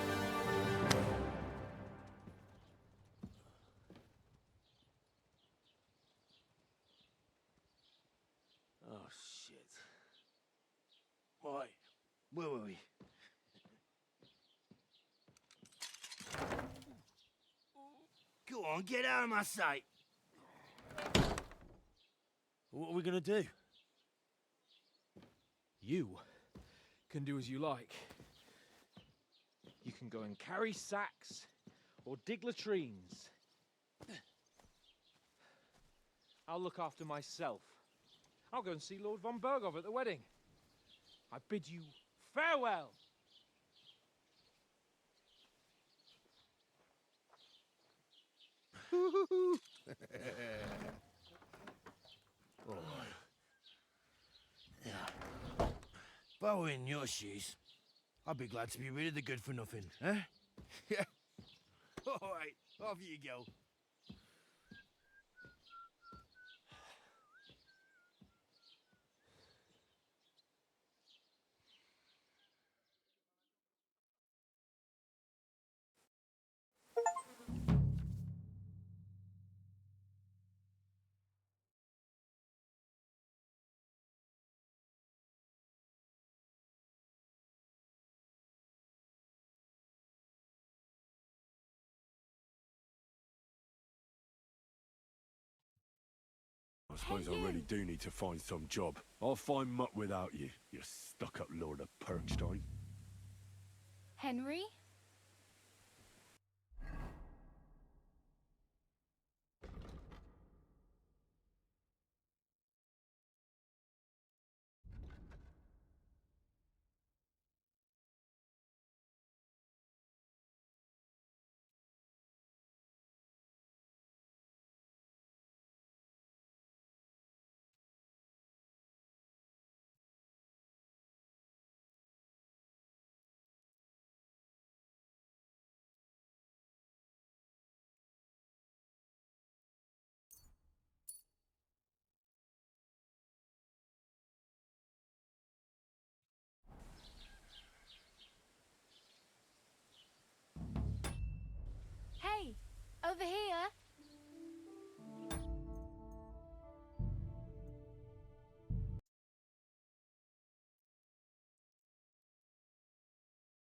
Oh, shit. Right, where were we? Go on, get out of my sight! What are we gonna do? You can do as you like. You can go and carry sacks or dig latrines. I'll look after myself. I'll go and see Lord von Berghoff at the wedding. I bid you farewell. Yeah. If I were in your shoes, I'd be glad to be rid of the good for nothing, eh? Yeah. All right, off you go. I suppose I really do need to find some job. I'll find muck without you, you stuck-up Lord of Perkstein. Henry? Hey, over here.